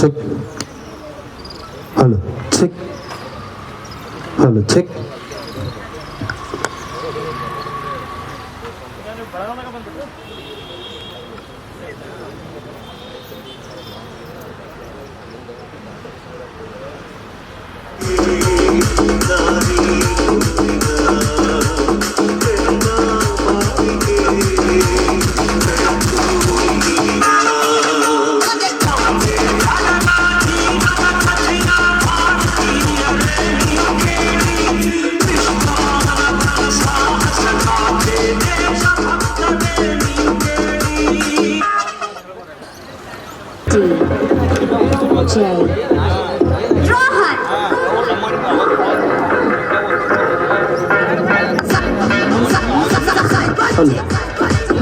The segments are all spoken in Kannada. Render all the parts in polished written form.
Check. Hello check. Hello check.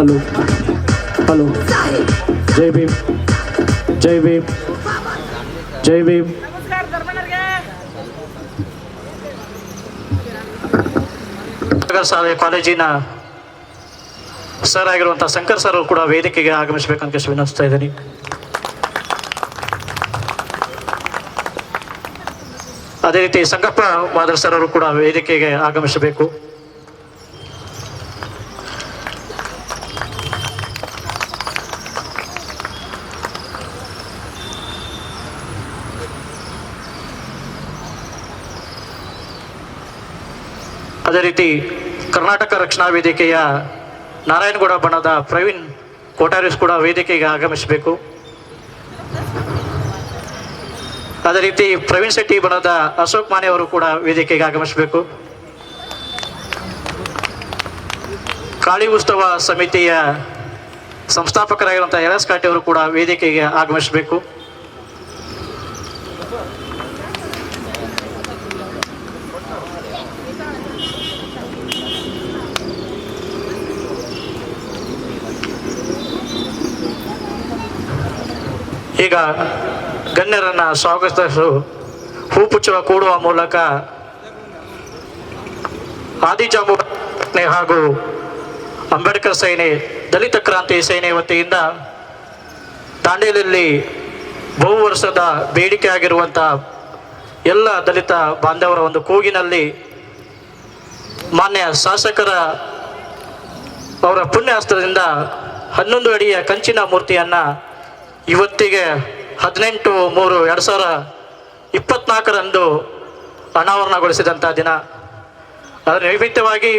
Hello hello. ಜೈ ಭೀಮ್, ಜೈ ಭೀಮ್, ಜೈ ಭೀಮ್. ಕಾಲೇಜಿನ ಸರ್ ಆಗಿರುವಂತಹ ಶಂಕರ್ ಸರ್ ಕೂಡ ವೇದಿಕೆಗೆ ಆಗಮಿಸಬೇಕಂತ ವಿನಂತಿಸ್ತಾ ಇದ್ದೀನಿ. ಅದೇ ರೀತಿ ಸಂಗಪ್ಪ ಮಾದರ್ ಸರ್ ಅವರು ಕೂಡ ವೇದಿಕೆಗೆ ಆಗಮಿಸಬೇಕು. ಅದೇ ರೀತಿ ಕರ್ನಾಟಕ ರಕ್ಷಣಾ ವೇದಿಕೆಯ ನಾರಾಯಣಗೌಡ ಬಣದ ಪ್ರವೀಣ್ ಕೋಟಾರಿಸ್ ಕೂಡ ವೇದಿಕೆಗೆ ಆಗಮಿಸಬೇಕು. ಅದೇ ರೀತಿ ಪ್ರವೀಣ್ ಶೆಟ್ಟಿ ಬಣದ ಅಶೋಕ್ ಮಾನೆ ಅವರು ಕೂಡ ವೇದಿಕೆಗೆ ಆಗಮಿಸಬೇಕು. ಕಾಳಿ ಉತ್ಸವ ಸಮಿತಿಯ ಸಂಸ್ಥಾಪಕರಾಗಿರುವಂತಹ ಎಸ್ ಕಾಟಿ ಅವರು ಕೂಡ ವೇದಿಕೆಗೆ ಆಗಮಿಸಬೇಕು. ಈಗ ಗಣ್ಯರನ್ನ ಸ್ವಾಗತಿಸಲು ಹೂಪುಚ್ಚುವ ಕೂಡುವ ಮೂಲಕ ಆದಿಜಾಂಬು ಹಾಗೂ ಅಂಬೇಡ್ಕರ್ ಸೇನೆ, ದಲಿತ ಕ್ರಾಂತಿ ಸೇನೆ ವತಿಯಿಂದ ದಾಂಡೇಲಿಯಲ್ಲಿ ಬಹು ವರ್ಷದ ಬೇಡಿಕೆ ಆಗಿರುವಂಥ ಎಲ್ಲ ದಲಿತ ಬಾಂಧವರ ಒಂದು ಕೂಗಿನಲ್ಲಿ ಮಾನ್ಯ ಶಾಸಕರ ಅವರ ಪುಣ್ಯಹಸ್ತದಿಂದ 11 ಅಡಿಯ ಕಂಚಿನ ಮೂರ್ತಿಯನ್ನು ಇವತ್ತಿಗೆ 18/3/2024 ಅನಾವರಣಗೊಳಿಸಿದಂಥ ದಿನ. ಅದರ ನಿಮಿತ್ತವಾಗಿ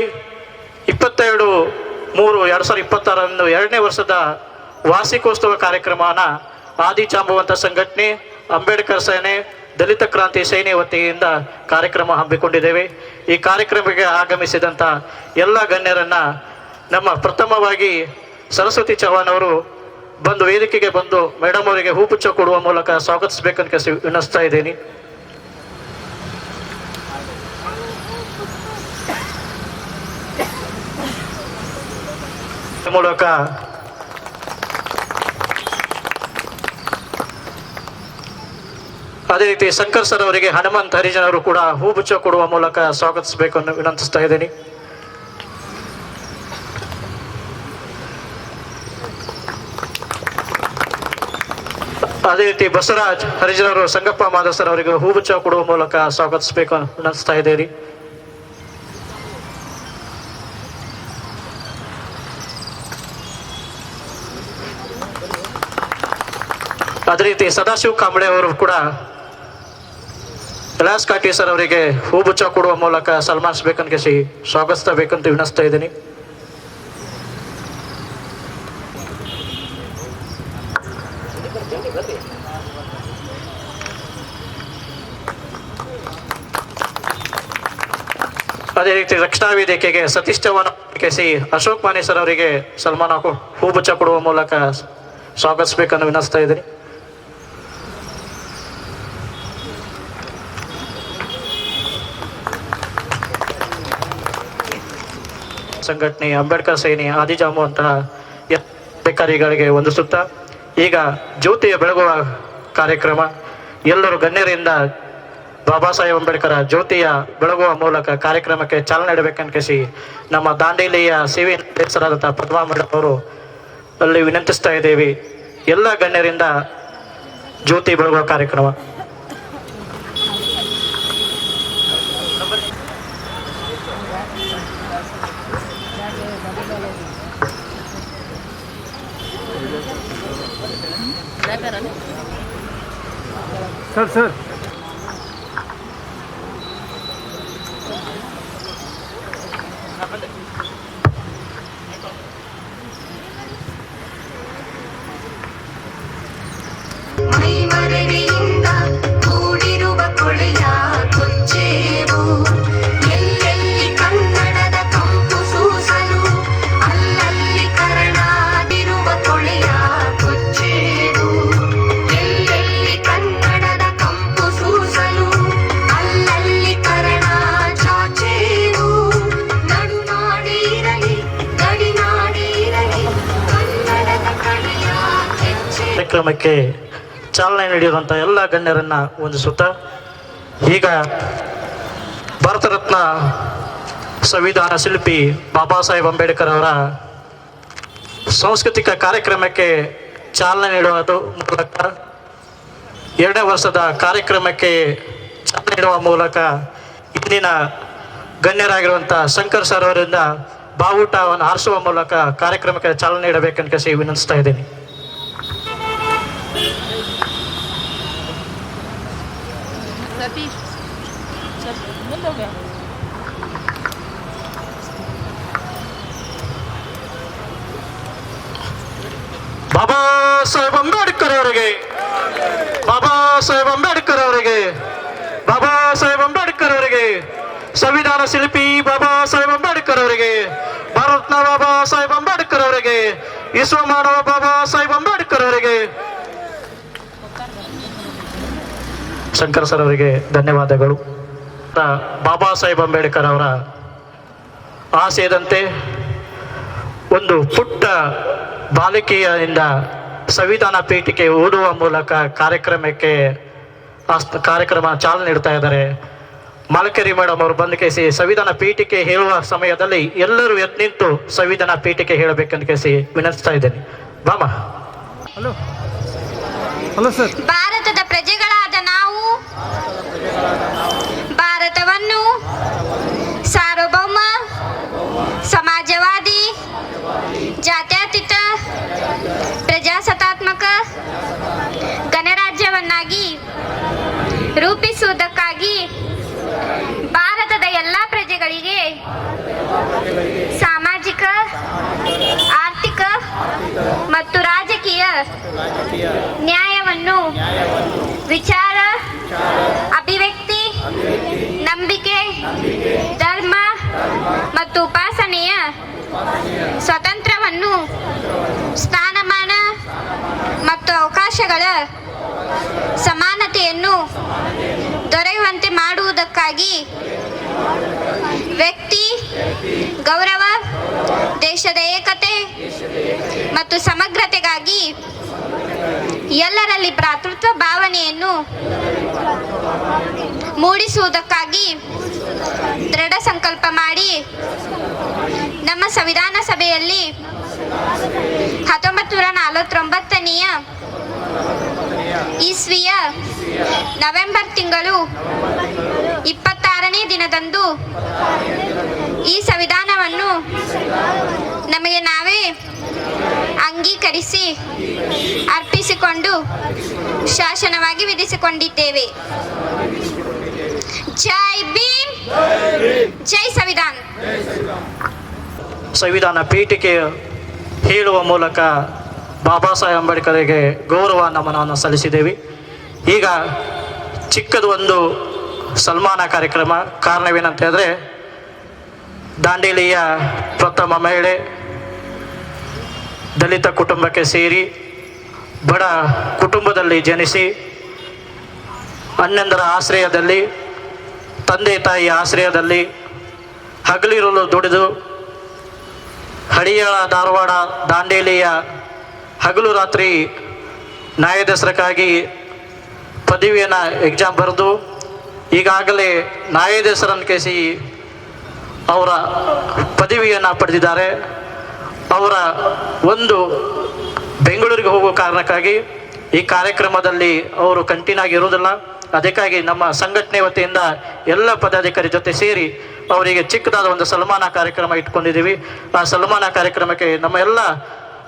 22/3/2026 2ನೇ ವರ್ಷದ ವಾರ್ಷಿಕೋತ್ಸವ ಕಾರ್ಯಕ್ರಮನ ಆದಿಜಾಂಬುವಂತ ಸಂಘಟನೆ, ಅಂಬೇಡ್ಕರ್ ಸೇನೆ, ದಲಿತ ಕ್ರಾಂತಿ ಸೇನೆ ವತಿಯಿಂದ ಕಾರ್ಯಕ್ರಮ ಹಮ್ಮಿಕೊಂಡಿದ್ದೇವೆ. ಈ ಕಾರ್ಯಕ್ರಮಕ್ಕೆ ಆಗಮಿಸಿದಂಥ ಎಲ್ಲ ಗಣ್ಯರನ್ನ ನಮ್ಮ ಪ್ರಥಮವಾಗಿ ಸರಸ್ವತಿ ಚವ್ಹಾಣ್ ಅವರು ಬಂದು ವೇದಿಕೆಗೆ ಬಂದು ಮೇಡಮ್ ಅವರಿಗೆ ಹೂಪುಚ್ಚ ಕೊಡುವ ಮೂಲಕ ಸ್ವಾಗತಿಸಬೇಕಂತ ವಿನಂತಿಸ್ತಾ ಇದ್ದೀನಿ. ಮೂಲಕ ಅದೇ ರೀತಿ ಶಂಕರ್ ಸರ್ ಅವರಿಗೆ ಹನುಮಂತ್ ಹರಿಜನ್ ಅವರು ಕೂಡ ಹೂಪುಚ್ಚ ಕೊಡುವ ಮೂಲಕ ಸ್ವಾಗತಿಸಬೇಕು ಅಂತ ವಿನಂತಿಸ್ತಾ ಇದ್ದೀನಿ. ಅದೇ ರೀತಿ ಬಸವರಾಜ್ ಹರಿಜನ್ ಅವರು ಸಂಗಪ್ಪ ಮಾಧವ್ ಸರ್ ಅವರಿಗೆ ಹೂಗುಚ್ಛ ಕೊಡುವ ಮೂಲಕ ಸ್ವಾಗತಿಸಬೇಕು ಅನಿಸ್ತಾ ಇದ್ದೀರಿ. ಅದೇ ರೀತಿ ಸದಾಶಿವ್ ಕಾಂಬಳೆ ಅವರು ಕೂಡ ಕೈಲಾಸ್ ಕಾಟಿ ಸರ್ ಅವರಿಗೆ ಹೂಗುಚ್ಛ ಕೊಡುವ ಮೂಲಕ ಸನ್ಮಾನಿಸಬೇಕಂತ ಸ್ವಾಗತಿಸಬೇಕಂತ ವಿನಂತಿಸ್ತಾ ಇದ್ದೀನಿ. ಅದೇ ರೀತಿ ರಕ್ಷಣಾ ವೇದಿಕೆಗೆ ಸತೀಶ್ ಚವ್ಹಾಣ್ ಅಶೋಕ್ ಮಾನೆ ಸರ್ ಅವರಿಗೆ ಸನ್ಮಾನ ಹೂಗುಚ್ಛ ಕೊಡುವ ಮೂಲಕ ಸ್ವಾಗತಿಸಬೇಕನ್ನು ವಿನಂತಿಸ್ತಾ ಇದ್ದೀನಿ. ಸಂಘಟನೆ, ಅಂಬೇಡ್ಕರ್ ಸೇನೆ, ಆದಿಜಾಂಬು ಅಂತಹ ಅಧಿಕಾರಿಗಳಿಗೆ ವಂದಿಸುತ್ತಾ ಈಗ ಜ್ಯೋತಿಯ ಬೆಳಗುವ ಕಾರ್ಯಕ್ರಮ ಎಲ್ಲರೂ ಗಣ್ಯರಿಂದ ಬಾಬಾ ಸಾಹೇಬ್ ಅಂಬೇಡ್ಕರ್ ಜ್ಯೋತಿಯ ಬೆಳಗುವ ಮೂಲಕ ಕಾರ್ಯಕ್ರಮಕ್ಕೆ ಚಾಲನೆ ನೀಡಬೇಕನ್ಕಿಸಿ ನಮ್ಮ ದಾಂಡೇಲಿಯ ಸೇವೆ ಪ್ರತಿಭಾ ಮೇಡಮ್ ಅವರು ಅಲ್ಲಿ ವಿನಂತಿಸ್ತಾ ಇದ್ದೇವೆ. ಎಲ್ಲ ಗಣ್ಯರಿಂದ ಜ್ಯೋತಿ ಬೆಳಗುವ ಕಾರ್ಯಕ್ರಮ. ಸರ್ ಮೈಮರೆಯಿಂದ ಕೂಡಿರುವ ಕೊಳೆಯ ಕೊಚ್ಚೇವು ಎಲ್ಲೆಲ್ಲಿ ಕನ್ನಡದ ಕಂಪು ಸೂಸಲು ಅಲ್ಲಲ್ಲಿ ಕರಣಾಗಿರುವ ಕೊಳೆಯ ಕೊಚ್ಚೇವು ಎಲ್ಲೆಲ್ಲಿ ಕನ್ನಡದ ಕಂಪು ಸೂಸಲು ಅಲ್ಲಲ್ಲಿ ಕರಣ ಚಾಚೇವು ನಡುನಾಡಿರಲಿ ಗಡಿನಾಡಿರಲಿ ಕನ್ನಡದ ಕಡೆಯ ಹೆಜ್ಜೆ ಕಾರ್ಯಕ್ರಮಕ್ಕೆ ಚಾಲನೆ ನೀಡಿರುವಂಥ ಎಲ್ಲ ಗಣ್ಯರನ್ನ ವಂದಿಸುತ್ತಾ ಈಗ ಭಾರತ ರತ್ನ ಸಂವಿಧಾನ ಶಿಲ್ಪಿ ಬಾಬಾ ಸಾಹೇಬ್ ಅಂಬೇಡ್ಕರ್ ಅವರ ಸಾಂಸ್ಕೃತಿಕ ಕಾರ್ಯಕ್ರಮಕ್ಕೆ ಚಾಲನೆ ನೀಡುವುದು ಮೂಲಕ 2ನೇ ವರ್ಷದ ಕಾರ್ಯಕ್ರಮಕ್ಕೆ ಚಾಲನೆ ನೀಡುವ ಮೂಲಕ ಇಂದಿನ ಗಣ್ಯರಾಗಿರುವಂಥ ಶಂಕರ್ ಸರ್ ಅವರಿಂದ ಬಾವುಟವನ್ನು ಹಾರಿಸುವ ಮೂಲಕ ಕಾರ್ಯಕ್ರಮಕ್ಕೆ ಚಾಲನೆ ನೀಡಬೇಕೆಂದು ಕಸಿ ವಿನಂತಿಸ್ತಾ ಇದ್ದೀನಿ. सतीश सर बंद हो गया. ಬಾಬಾ ಸಾಹೇಬ್ ಅಂಬೇಡ್ಕರ್ ಅವರಿಗೆ, ಬಾಬಾ ಸಾಹೇಬ್ ಅಂಬೇಡ್ಕರ್ ಅವರಿಗೆ, ಬಾಬಾ ಸಾಹೇಬ್ ಅಂಬೇಡ್ಕರ್ ಅವರಿಗೆ, ಸಂವಿಧಾನ ಶಿಲ್ಪಿ ಬಾಬಾ ಸಾಹೇಬ್ ಅಂಬೇಡ್ಕರ್ ಅವರಿಗೆ, ಭಾರತನ ಬಾಬಾ ಸಾಹೇಬ್ ಅಂಬೇಡ್ಕರ್ ಅವರಿಗೆ, ವಿಶ್ವಮಾನವ ಬಾಬಾ ಸಾಹೇಬ್ ಅಂಬೇಡ್ಕರ್ ಅವರಿಗೆ, ಶಂಕರ್ ಸರ್ ಅವರಿಗೆ ಧನ್ಯವಾದಗಳು. ಬಾಬಾ ಸಾಹೇಬ್ ಅಂಬೇಡ್ಕರ್ ಅವರ ಆಶಯದಂತೆ ಒಂದು ಪುಟ್ಟ ಬಾಲಕಿಯಿಂದ ಸಂವಿಧಾನ ಪೀಠಿಕೆ ಓದುವ ಮೂಲಕ ಕಾರ್ಯಕ್ರಮ ಚಾಲನೆ ನೀಡ್ತಾ ಇದ್ದಾರೆ. ಮಾಲಕೇರಿ ಮೇಡಮ್ ಅವರು ಬಂದು ಕೇಸಿ ಸಂವಿಧಾನ ಪೀಠಿಕೆ ಹೇಳುವ ಸಮಯದಲ್ಲಿ ಎಲ್ಲರೂ ಎದ್ದು ನಿಂತು ಸಂವಿಧಾನ ಪೀಠಿಕೆ ಹೇಳಬೇಕಂತ ಕೇಸಿ ವಿನಂತಿಸ್ತಾ ಇದ್ದೇನೆ. ಬಾಮ. Hello sir. ಭಾರತದ ಪ್ರಜೆಗಳಾದ ನಾವು ಭಾರತವನ್ನು ಸಾರ್ವಭೌಮ ಸಮಾಜವಾದಿ ಜಾತ್ಯತೀತ ಪ್ರಜಾಸತ್ತಾತ್ಮಕ ಗಣರಾಜ್ಯವನ್ನಾಗಿ ರೂಪಿಸುವುದಕ್ಕಾಗಿ ಭಾರತದ ಎಲ್ಲ ಪ್ರಜೆಗಳಿಗೆ ಸಾಮಾಜಿಕ ಆರ್ಥಿಕ ಮತ್ತು ರಾಜಕೀಯ ನ್ಯಾಯವನ್ನು ವಿಚಾರ ಅಭಿವ್ಯಕ್ತಿ ನಂಬಿಕೆ ಧರ್ಮ ಮತ್ತು ಉಪಾಸನೆಯ ಸ್ವಾತಂತ್ರ್ಯವನ್ನು ಸ್ಥಾನಮಾನ ಮತ್ತು ಅವಕಾಶಗಳ ಸಮಾನತೆಯನ್ನು ದೊರೆಯುವಂತೆ ಮಾಡುವುದಕ್ಕಾಗಿ ವ್ಯಕ್ತಿ ಗೌರವ ದೇಶದ ಏಕತೆ ಮತ್ತು ಸಮಗ್ರತೆಗಾಗಿ ಎಲ್ಲರಲ್ಲಿ ಭ್ರಾತೃತ್ವ ಭಾವನೆಯನ್ನು ಮೂಡಿಸುವುದಕ್ಕಾಗಿ ದೃಢ ಸಂಕಲ್ಪ ಮಾಡಿ ನಮ್ಮ ಸಂವಿಧಾನ ಸಭೆಯಲ್ಲಿ 1949ನೇ ಇಸ್ವಿಯ ನವೆಂಬರ್ ತಿಂಗಳು 26ನೇ ದಿನದಂದು ಈ ಸಂವಿಧಾನವನ್ನು ನಮಗೆ ನಾವೇ ಅಂಗೀಕರಿಸಿ ಅರ್ಪಿಸಿಕೊಂಡು ಶಾಸನವಾಗಿ ವಿಧಿಸಿಕೊಂಡಿದ್ದೇವೆ. ಜೈ ಭೀಮ್, ಜೈ ಸಂವಿಧಾನ್. ಸಂವಿಧಾನ ಪೀಠಿಕೆ ಹೇಳುವ ಮೂಲಕ ಬಾಬಾ ಸಾಹೇಬ್ ಅಂಬೇಡ್ಕರ್ಗೆ ಗೌರವ ನಮನವನ್ನು ಸಲ್ಲಿಸಿದ್ದೇವೆ. ಈಗ ಚಿಕ್ಕದು ಒಂದು ಸನ್ಮಾನ ಕಾರ್ಯಕ್ರಮ. ಕಾರಣವೇನಂತ ಹೇಳಿದ್ರೆ, ದಾಂಡೇಲಿಯ ಪ್ರಥಮ ಮಹಿಳೆ, ದಲಿತ ಕುಟುಂಬಕ್ಕೆ ಸೇರಿ ಬಡ ಕುಟುಂಬದಲ್ಲಿ ಜನಿಸಿ ಅಣ್ಣಂದರ ಆಶ್ರಯದಲ್ಲಿ, ತಂದೆ ತಾಯಿ ಆಶ್ರಯದಲ್ಲಿ ಹಗಲಿರುಳು ದುಡಿದು ಹಳಿಯಾಳ ಧಾರವಾಡ ದಾಂಡೇಲಿಯ ಹಗಲು ರಾತ್ರಿ ನ್ಯಾಯಾಧೀಶರಿಗಾಗಿ ಪದವಿಯನ್ನು ಎಕ್ಸಾಮ್ ಬರೆದು ಈಗಾಗಲೇ ನ್ಯಾಯಾಧೀಶರನ್ನು ಕೇಸಿ ಅವರ ಪದವಿಯನ್ನು ಪಡೆದಿದ್ದಾರೆ. ಅವರ ಒಂದು ಬೆಂಗಳೂರಿಗೆ ಹೋಗುವ ಕಾರಣಕ್ಕಾಗಿ ಈ ಕಾರ್ಯಕ್ರಮದಲ್ಲಿ ಅವರು ಕಂಟಿನ್ಯೂ ಆಗಿ ಇರುವುದಿಲ್ಲ. ಅದಕ್ಕಾಗಿ ನಮ್ಮ ಸಂಘಟನೆ ವತಿಯಿಂದ ಎಲ್ಲ ಪದಾಧಿಕಾರಿ ಜೊತೆ ಸೇರಿ ಅವರಿಗೆ ಚಿಕ್ಕದಾದ ಒಂದು ಸನ್ಮಾನ ಕಾರ್ಯಕ್ರಮ ಇಟ್ಕೊಂಡಿದ್ದೀವಿ. ಆ ಸನ್ಮಾನ ಕಾರ್ಯಕ್ರಮಕ್ಕೆ ನಮ್ಮ ಎಲ್ಲ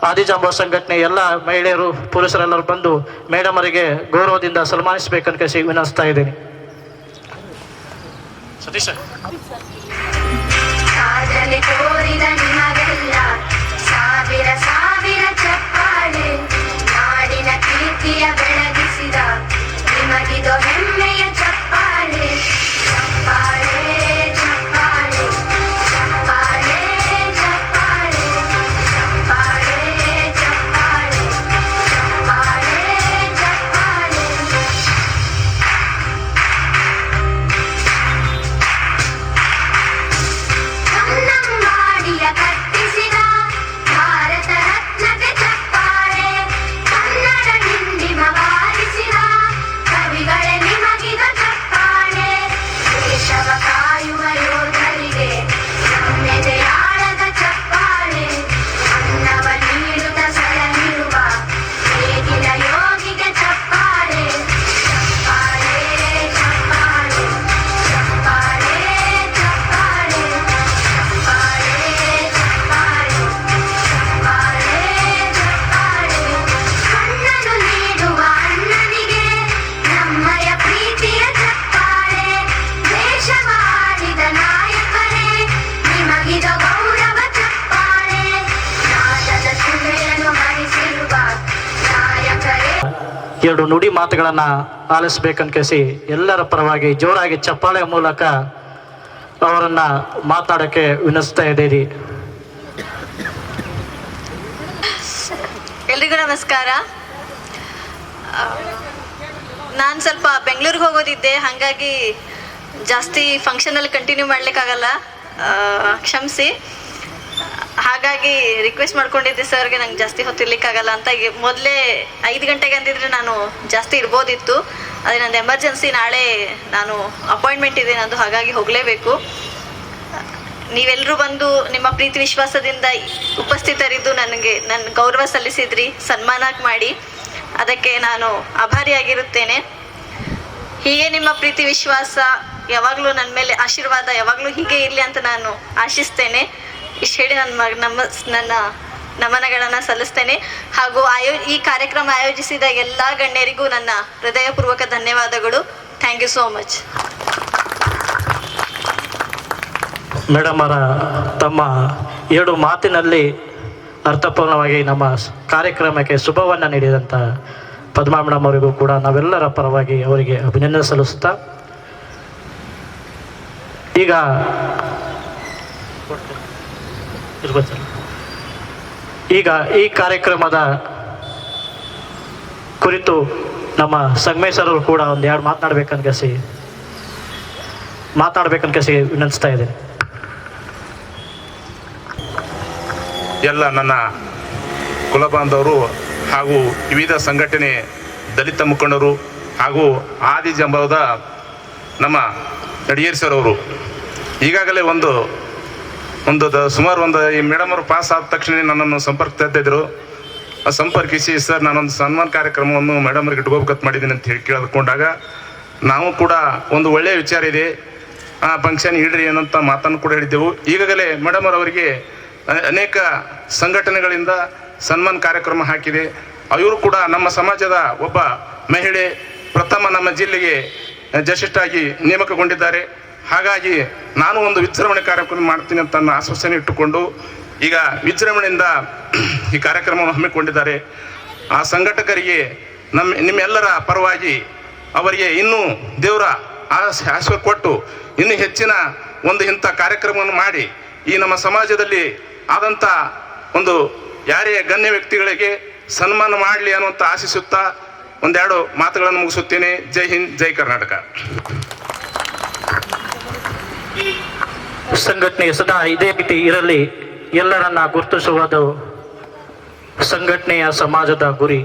ಆದಿಜಾಂಬವ ಸಂಘಟನೆ ಎಲ್ಲ ಮಹಿಳೆಯರು ಪುರುಷರೆಲ್ಲರೂ ಬಂದು ಮೇಡಮ್ ಅವರಿಗೆ ಗೌರವದಿಂದ ಸನ್ಮಾನಿಸಬೇಕಂತ ವಿನಂತಿಸ್ತಾ ಇದ್ದೀನಿ. ಸತೀಶ್ ಸಾಧನೆ ತೋರಿದ ನಿಮಗೆಲ್ಲ ಸಾವಿರ ಸಾವಿರ ಚಪ್ಪಾಳೆ, ನಾಡಿನ ಕೀರ್ತಿಯ ಬೆಳಗಿಸಿದ ನಿಮಗಿದು ಹೆಮ್ಮೆಯ ಚಪ್ಪಾಳೆ. ಚಪ್ಪಾಳೆ ಚಪ್ಪಾಳೆ ಚಪ್ಪಾಳೆ ಚಪ್ಪಾಳೆ ಚಪ್ಪಾಳೆ ಚಪ್ಪಾಳೆ ಚಪ್ಪಾಳೆ ಚಪ್ಪಾಳೆ. ಕನ್ನಂಬಾಡಿಯ ಕಟ್ಟಿಸಿದ ಭಾರತ ರತ್ನಕ್ಕೆ ಚಪ್ಪಾಳೆ, ಕನ್ನಡ ಹಿಂಡಿಮ ಬಾರಿಸಿದ ಕವಿಗಳೇ ನಿಮಗಿದ ಚಪ್ಪಾಳೆ. ದೇಶವ ಕಾಯುವ ಯೋಧರಿಗೆ ನಮ್ಮೆದೆಯಾಳದ ಚಪ್ಪಾಳೆ, ಅನ್ನವ ನೀಡುತ್ತ ಸಲಹಿರುವ ನೇಗಿಲ ಯೋಗಿಗೆ ಚಪ್ಪಾಳೆ. ಚಪ್ಪಾಳೆ ಚಪ್ಪಾಳೆ ಚಪ್ಪಾಳೆ ಚಪ್ಪಾಳೆ ಚಪ್ಪಾಳೆ ಚಪ್ಪಾಳೆ ಚಪ್ಪಾಳೆ ಚಪ್ಪಾಳೆ. ಕಣ್ಣನ್ನು ನೀಡುವ ಅಣ್ಣನಿಗೆ ನಮ್ಮಯ ಪ್ರೀತಿಯ ಚಪ್ಪಾಳೆ, ದೇಶವಾಡಿದ ನಾಯಕರೇ ನಿಮಗಿದ ಗೌರವ ಚಪ್ಪಾಳೆ. ನಾದದ ಸುಮೆಯನ್ನು ಹರಿಸಿರುವ ನಾಯಕರೇ ಎರಡು ನುಡಿ ಮಾತುಗಳನ್ನು ಆಲಿಸ್ಬೇಕಂತ ಎಲ್ಲರ ಪರವಾಗಿ ಜೋರಾಗಿ ಚಪ್ಪಾಳೆ ಮೂಲಕ ಅವರನ್ನ ಮಾತಾಡೋಕ್ಕೆ ವಿನಿಸ್ತಾ ಇದ್ದೀರಿ. ಎಲ್ರಿಗೂ ನಮಸ್ಕಾರ. ನಾನು ಸ್ವಲ್ಪ ಬೆಂಗಳೂರಿಗೆ ಹೋಗೋದಿದ್ದೆ, ಹಾಗಾಗಿ ಜಾಸ್ತಿ ಫಂಕ್ಷನಲ್ಲಿ ಕಂಟಿನ್ಯೂ ಮಾಡಲಿಕ್ಕಾಗಲ್ಲ, ಕ್ಷಮಿಸಿ. ಹಾಗಾಗಿ ರಿಕ್ವೆಸ್ಟ್ ಮಾಡ್ಕೊಂಡಿದ್ದೆ ಸರ್ಗೆ ನಂಗೆ ಜಾಸ್ತಿ ಹೊತ್ತಿರ್ಲಿಕ್ಕಾಗಲ್ಲ ಅಂತ. ಈಗ ಮೊದಲೇ 5 ಗಂಟೆಗೆ ಅಂದಿದ್ರೆ ನಾನು ಜಾಸ್ತಿ ಇರ್ಬೋದಿತ್ತು. ಅದೇ ನಂದು ಎಮರ್ಜೆನ್ಸಿ, ನಾಳೆ ನಾನು ಅಪಾಯಿಂಟ್ಮೆಂಟ್ ಇದೆ ನಂದು, ಹಾಗಾಗಿ ಹೋಗಲೇಬೇಕು. ನೀವೆಲ್ಲರೂ ಬಂದು ನಿಮ್ಮ ಪ್ರೀತಿ ವಿಶ್ವಾಸದಿಂದ ಉಪಸ್ಥಿತರಿದ್ದು ನನಗೆ ನನ್ನ ಗೌರವ ಸಲ್ಲಿಸಿದ್ರಿ, ಸನ್ಮಾನ ಮಾಡಿ, ಅದಕ್ಕೆ ನಾನು ಆಭಾರಿಯಾಗಿರುತ್ತೇನೆ. ಹೀಗೆ ನಿಮ್ಮ ಪ್ರೀತಿ ವಿಶ್ವಾಸ ಯಾವಾಗಲೂ ನನ್ನ ಮೇಲೆ ಆಶೀರ್ವಾದ ಯಾವಾಗಲೂ ಹೀಗೆ ಇರಲಿ ಅಂತ ನಾನು ಆಶಿಸ್ತೇನೆ. ಇಷ್ಟು ಹೇಳಿ ನನ್ನ ನಮನಗಳನ್ನು ಸಲ್ಲಿಸ್ತೇನೆ. ಹಾಗೂ ಈ ಕಾರ್ಯಕ್ರಮ ಆಯೋಜಿಸಿದ ಎಲ್ಲ ಗಣ್ಯರಿಗೂ ನನ್ನ ಹೃದಯಪೂರ್ವಕ ಧನ್ಯವಾದಗಳು. Thank you so much. Madam ಅವರ ತಮ್ಮ 2 ಮಾತಿನಲ್ಲಿ ಅರ್ಥಪೂರ್ಣವಾಗಿ ನಮ್ಮ ಕಾರ್ಯಕ್ರಮಕ್ಕೆ ಶುಭವನ್ನು ನೀಡಿದಂಥ ಪದ್ಮಾ ಮೇಡಮ್ ಅವರಿಗೂ ಕೂಡ ನಾವೆಲ್ಲರ ಪರವಾಗಿ ಅವರಿಗೆ ಅಭಿನಂದನೆ ಸಲ್ಲಿಸುತ್ತಾ, ಈಗ ಈ ಕಾರ್ಯಕ್ರಮದ ಕುರಿತು ನಮ್ಮ ಸಂಗಮೇಶ್ವರರು ಕೂಡ ಒಂದು 2 ಮಾತನಾಡಬೇಕನ್ಕಸಿ ವಿನಂತಿಸ್ತಾ ಇದ್ದೇನೆ. ಎಲ್ಲ ನನ್ನ ಕುಲಬಾಂಧವರು ಹಾಗೂ ವಿವಿಧ ಸಂಘಟನೆ ದಲಿತ ಮುಖಂಡರು ಹಾಗೂ ಆದಿಜಾಂಬವದ ನಮ್ಮ ನಡಿಗೇರ್ ಸರ್ ಅವರು ಈಗಾಗಲೇ ಸುಮಾರು ಈ ಮೇಡಮ್ ಅವರು ಪಾಸ್ ಆದ ತಕ್ಷಣ ನನ್ನನ್ನು ಸಂಪರ್ಕಿಸ್ತಿದ್ದರು. ಸಂಪರ್ಕಿಸಿ ಸರ್ ನಾನೊಂದು ಸನ್ಮಾನ ಕಾರ್ಯಕ್ರಮವನ್ನು ಮೇಡಮ್ ಅವ್ರಿಗೆ ಇಟ್ಕೋಬೇಕಂತ ಮಾಡಿದ್ದೀನಿ ಅಂತ ಹೇಳಿ ಕೇಳಿಕೊಂಡಾಗ ನಾವು ಕೂಡ ಒಂದು ಒಳ್ಳೆಯ ವಿಚಾರ ಇದೆ, ಆ ಫಂಕ್ಷನ್ ಇಡ್ರಿ ಏನಂತ ಮಾತನ್ನು ಕೂಡ ಹೇಳಿದ್ದೆವು. ಈಗಾಗಲೇ ಮೇಡಮ್ ಅವರಿಗೆ ಅನೇಕ ಸಂಘಟನೆಗಳಿಂದ ಸನ್ಮಾನ ಕಾರ್ಯಕ್ರಮ ಹಾಕಿದೆ. ಅವರು ಕೂಡ ನಮ್ಮ ಸಮಾಜದ ಒಬ್ಬ ಮಹಿಳೆ, ಪ್ರಥಮ ನಮ್ಮ ಜಿಲ್ಲೆಗೆ ಜಸ್ಟಿಸ್ಟಾಗಿ ನೇಮಕಗೊಂಡಿದ್ದಾರೆ. ಹಾಗಾಗಿ ನಾನು ಒಂದು ವಿಜೃಂಭಣೆ ಕಾರ್ಯಕ್ರಮ ಮಾಡ್ತೀನಿ ಅಂತ ನನ್ನ ಆಶ್ವಾಸನೆ ಇಟ್ಟುಕೊಂಡು ಈಗ ವಿಜೃಂಭಣೆಯಿಂದ ಈ ಕಾರ್ಯಕ್ರಮವನ್ನು ಹಮ್ಮಿಕೊಂಡಿದ್ದಾರೆ. ಆ ಸಂಘಟಕರಿಗೆ ನಿಮ್ಮೆಲ್ಲರ ಪರವಾಗಿ ಅವರಿಗೆ ಇನ್ನೂ ದೇವರ ಆಶೀರ್ವಾದ ಕೊಟ್ಟು ಇನ್ನೂ ಹೆಚ್ಚಿನ ಇಂಥ ಕಾರ್ಯಕ್ರಮವನ್ನು ಮಾಡಿ ಈ ನಮ್ಮ ಸಮಾಜದಲ್ಲಿ ಆದಂಥ ಯಾರೇ ಗಣ್ಯ ವ್ಯಕ್ತಿಗಳಿಗೆ ಸನ್ಮಾನ ಮಾಡಲಿ ಅನ್ನುವಂಥ ಆಶಿಸುತ್ತಾ 2 ಮಾತುಗಳನ್ನು ಮುಗಿಸುತ್ತೇನೆ. ಜೈ ಹಿಂದ್, ಜೈ ಕರ್ನಾಟಕ. ಸಂಘಟನೆ ಸದಾ ಇದೇ ರೀತಿ ಇರಲಿ, ಎಲ್ಲರನ್ನ ಗುರುತಿಸುವುದು ಸಂಘಟನೆಯ ಸಮಾಜದ ಗುರಿ.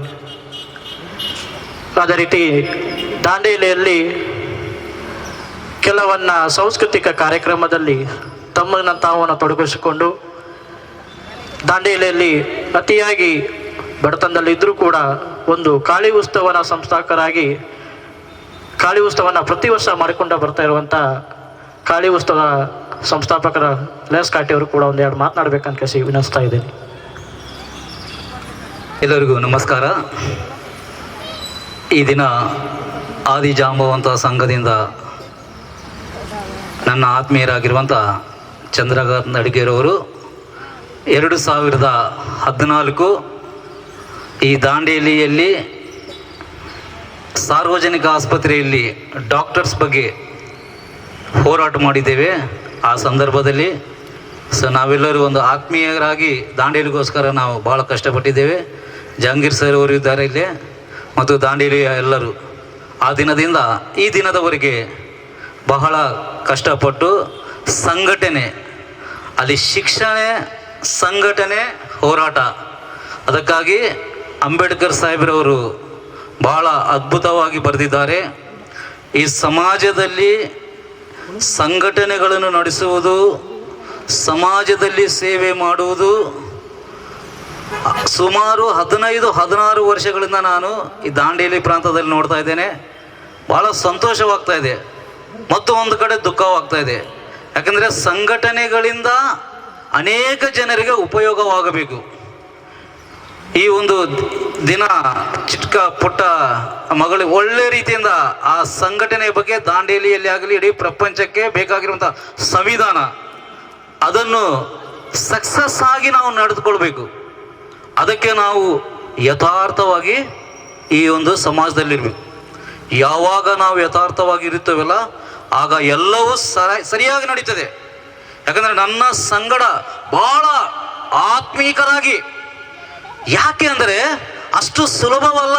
ಅದೇ ರೀತಿ ದಾಂಡೇಲಿಯಲ್ಲಿ ಕೆಲವನ್ನ ಸಾಂಸ್ಕೃತಿಕ ಕಾರ್ಯಕ್ರಮದಲ್ಲಿ ತಮ್ಮನ್ನು ತಾವನ್ನು ತೊಡಗಿಸಿಕೊಂಡು ದಾಂಡೇಲಿಯಲ್ಲಿ ಅತಿಯಾಗಿ ಬಡತನದಲ್ಲಿ ಇದ್ದರೂ ಕೂಡ ಒಂದು ಕಾಳಿ ಉತ್ಸವನ ಸಂಸ್ಥಾಪಕರಾಗಿ ಕಾಳಿ ಉತ್ಸವನ ಪ್ರತಿ ವರ್ಷ ಮಾಡಿಕೊಂಡು ಬರ್ತಾ ಇರುವಂಥ ಕಾಳಿ ಉತ್ಸವ ಸಂಸ್ಥಾಪಕರ ಲೇಸ್ ಕಾಟಿ ಅವರು ಕೂಡ ಒಂದೆರಡು ಮಾತನಾಡಬೇಕಂತ ಕೇಳಿ ವಿನಿಸ್ತಾ ಇದ್ದೀನಿ. ಎಲ್ಲರಿಗೂ ನಮಸ್ಕಾರ. ಈ ದಿನ ಆದಿಜಾಂಬವಂತ ಸಂಘದಿಂದ ನನ್ನ ಆತ್ಮೀಯರಾಗಿರುವಂಥ ಚಂದ್ರಕಾಂತ್ ಅಡಿಗೇರವರು 2014 ಈ ದಾಂಡೇಲಿಯಲ್ಲಿ ಸಾರ್ವಜನಿಕ ಆಸ್ಪತ್ರೆಯಲ್ಲಿ ಡಾಕ್ಟರ್ಸ್ ಬಗ್ಗೆ ಹೋರಾಟ ಮಾಡಿದ್ದೇವೆ. ಆ ಸಂದರ್ಭದಲ್ಲಿ ನಾವೆಲ್ಲರೂ ಒಂದು ಆತ್ಮೀಯರಾಗಿ ದಾಂಡೇಲಿಗೋಸ್ಕರ ನಾವು ಭಾಳ ಕಷ್ಟಪಟ್ಟಿದ್ದೇವೆ. ಜಹಾಂಗೀರ್ ಸರ್ ಅವರು ಇದ್ದಾರೆ ಇಲ್ಲಿ ಮತ್ತು ದಾಂಡೇಲಿಯ ಎಲ್ಲರೂ ಆ ದಿನದಿಂದ ಈ ದಿನದವರೆಗೆ ಬಹಳ ಕಷ್ಟಪಟ್ಟು ಸಂಘಟನೆ, ಅಲ್ಲಿ ಶಿಕ್ಷಣ, ಸಂಘಟನೆ, ಹೋರಾಟ, ಅದಕ್ಕಾಗಿ ಅಂಬೇಡ್ಕರ್ ಸಾಹೇಬ್ರವರು ಬಹಳ ಅದ್ಭುತವಾಗಿ ಬರೆದಿದ್ದಾರೆ. ಈ ಸಮಾಜದಲ್ಲಿ ಸಂಘಟನೆಗಳನ್ನು ನಡೆಸುವುದು, ಸಮಾಜದಲ್ಲಿ ಸೇವೆ ಮಾಡುವುದು ಸುಮಾರು 15-16 ವರ್ಷಗಳಿಂದ ನಾನು ಈ ದಾಂಡೇಲಿ ಪ್ರಾಂತದಲ್ಲಿ ನೋಡ್ತಾ ಇದ್ದೇನೆ. ಭಾಳ ಸಂತೋಷವಾಗ್ತಾ ಇದೆ ಮತ್ತು ಒಂದು ಕಡೆ ದುಃಖವಾಗ್ತಾ ಇದೆ. ಯಾಕಂದರೆ ಸಂಘಟನೆಗಳಿಂದ ಅನೇಕ ಜನರಿಗೆ ಉಪಯೋಗವಾಗಬೇಕು. ಈ ಒಂದು ದಿನ ಚಿಕ್ಕ ಪುಟ್ಟ ಮಗಳಿಗೆ ಒಳ್ಳೆ ರೀತಿಯಿಂದ ಆ ಸಂಘಟನೆ ಬಗ್ಗೆ ದಾಂಡೇಲಿಯಲ್ಲಿ ಆಗಲಿ ಇಡೀ ಪ್ರಪಂಚಕ್ಕೆ ಬೇಕಾಗಿರುವಂಥ ಸಂವಿಧಾನ ಅದನ್ನು ಸಕ್ಸಸ್ ಆಗಿ ನಾವು ನಡೆದುಕೊಳ್ಬೇಕು. ಅದಕ್ಕೆ ನಾವು ಯಥಾರ್ಥವಾಗಿ ಈ ಒಂದು ಸಮಾಜದಲ್ಲಿರ್ಬೇಕು. ಯಾವಾಗ ನಾವು ಯಥಾರ್ಥವಾಗಿ ಇರುತ್ತೇವಲ್ಲ ಆಗ ಎಲ್ಲವೂ ಸರಿಯಾಗಿ ನಡೀತದೆ. ಯಾಕಂದರೆ ನನ್ನ ಸಂಗಡ ಭಾಳ ಆತ್ಮೀಕರಾಗಿ, ಯಾಕೆ ಅಂದರೆ ಅಷ್ಟು ಸುಲಭವಲ್ಲ,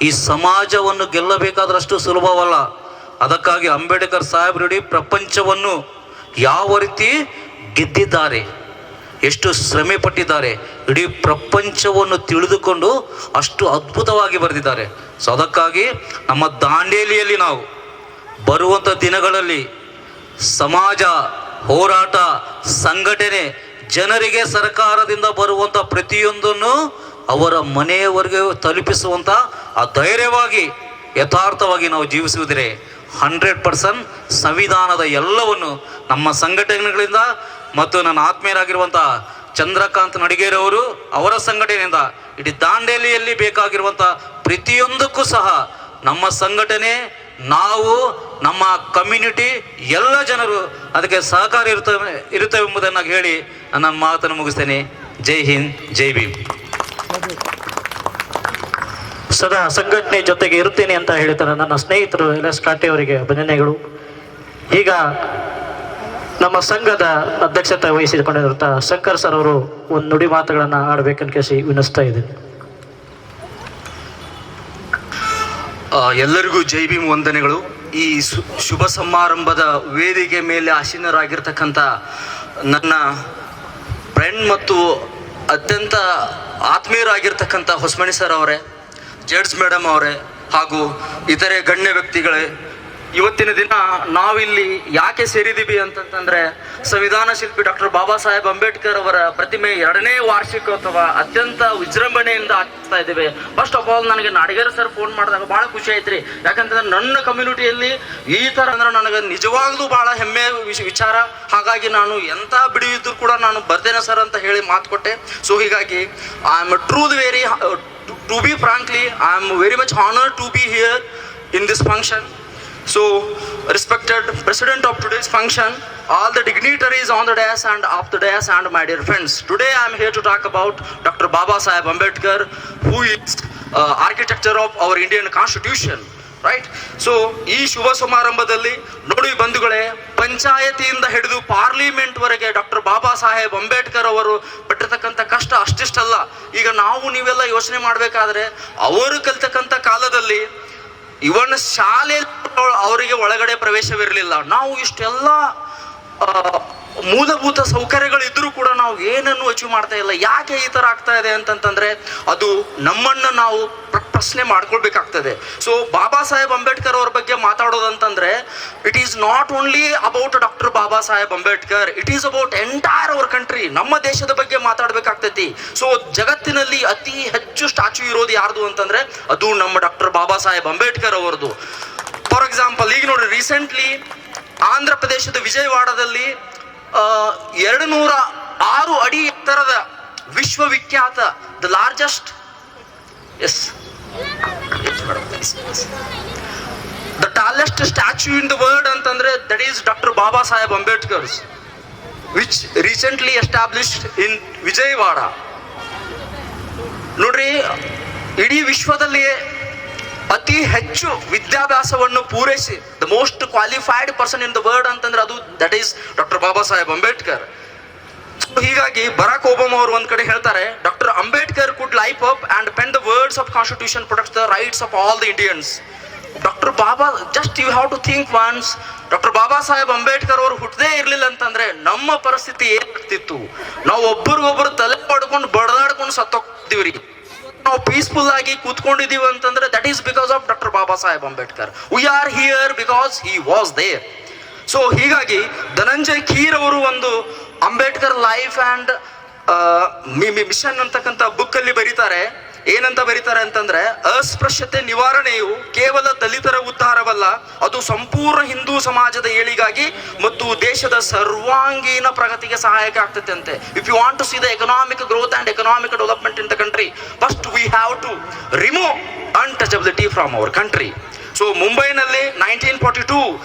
ಈ ಸಮಾಜವನ್ನು ಗೆಲ್ಲಬೇಕಾದ್ರೆ ಅಷ್ಟು ಸುಲಭವಲ್ಲ. ಅದಕ್ಕಾಗಿ ಅಂಬೇಡ್ಕರ್ ಸಾಹೇಬ್ರು ಇಡೀ ಪ್ರಪಂಚವನ್ನು ಯಾವ ರೀತಿ ಗೆದ್ದಿದ್ದಾರೆ, ಎಷ್ಟು ಶ್ರಮೆ ಪಟ್ಟಿದ್ದಾರೆ, ಇಡೀ ಪ್ರಪಂಚವನ್ನು ತಿಳಿದುಕೊಂಡು ಅಷ್ಟು ಅದ್ಭುತವಾಗಿ ಬರೆದಿದ್ದಾರೆ. ಸೊ ಅದಕ್ಕಾಗಿ ನಮ್ಮ ದಾಂಡೇಲಿಯಲ್ಲಿ ನಾವು ಬರುವಂಥ ದಿನಗಳಲ್ಲಿ ಸಮಾಜ, ಹೋರಾಟ, ಸಂಘಟನೆ, ಜನರಿಗೆ ಸರ್ಕಾರದಿಂದ ಬರುವಂಥ ಪ್ರತಿಯೊಂದನ್ನು ಅವರ ಮನೆಯವರೆಗೆ ತಲುಪಿಸುವಂಥ ಆ ಧೈರ್ಯವಾಗಿ ಯಥಾರ್ಥವಾಗಿ ನಾವು ಜೀವಿಸುವುದರೆ 100% ಸಂವಿಧಾನದ ಎಲ್ಲವನ್ನು ನಮ್ಮ ಸಂಘಟನೆಗಳಿಂದ ಮತ್ತು ನನ್ನ ಆತ್ಮೀಯರಾಗಿರುವಂಥ ಚಂದ್ರಕಾಂತ್ ಅಡಿಗೇರವರು ಅವರ ಸಂಘಟನೆಯಿಂದ ಇಡೀ ದಾಂಡೇಲಿಯಲ್ಲಿ ಬೇಕಾಗಿರುವಂಥ ಪ್ರತಿಯೊಂದಕ್ಕೂ ಸಹ ನಮ್ಮ ಸಂಘಟನೆ, ನಾವು, ನಮ್ಮ ಕಮ್ಯುನಿಟಿ ಎಲ್ಲ ಜನರು ಅದಕ್ಕೆ ಸಹಕಾರ ಇರುತ್ತವೆ ಎಂಬುದನ್ನು ಹೇಳಿ ನನ್ನ ಮಾತನ್ನು ಮುಗಿಸ್ತೇನೆ. ಜೈ ಹಿಂದ್, ಜೈ ಭೀಮ್. ಸದಾ ಸಂಘಟನೆ ಜೊತೆಗೆ ಇರುತ್ತೇನೆ ಅಂತ ಹೇಳ್ತಾರೆ ನನ್ನ ಸ್ನೇಹಿತರು LS ಕಾಟೆ ಅವರಿಗೆ ಅಭಿನಂದನೆಗಳು. ಈಗ ನಮ್ಮ ಸಂಘದ ಅಧ್ಯಕ್ಷತೆ ವಹಿಸಿಕೊಂಡಿರುವಂಥ ಶಂಕರ್ ಸರ್ ಅವರು ಒಂದು ನುಡಿ ಮಾತುಗಳನ್ನು ಆಡಬೇಕಂತ ಕೇಳಿ ವಿನಿಸ್ತಾ ಇದ್ದೀನಿ. ಎಲ್ಲರಿಗೂ ಜೈ ಭೀಮ್ ವಂದನೆಗಳು. ಈ ಶುಭ ಸಮಾರಂಭದ ವೇದಿಕೆ ಮೇಲೆ ಆಸೀನರಾಗಿರ್ತಕ್ಕಂಥ ನನ್ನ ಫ್ರೆಂಡ್ ಮತ್ತು ಅತ್ಯಂತ ಆತ್ಮೀಯರಾಗಿರ್ತಕ್ಕಂಥ ಹೊಸಮಣಿ ಸರ್ ಅವರೇ, ಜೆಡ್ಸ್ ಮೇಡಮ್ ಅವರೇ ಹಾಗೂ ಇತರೆ ಗಣ್ಯ ವ್ಯಕ್ತಿಗಳೇ, ಇವತ್ತಿನ ದಿನ ನಾವಿಲ್ಲಿ ಯಾಕೆ ಸೇರಿದ್ದೀವಿ ಅಂತಂತಂದ್ರೆ ಸಂವಿಧಾನ ಶಿಲ್ಪಿ ಡಾಕ್ಟರ್ ಬಾಬಾ ಸಾಹೇಬ್ ಅಂಬೇಡ್ಕರ್ ಅವರ ಪ್ರತಿಮೆ 2ನೇ ವಾರ್ಷಿಕೋತ್ಸವ ಅತ್ಯಂತ ವಿಜೃಂಭಣೆಯಿಂದ ಆಗ್ತಾ ಇದ್ದೇವೆ. ಫಸ್ಟ್ ಆಫ್ ಆಲ್ ನನಗೆ ನಾಡಿಗೇರ ಸರ್ ಫೋನ್ ಮಾಡಿದಾಗ ಬಹಳ ಖುಷಿ ಆಯ್ತ್ರಿ. ಯಾಕಂತಂದ್ರೆ ನನ್ನ ಕಮ್ಯುನಿಟಿಯಲ್ಲಿ ಈ ಥರ ಅಂದ್ರೆ ನನಗೆ ನಿಜವಾಗ್ಲೂ ಬಹಳ ಹೆಮ್ಮೆ ವಿಚಾರ. ಹಾಗಾಗಿ ನಾನು ಎಂಥ ಬಿಡುವಿದ್ರು ಕೂಡ ನಾನು ಬರ್ತೇನೆ ಸರ್ ಅಂತ ಹೇಳಿ ಮಾತು ಕೊಟ್ಟೆ. ಸೊ ಹೀಗಾಗಿ I am truly very to be frankly, I am very much honored to be here in this function. So, respected President of today's function, all the dignitaries on the dais and off the dais, and my dear friends, today I am here to talk about Dr. Baba Saheb Ambedkar, who is architecture of our Indian Constitution. Right. So ಈ ಶುಭ ಸಮಾರಂಭದಲ್ಲಿ ನೋಡಿ ಬಂಧುಗಳೇ, ಪಂಚಾಯತಿಯಿಂದ ಹಿಡಿದು ಪಾರ್ಲಿಮೆಂಟ್ವರೆಗೆ ಡಾಕ್ಟರ್ ಬಾಬಾ ಸಾಹೇಬ್ ಅಂಬೇಡ್ಕರ್ ಅವರು ಪಟ್ಟಿರ್ತಕ್ಕಂಥ ಕಷ್ಟ ಅಷ್ಟಿಷ್ಟಲ್ಲ. ಈಗ ನಾವು ನೀವೆಲ್ಲ ಯೋಚನೆ ಮಾಡಬೇಕಾದ್ರೆ ಅವರು ಕಲಿತಕ್ಕಂಥ ಕಾಲದಲ್ಲಿ ಇವನ್ ಶಾಲೆ ಅವರಿಗೆ ಒಳಗಡೆ ಪ್ರವೇಶವಿರಲಿಲ್ಲ. ನಾವು ಇಷ್ಟೆಲ್ಲ ಮೂಲಭೂತ ಸೌಕರ್ಯಗಳು ಇದ್ರೂ ಕೂಡ ನಾವು ಏನನ್ನು ಅಚೀವ್ ಮಾಡ್ತಾ ಇಲ್ಲ. ಯಾಕೆ ಈ ಥರ ಆಗ್ತಾ ಇದೆ ಅಂತಂತಂದ್ರೆ ಅದು ನಮ್ಮನ್ನು ನಾವು ಪ್ರಶ್ನೆ ಮಾಡ್ಕೊಳ್ಬೇಕಾಗ್ತದೆ. ಸೊ ಬಾಬಾ ಸಾಹೇಬ್ ಅಂಬೇಡ್ಕರ್ ಅವ್ರ ಬಗ್ಗೆ ಮಾತಾಡೋದಂತಂದ್ರೆ it is not only about doctor Baba Saheb Ambedkar, it is about entire our country. ನಮ್ಮ ದೇಶದ ಬಗ್ಗೆ ಮಾತಾಡ್ಬೇಕಾಗ್ತೈತಿ. ಸೊ ಜಗತ್ತಿನಲ್ಲಿ ಅತಿ ಹೆಚ್ಚು ಸ್ಟ್ಯಾಚ್ಯೂ ಇರೋದು ಯಾರ್ದು ಅಂತಂದ್ರೆ ಅದು ನಮ್ಮ ಡಾಕ್ಟರ್ ಬಾಬಾ ಸಾಹೇಬ್ ಅಂಬೇಡ್ಕರ್ ಅವರದು. ಫಾರ್ ಎಕ್ಸಾಂಪಲ್ ಈಗ ನೋಡ್ರಿ, ರೀಸೆಂಟ್ಲಿ ಆಂಧ್ರ ಪ್ರದೇಶದ ವಿಜಯವಾಡದಲ್ಲಿ 206 ಅಡಿ ಎತ್ತರದ ವಿಶ್ವವಿಖ್ಯಾತ the largest the tallest statue in the world ಅಂತಂದ್ರೆ that is doctor Baba Saheb Ambedkar's which recently established in Vijayawada. ನೋಡ್ರಿ, ಇಡೀ ವಿಶ್ವದಲ್ಲಿಯೇ ಅತಿ ಹೆಚ್ಚು ವಿದ್ಯಾಭ್ಯಾಸವನ್ನು ಪೂರೈಸಿ the most qualified person in the world ಅಂತಂದ್ರೆ ಅದು that is doctor Baba Saheb Ambedkar. ಹೀಗಾಗಿ ಬರಾಕ್ ಒಬಾಮಾ ಅವರು ಒಂದ್ ಕಡೆ ಹೇಳ್ತಾರೆ, doctor Ambedkar could life up and pen the words of constitution protects the rights of all the Indians. Doctor Baba, just you have to think once, doctor Baba Saheb Ambedkar ಅವರು ಹುಟ್ಟದೇ ಇರ್ಲಿಲ್ಲ ಅಂತಂದ್ರೆ ನಮ್ಮ ಪರಿಸ್ಥಿತಿ ಏನಾಗ್ತಿತ್ತು? ನಾವು ಒಬ್ಬರಿಗೊಬ್ಬರು ತಲೆ ಪಡ್ಕೊಂಡು ಬಡದಾಡ್ಕೊಂಡು ಸತ್ತೋಗ್ತೀವ್ರಿ. ನಾವು ಪೀಸ್ಫುಲ್ ಆಗಿ ಕೂತ್ಕೊಂಡಿದೀವಿ ಅಂತಂದ್ರೆ that is because of doctor Baba Saheb Ambedkar. We are here because he was there. So ಹೀಗಾಗಿ ಧನಂಜಯ್ ಕೀರ್ ಅವರು ಒಂದು ಅಂಬೇಡ್ಕರ್ ಲೈಫ್ ಅಂಡ್ ಮಿಷನ್ ಅಂತಕ್ಕಂಥ ಬುಕ್ ಅಲ್ಲಿ ಬರೀತಾರೆ. ಏನಂತ ಬರೀತಾರೆ ಅಂತಂದ್ರೆ, ಅಸ್ಪೃಶ್ಯತೆ ನಿವಾರಣೆಯು ಕೇವಲ ದಲಿತರ ಉದ್ಧಾರವಲ್ಲ, ಅದು ಸಂಪೂರ್ಣ ಹಿಂದೂ ಸಮಾಜದ ಏಳಿಗಾಗಿ ಮತ್ತು ದೇಶದ ಸರ್ವಾಂಗೀಣ ಪ್ರಗತಿಗೆ ಸಹಾಯಕ ಆಗ್ತದೆ ಅಂತೆ. If you want to see the economic growth and economic development in the country, first we have to remove untouchability from our country. So ಮುಂಬೈನಲ್ಲಿ 1942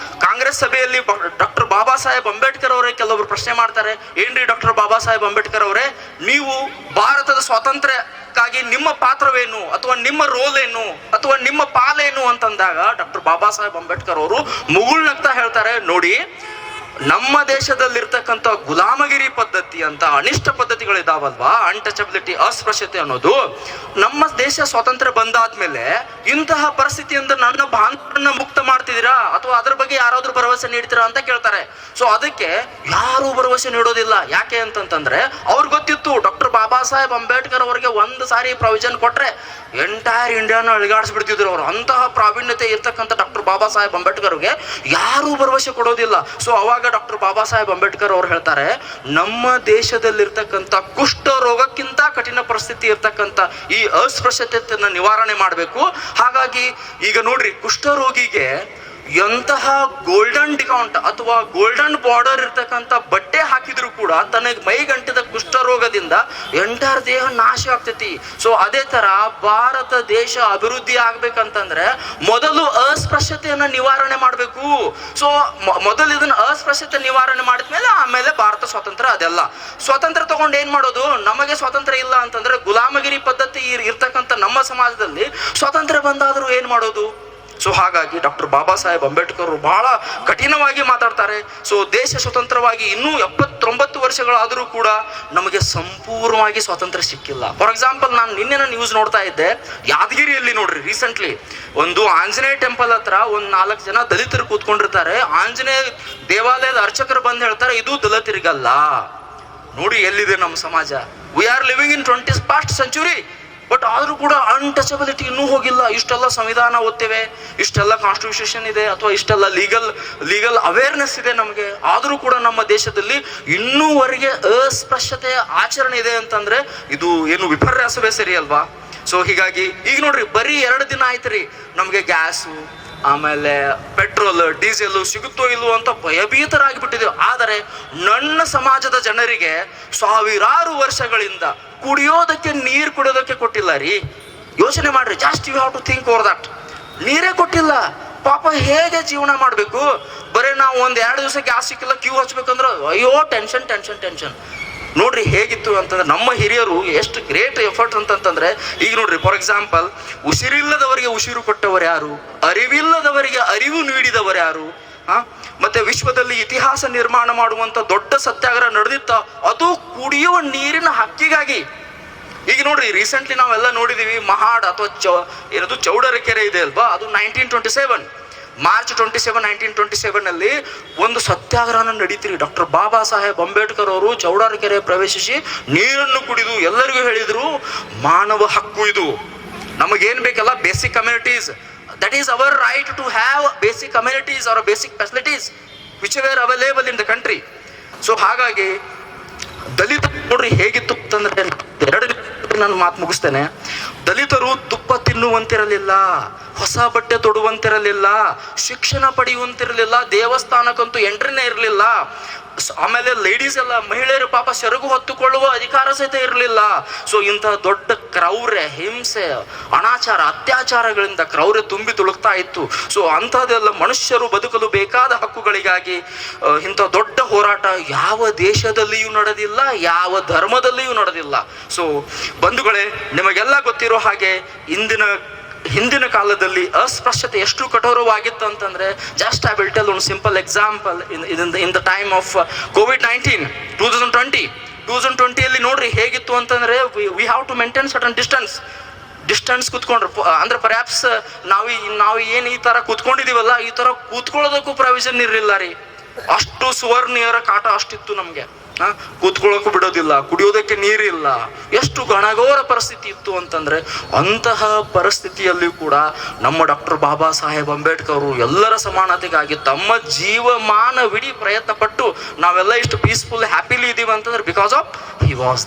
ಕಾಂಗ್ರೆಸ್ ಸಭೆಯಲ್ಲಿ ಡಾಕ್ಟರ್ ಬಾಬಾ ಸಾಹೇಬ್ ಅಂಬೇಡ್ಕರ್ ಅವರೇ ಕೆಲವೊಬ್ರು ಪ್ರಶ್ನೆ ಮಾಡ್ತಾರೆ, ಏನ್ರಿ ಡಾಕ್ಟರ್ ಬಾಬಾ ಸಾಹೇಬ್ ಅಂಬೇಡ್ಕರ್ ಅವರೇ, ನೀವು ಭಾರತದ ಸ್ವಾತಂತ್ರ್ಯಕ್ಕಾಗಿ ನಿಮ್ಮ ಪಾತ್ರವೇನು ಅಥವಾ ನಿಮ್ಮ ರೋಲ್ ಏನು ಅಥವಾ ನಿಮ್ಮ ಪಾಲೇನು ಅಂತಂದಾಗ ಡಾಕ್ಟರ್ ಬಾಬಾ ಸಾಹೇಬ್ ಅಂಬೇಡ್ಕರ್ ಅವರು ಮುಗುಳ್ನಗ್ತಾ ಹೇಳ್ತಾರೆ, ನೋಡಿ, ನಮ್ಮ ದೇಶದಲ್ಲಿರ್ತಕ್ಕಂಥ ಗುಲಾಮಗಿರಿ ಪದ್ಧತಿ ಅಂತ ಅನಿಷ್ಟ ಪದ್ಧತಿಗಳಿದಾವಲ್ವಾ, ಅನ್ಟಚಬಿಲಿಟಿ, ಅಸ್ಪೃಶ್ಯತೆ ಅನ್ನೋದು, ನಮ್ಮ ದೇಶ ಸ್ವಾತಂತ್ರ್ಯ ಬಂದಾದ್ಮೇಲೆ ಇಂತಹ ಪರಿಸ್ಥಿತಿಯಿಂದ ನನ್ನ ಬಾಂಧವರನ್ನ ಮುಕ್ತ ಮಾಡ್ತಿದ್ದೀರಾ ಅಥವಾ ಅದ್ರ ಬಗ್ಗೆ ಯಾರಾದ್ರೂ ಭರವಸೆ ನೀಡ್ತೀರಾ ಅಂತ ಕೇಳ್ತಾರೆ. ಸೊ ಅದಕ್ಕೆ ಯಾರು ಭರವಸೆ ನೀಡೋದಿಲ್ಲ. ಯಾಕೆ ಅಂತಂತಂದ್ರೆ ಅವ್ರಿಗೆ ಗೊತ್ತಿತ್ತು ಡಾಕ್ಟರ್ ಬಾಬಾ ಸಾಹೇಬ್ ಅಂಬೇಡ್ಕರ್ ಅವರಿಗೆ ಒಂದು ಸಾರಿ ಪ್ರಾವಿಷನ್ ಕೊಟ್ರೆ ಎಂಟೈರ್ ಇಂಡಿಯಾನ ಅಳಿಗಾಡಿಸ್ಬಿಡ್ತಿದ್ರು ಅವರು. ಅಂತಹ ಪ್ರಾವೀಣ್ಯತೆ ಇರ್ತಕ್ಕಂಥ ಡಾಕ್ಟರ್ ಬಾಬಾ ಸಾಹೇಬ್ ಅಂಬೇಡ್ಕರ್ಗೆ ಯಾರೂ ಭರವಸೆ ಕೊಡೋದಿಲ್ಲ. ಸೊ ಅವಾಗ ಡಾಕ್ಟರ್ ಬಾಬಾ ಸಾಹೇಬ್ ಅಂಬೇಡ್ಕರ್ ಅವ್ರು ಹೇಳ್ತಾರೆ, ನಮ್ಮ ದೇಶದಲ್ಲಿರ್ತಕ್ಕಂಥ ಕುಷ್ಠ ರೋಗಕ್ಕಿಂತ ಕಠಿಣ ಪರಿಸ್ಥಿತಿ ಇರ್ತಕ್ಕಂಥ ಈ ಅಸ್ಪೃಶ್ಯತೆಯನ್ನು ನಿವಾರಣೆ ಮಾಡಬೇಕು. ಹಾಗಾಗಿ ಈಗ ನೋಡ್ರಿ, ಕುಷ್ಠರೋಗಿಗೆ ಎಂತಹ ಗೋಲ್ಡನ್ ಡಿಕೌಂಟ್ ಅಥವಾ ಗೋಲ್ಡನ್ ಬಾರ್ಡರ್ ಇರ್ತಕ್ಕಂಥ ಬಟ್ಟೆ ಹಾಕಿದ್ರು ಕೂಡ ತನಗೆ ಮೈಗಂಟಿದ ಕುಷ್ಠರೋಗದಿಂದ ಎಂಟರ್ ದೇಹ ನಾಶ ಆಗ್ತೈತಿ. ಸೊ ಅದೇ ತರ ಭಾರತ ದೇಶ ಅಭಿವೃದ್ಧಿ ಆಗ್ಬೇಕಂತಂದ್ರೆ ಮೊದಲು ಅಸ್ಪೃಶ್ಯತೆಯನ್ನ ನಿವಾರಣೆ ಮಾಡಬೇಕು. ಸೊ ಮೊದಲು ಇದನ್ನ ಅಸ್ಪೃಶ್ಯತೆ ನಿವಾರಣೆ ಮಾಡಿದ್ಮೇಲೆ ಆಮೇಲೆ ಭಾರತ ಸ್ವಾತಂತ್ರ್ಯ. ಅದೆಲ್ಲ ಸ್ವಾತಂತ್ರ್ಯ ತಗೊಂಡು ಏನ್ ಮಾಡೋದು? ನಮಗೆ ಸ್ವಾತಂತ್ರ್ಯ ಇಲ್ಲ ಅಂತಂದ್ರೆ ಗುಲಾಮಗಿರಿ ಪದ್ಧತಿ ಇರ್ತಕ್ಕಂಥ ನಮ್ಮ ಸಮಾಜದಲ್ಲಿ ಸ್ವಾತಂತ್ರ್ಯ ಬಂದಾದ್ರೂ ಏನ್ ಮಾಡೋದು? ಸೊ ಹಾಗಾಗಿ ಡಾಕ್ಟರ್ ಬಾಬಾ ಸಾಹೇಬ್ ಅಂಬೇಡ್ಕರ್ ಬಹಳ ಕಠಿಣವಾಗಿ ಮಾತಾಡ್ತಾರೆ. ಸೊ ದೇಶ ಸ್ವತಂತ್ರವಾಗಿ ಇನ್ನೂ 79 ವರ್ಷಗಳಾದರೂ ಕೂಡ ನಮಗೆ ಸಂಪೂರ್ಣವಾಗಿ ಸ್ವಾತಂತ್ರ್ಯ ಸಿಕ್ಕಿಲ್ಲ. ಫಾರ್ ಎಕ್ಸಾಂಪಲ್, ನಾನು ನಿನ್ನೆ ನ್ಯೂಸ್ ನೋಡ್ತಾ ಇದ್ದೆ, ಯಾದಗಿರಿಯಲ್ಲಿ ನೋಡ್ರಿ, ರೀಸೆಂಟ್ಲಿ ಒಂದು ಆಂಜನೇಯ ಟೆಂಪಲ್ ಹತ್ರ ಒಂದು 4 ಜನ ದಲಿತರು ಕೂತ್ಕೊಂಡಿರ್ತಾರೆ. ಆಂಜನೇಯ ದೇವಾಲಯದ ಅರ್ಚಕರು ಬಂದು ಹೇಳ್ತಾರೆ, ಇದು ದಲಿತರಿಗಲ್ಲ. ನೋಡಿ ಎಲ್ಲಿದೆ ನಮ್ಮ ಸಮಾಜ. We are living in 21st century. But ಆದ್ರೂ ಕೂಡ ಅನ್ಟಚಬಿಲಿಟಿ ಇನ್ನೂ ಹೋಗಿಲ್ಲ. ಇಷ್ಟೆಲ್ಲ ಸಂವಿಧಾನ ಓದ್ತೇವೆ, ಇಷ್ಟೆಲ್ಲ ಕಾನ್ಸ್ಟಿಟ್ಯೂಷನ್ ಇದೆ ಅಥವಾ ಇಷ್ಟೆಲ್ಲ ಲೀಗಲ್ ಅವೇರ್ನೆಸ್ ಇದೆ ನಮಗೆ, ಆದ್ರೂ ಕೂಡ ನಮ್ಮ ದೇಶದಲ್ಲಿ ಇನ್ನೂವರೆಗೆ ಅಸ್ಪೃಶ್ಯತೆಯ ಆಚರಣೆ ಇದೆ ಅಂತಂದ್ರೆ ಇದು ಏನು ವಿಪರ್ಯಾಸವೇ ಸರಿ ಅಲ್ವಾ? ಸೊ ಹೀಗಾಗಿ ಈಗ ನೋಡ್ರಿ, ಬರೀ 2 ದಿನ ಆಯ್ತು ರೀ ನಮಗೆ ಗ್ಯಾಸು ಆಮೇಲೆ ಪೆಟ್ರೋಲ್ ಡೀಸೆಲ್ ಸಿಗುತ್ತೋ ಇಲ್ವೋ ಅಂತ ಭಯಭೀತರಾಗಿಬಿಟ್ಟಿದ್ದೇವೆ. ಆದರೆ ನನ್ನ ಸಮಾಜದ ಜನರಿಗೆ ಸಾವಿರಾರು ವರ್ಷಗಳಿಂದ ಕುಡಿಯೋದಕ್ಕೆ ನೀರು ಕುಡಿಯೋದಕ್ಕೆ ಕೊಟ್ಟಿಲ್ಲ ರೀ. ಯೋಚನೆ ಮಾಡ್ರಿ, just you have to think over that. ನೀರೇ ಕೊಟ್ಟಿಲ್ಲ. ಪಾಪ ಹೇಗೆ ಜೀವನ ಮಾಡಬೇಕು? ಬರೀ ನಾವು 1-2 ದಿವಸ ಗ್ಯಾಸ್ ಸಿಕ್ಕಿಲ್ಲ, ಕ್ಯೂ ಹಚ್ಬೇಕಂದ್ರೆ ಅಯ್ಯೋ ಟೆನ್ಷನ್. ನೋಡ್ರಿ ಹೇಗಿತ್ತು ಅಂತಂದ್ರೆ ನಮ್ಮ ಹಿರಿಯರು ಎಷ್ಟು ಗ್ರೇಟ್ ಎಫರ್ಟ್ ಅಂತಂತಂದ್ರೆ, ಈಗ ನೋಡ್ರಿ, ಫಾರ್ ಎಕ್ಸಾಂಪಲ್, ಉಸಿರಿಲ್ಲದವರಿಗೆ ಉಸಿರು ಕೊಟ್ಟವರು ಯಾರು? ಅರಿವಿಲ್ಲದವರಿಗೆ ಅರಿವು ನೀಡಿದವರು ಯಾರು? ಮತ್ತೆ ವಿಶ್ವದಲ್ಲಿ ಇತಿಹಾಸ ನಿರ್ಮಾಣ ಮಾಡುವಂತ ದೊಡ್ಡ ಸತ್ಯಾಗ್ರಹ ನಡೆದಿತ್ತ, ಅದು ಕುಡಿಯುವ ನೀರಿನ ಹಕ್ಕಿಗಾಗಿ. ಈಗ ನೋಡ್ರಿ, ರೀಸೆಂಟ್ಲಿ ನಾವೆಲ್ಲ ನೋಡಿದೀವಿ, ಮಹಾಡ್ ಅಥವಾ ಏನದು ಚೌಡರ ಕೆರೆ ಇದೆ ಅಲ್ವಾ, ಅದು 1927 ಮಾರ್ಚ್ 27, 1927 ಒಂದು ಸತ್ಯಾಗ್ರಹನ ನಡೀತಿರಿ. ಡಾಕ್ಟರ್ ಬಾಬಾ ಸಾಹೇಬ್ ಅಂಬೇಡ್ಕರ್ ಅವರು ಚೌಡಾರಕೆರೆ ಪ್ರವೇಶಿಸಿ ನೀರನ್ನು ಕುಡಿದು ಎಲ್ಲರಿಗೂ ಹೇಳಿದ್ರು, ಮಾನವ ಹಕ್ಕು ಇದು, ನಮಗೇನು ಬೇಕಲ್ಲ basic communities, that is our right to have basic communities or basic facilities which were available in the country. So ಹಾಗಾಗಿ ದಲಿತರು ನೋಡ್ರಿ ಹೇಗಿತ್ತು ಅಂತಂದ್ರೆ, ಎರಡು ನಾನು ಮಾತು ಮುಗಿಸ್ತೇನೆ. ದಲಿತರು ತುಪ್ಪ ತಿನ್ನುವಂತಿರಲಿಲ್ಲ, ಹೊಸ ಬಟ್ಟೆ ತೊಡುವಂತಿರಲಿಲ್ಲ, ಶಿಕ್ಷಣ ಪಡೆಯುವಂತಿರಲಿಲ್ಲ, ದೇವಸ್ಥಾನಕ್ಕಂತೂ ಎಂಟ್ರಿನೇ ಇರಲಿಲ್ಲ. ಆಮೇಲೆ ಲೇಡೀಸ್ ಎಲ್ಲ, ಮಹಿಳೆಯರು ಪಾಪ ಸೆರಗು ಹೊತ್ತುಕೊಳ್ಳುವ ಅಧಿಕಾರ ಸಹಿತ ಇರಲಿಲ್ಲ. ಸೊ ಇಂತಹ ದೊಡ್ಡ ಕ್ರೌರ್ಯ, ಹಿಂಸೆ, ಅನಾಚಾರ, ಅತ್ಯಾಚಾರಗಳಿಂದ ಕ್ರೌರ್ಯ ತುಂಬಿ ತುಳುಕ್ತಾ ಇತ್ತು. ಸೊ ಅಂಥದ್ದೆಲ್ಲ ಮನುಷ್ಯರು ಬದುಕಲು ಬೇಕಾದ ಹಕ್ಕುಗಳಿಗಾಗಿ ಇಂಥ ದೊಡ್ಡ ಹೋರಾಟ ಯಾವ ದೇಶದಲ್ಲಿಯೂ ನಡೆದಿಲ್ಲ, ಯಾವ ಧರ್ಮದಲ್ಲಿಯೂ ನಡೆದಿಲ್ಲ. ಸೊ ಬಂಧುಗಳೇ, ನಿಮಗೆಲ್ಲ ಗೊತ್ತಿರೋ ಹಾಗೆ ಹಿಂದಿನ ಕಾಲದಲ್ಲಿ ಅಸ್ಪೃಶ್ಯತೆ ಎಷ್ಟು ಕಠೋರವಾಗಿತ್ತು ಅಂತಂದ್ರೆ, ಜಸ್ಟ್ ಐ ವಿಲ್ ಟೆಲ್ ಒಂದು simple example. In the time of COVID-19 2020 ನೋಡ್ರಿ ಹೇಗಿತ್ತು ಅಂತಂದ್ರೆ, we have to maintain certain distance ಕೂತ್ಕೊಂಡ್ರು. ಅಂದ್ರೆ ಪರ್ಯಾಪ್ಸ್ ನಾವು ಏನು ಈ ತರ ಕೂತ್ಕೊಂಡಿದೀವಲ್ಲ, ಈ ತರ ಕೂತ್ಕೊಳ್ಳೋದಕ್ಕೂ ಪ್ರಾವಿಷನ್ ಇರಲಿಲ್ಲ ರೀ. ಅಷ್ಟು ಸುವರ್ಣೀಯರ ಕಾಟ ಅಷ್ಟಿತ್ತು ನಮ್ಗೆ. ಕೂತ್ಕೊಳ್ಳೋಕ್ಕೂ ಬಿಡೋದಿಲ್ಲ, ಕುಡಿಯೋದಕ್ಕೆ ನೀರಿಲ್ಲ, ಎಷ್ಟು ಗಣಘೋರ ಪರಿಸ್ಥಿತಿ ಇತ್ತು ಅಂತಂದ್ರೆ, ಅಂತಹ ಪರಿಸ್ಥಿತಿಯಲ್ಲಿಯೂ ಕೂಡ ನಮ್ಮ ಡಾಕ್ಟರ್ ಬಾಬಾ ಸಾಹೇಬ್ ಅಂಬೇಡ್ಕರ್ ಅವರು ಎಲ್ಲರ ಸಮಾನತೆಗಾಗಿ ತಮ್ಮ ಜೀವಮಾನವಿಡೀ ಪ್ರಯತ್ನ ಪಟ್ಟು ನಾವೆಲ್ಲ ಇಷ್ಟು ಪೀಸ್ಫುಲ್ ಹ್ಯಾಪಿಲಿ ಇದೀವಿ ಅಂತಂದ್ರೆ because of he was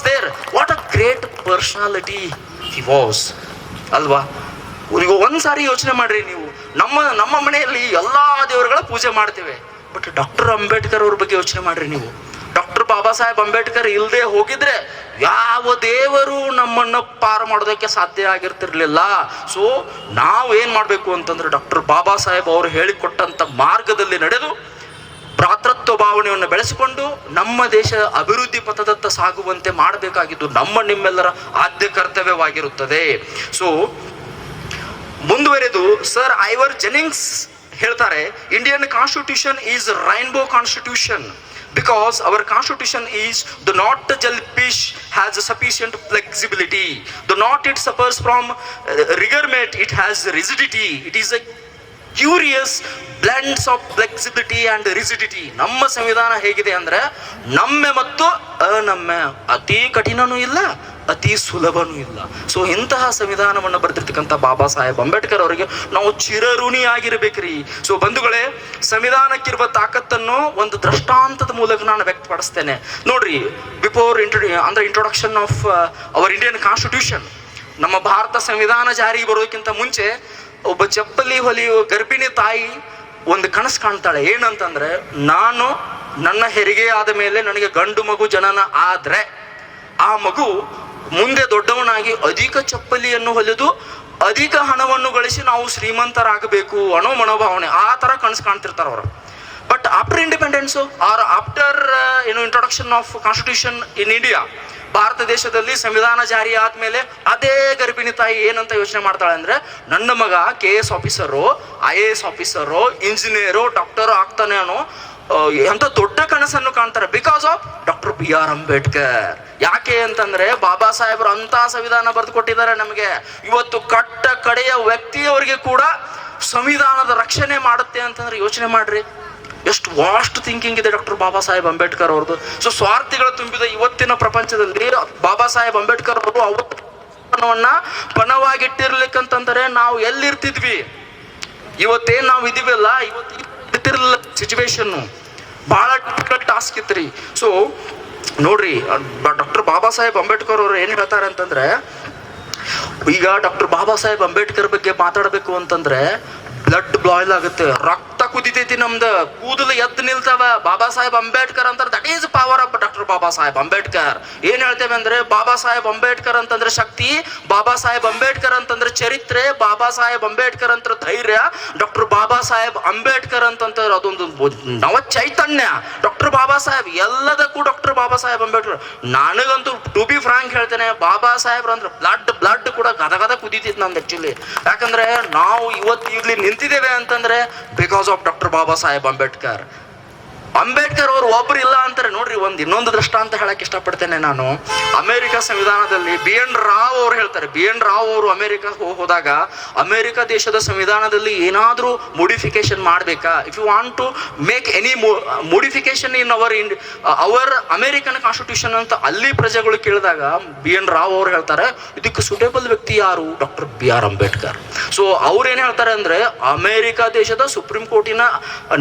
there. What a great personality he was ಅಲ್ವಾ? ಈಗ ಒಂದ್ಸಾರಿ ಯೋಚನೆ ಮಾಡ್ರಿ ನೀವು, ನಮ್ಮ ಮನೆಯಲ್ಲಿ ಎಲ್ಲಾ ದೇವರುಗಳ ಪೂಜೆ ಮಾಡ್ತೇವೆ, ಬಟ್ ಡಾಕ್ಟರ್ ಅಂಬೇಡ್ಕರ್ ಅವ್ರ ಬಗ್ಗೆ ಯೋಚನೆ ಮಾಡ್ರಿ ನೀವು. ಡಾಕ್ಟರ್ ಬಾಬಾ ಸಾಹೇಬ್ ಅಂಬೇಡ್ಕರ್ ಇಲ್ಲದೆ ಹೋಗಿದ್ರೆ ಯಾವ ದೇವರು ನಮ್ಮನ್ನು ಪಾರು ಮಾಡೋದಕ್ಕೆ ಸಾಧ್ಯ ಆಗಿರ್ತಿರ್ಲಿಲ್ಲ. ಸೊ ನಾವು ಏನ್ ಮಾಡ್ಬೇಕು ಅಂತಂದ್ರೆ, ಡಾಕ್ಟರ್ ಬಾಬಾ ಸಾಹೇಬ್ ಅವರು ಹೇಳಿಕೊಟ್ಟಂತ ಮಾರ್ಗದಲ್ಲಿ ನಡೆದು ಭ್ರಾತೃತ್ವ ಭಾವನೆಯನ್ನು ಬೆಳೆಸಿಕೊಂಡು ನಮ್ಮ ದೇಶ ಅಭಿವೃದ್ಧಿ ಪಥದತ್ತ ಸಾಗುವಂತೆ ಮಾಡಬೇಕಾಗಿದ್ದು ನಿಮ್ಮೆಲ್ಲರ ಆದ್ಯ ಕರ್ತವ್ಯವಾಗಿರುತ್ತದೆ. ಸೊ ಮುಂದುವರೆದು ಸರ್ ಐವರ್ ಜೆನಿಂಗ್ಸ್ ಹೇಳ್ತಾರೆ, Indian constitution is rainbow constitution because our constitution is the not jellyfish has a sufficient flexibility, the not it suffers from rigorment, it has rigidity, it is a curious blends of flexibility and rigidity. ನಮ್ಮ ಸಂವಿಧಾನ ಹೇಗಿದೆ ಅಂದ್ರೆ, ನಮ್ಮೆ ಮತ್ತು ಅನಮ್ಮೆ, ಅತಿ ಕಠಿಣನೂ ಇಲ್ಲ, ಅತಿ ಸುಲಭನೂ ಇಲ್ಲ. ಸೊ ಇಂತಹ ಸಂವಿಧಾನವನ್ನು ಬರೆದಿರ್ತಕ್ಕಂಥ ಬಾಬಾ ಸಾಹೇಬ್ ಅಂಬೇಡ್ಕರ್ ಅವರಿಗೆ ನಾವು ಚಿರಋಣಿಯಾಗಿರ್ಬೇಕ್ರಿ. ಸೊ ಬಂಧುಗಳೇ, ಸಂವಿಧಾನಕ್ಕಿರುವ ತಾಕತ್ತನ್ನು ಒಂದು ದೃಷ್ಟಾಂತದ ಮೂಲಕ ನಾನು ವ್ಯಕ್ತಪಡಿಸ್ತೇನೆ. ನೋಡ್ರಿ, before introduction of our Indian constitution, ನಮ್ಮ ಭಾರತ ಸಂವಿಧಾನ ಜಾರಿಗೆ ಬರೋದಕ್ಕಿಂತ ಮುಂಚೆ ಒಬ್ಬ ಚಪ್ಪಲಿ ಹೊಲಿಯುವ ಗರ್ಭಿಣಿ ತಾಯಿ ಒಂದು ಕನಸು ಕಾಣ್ತಾಳೆ. ಏನಂತಂದ್ರೆ, ನಾನು ನನ್ನ ಹೆರಿಗೆ ಆದ ಮೇಲೆ ನನಗೆ ಗಂಡು ಮಗು ಜನನ ಆದ್ರೆ ಆ ಮಗು ಮುಂದೆ ದೊಡ್ಡವನಾಗಿ ಅಧಿಕ ಚಪ್ಪಲಿಯನ್ನು ಹೊಲಿದು ಅಧಿಕ ಹಣವನ್ನು ಗಳಿಸಿ ನಾವು ಶ್ರೀಮಂತರಾಗಬೇಕು ಅನ್ನೋ ಮನೋಭಾವನೆ, ಆ ತರ ಕನಸು ಕಾಣ್ತಿರ್ತಾರೆ ಅವರು. But after independence or after introduction of constitution in India, Bharat ದೇಶದಲ್ಲಿ ಸಂವಿಧಾನ ಜಾರಿ ಆದ್ಮೇಲೆ ಅದೇ ಗರ್ಭಿಣಿ ತಾಯಿ ಏನಂತ ಯೋಚನೆ ಮಾಡ್ತಾಳೆ ಅಂದ್ರೆ, ನನ್ನ ಮಗ KS officer, IAS officer, engineer, doctor ಆಗ್ತಾನೆ ಅನ್ನೋ ಎಂತ ದೊಡ್ಡ ಕನಸನ್ನು ಕಾಣ್ತಾರೆ. Because of doctor BR Ambedkar. ಯಾಕೆ ಅಂತಂದ್ರೆ, ಬಾಬಾ ಸಾಹೇಬರು ಅಂತ ಸಂವಿಧಾನ ಬರೆದು ಕೊಟ್ಟಿದ್ದಾರೆ ನಮಗೆ. ಇವತ್ತು ಕಟ್ಟ ಕಡೆಯ ವ್ಯಕ್ತಿಯವರಿಗೆ ಕೂಡ ಸಂವಿಧಾನದ ರಕ್ಷಣೆ ಮಾಡುತ್ತೆ ಅಂತಂದ್ರೆ ಯೋಚನೆ ಮಾಡ್ರಿ, ಎಷ್ಟು ವಾಸ್ಟ್ ಥಿಂಕಿಂಗ್ ಇದೆ ಡಾಕ್ಟರ್ ಬಾಬಾ ಸಾಹೇಬ್ ಅಂಬೇಡ್ಕರ್ ಅವ್ರದ್ದು. ಸೊ ಸ್ವಾರ್ಥಿಗಳು ತುಂಬಿದ ಇವತ್ತಿನ ಪ್ರಪಂಚದಲ್ಲಿ ಬಾಬಾ ಸಾಹೇಬ್ ಅಂಬೇಡ್ಕರ್ ಅವರು ಅವತ್ತನ್ನ ಪಣವಾಗಿಟ್ಟಿರ್ಲಿಕ್ಕಂತಂದ್ರೆ ನಾವು ಎಲ್ಲಿರ್ತಿದ್ವಿ? ಇವತ್ತೇನ್ ನಾವು ಇದೀವಲ್ಲ, ಇವತ್ತು ಇರ್ತಿರ್ಲಿಲ್ಲ ಸಿಚುವೇಶನ್, ಬಹಳ ಡಿಫಿಕಲ್ಟ್ ಟಾಸ್ಕ್ ಇತ್ರಿ. ಸೊ ನೋಡ್ರಿ, ಡಾಕ್ಟರ್ ಬಾಬಾ ಸಾಹೇಬ್ ಅಂಬೇಡ್ಕರ್ ಅವರು ಏನ್ ಹೇಳ್ತಾರೆ ಅಂತಂದ್ರೆ, ಈಗ ಡಾಕ್ಟರ್ ಬಾಬಾ ಸಾಹೇಬ್ ಅಂಬೇಡ್ಕರ್ ಬಗ್ಗೆ ಮಾತಾಡ್ಬೇಕು ಅಂತಂದ್ರೆ ಬ್ಲಡ್ ಬಾಯ್ಲ್ ಆಗುತ್ತೆ, ರಕ್ತ ಕುದಿತೈತಿ, ನಮ್ದು ಕೂದಲು ಎದ್ದು ನಿಲ್ತಾವ. ಬಾಬಾ ಸಾಹೇಬ್ ಅಂಬೇಡ್ಕರ್ ಅಂತಾರೆ, that is power of doctor Baba Saheb Ambedkar. ಏನ್ ಹೇಳ್ತೇವೆ ಅಂದ್ರೆ, ಬಾಬಾ ಸಾಹೇಬ್ ಅಂಬೇಡ್ಕರ್ ಅಂತಂದ್ರೆ ಶಕ್ತಿ, ಬಾಬಾ ಸಾಹೇಬ್ ಅಂಬೇಡ್ಕರ್ ಅಂತಂದ್ರೆ ಚರಿತ್ರೆ, ಬಾಬಾ ಸಾಹೇಬ್ ಅಂಬೇಡ್ಕರ್ ಅಂತ ಧೈರ್ಯ, ಡಾಕ್ಟರ್ ಬಾಬಾ ಸಾಹೇಬ್ ಅಂಬೇಡ್ಕರ್ ಅಂತಂದ್ರೆ ಅದೊಂದು ನವ ಚೈತನ್ಯ. ಡಾಕ್ಟರ್ ಬಾಬಾ ಸಾಹೇಬ್ ಎಲ್ಲದಕ್ಕೂ ಡಾಕ್ಟರ್ ಬಾಬಾ ಸಾಹೇಬ್ ಅಂಬೇಡ್ಕರ್. ನನಗಂತೂ ಟು ಬಿ ಫ್ರಾಂಕ್ ಹೇಳ್ತೇನೆ, ಬಾಬಾ ಸಾಹೇಬ್ರ ಅಂದ್ರೆ ಬ್ಲಡ್ ಕೂಡ ಗದಗದ ಕುದೀತಿತ್ತು ನಮ್ದು ಆಕ್ಚುಲಿ. ಯಾಕಂದ್ರೆ ನಾವು ಇವತ್ತು ಇಲ್ಲಿ ನಿಂತಿದ್ದೇವೆ ಅಂತಂದ್ರೆ because of doctor Baba Saheb Ambedkar. Ambedkar ಅವರು ಒಬ್ರು ಇಲ್ಲ ಅಂತಾರೆ ನೋಡ್ರಿ. ಇನ್ನೊಂದು ದೃಷ್ಟಾಂತ ಹೇಳಕ್ ಇಷ್ಟಪಡ್ತೇನೆ ನಾನು. ಅಮೆರಿಕ ಸಂವಿಧಾನದಲ್ಲಿ BN ರಾವ್ ಅವರು ಹೇಳ್ತಾರೆ. BN ರಾವ್ ಅವರು ಅಮೆರಿಕ ಹೋದಾಗ ಅಮೆರಿಕ ದೇಶದ ಸಂವಿಧಾನದಲ್ಲಿ ಏನಾದ್ರೂ ಮೋಡಿಫಿಕೇಶನ್ ಮಾಡ್ಬೇಕಾ, if you want to make any modification in our American constitution ಅಂತ ಅಲ್ಲಿ ಪ್ರಜೆಗಳು ಕೇಳಿದಾಗ BN ರಾವ್ ಅವರು ಹೇಳ್ತಾರೆ ಇದಕ್ಕೆ ಸೂಟೇಬಲ್ ವ್ಯಕ್ತಿ ಯಾರು? Doctor BR Ambedkar. ಸೊ ಅವ್ರು ಏನ್ ಹೇಳ್ತಾರೆ ಅಂದ್ರೆ ಅಮೆರಿಕ ದೇಶದ ಸುಪ್ರೀಂ ಕೋರ್ಟಿನ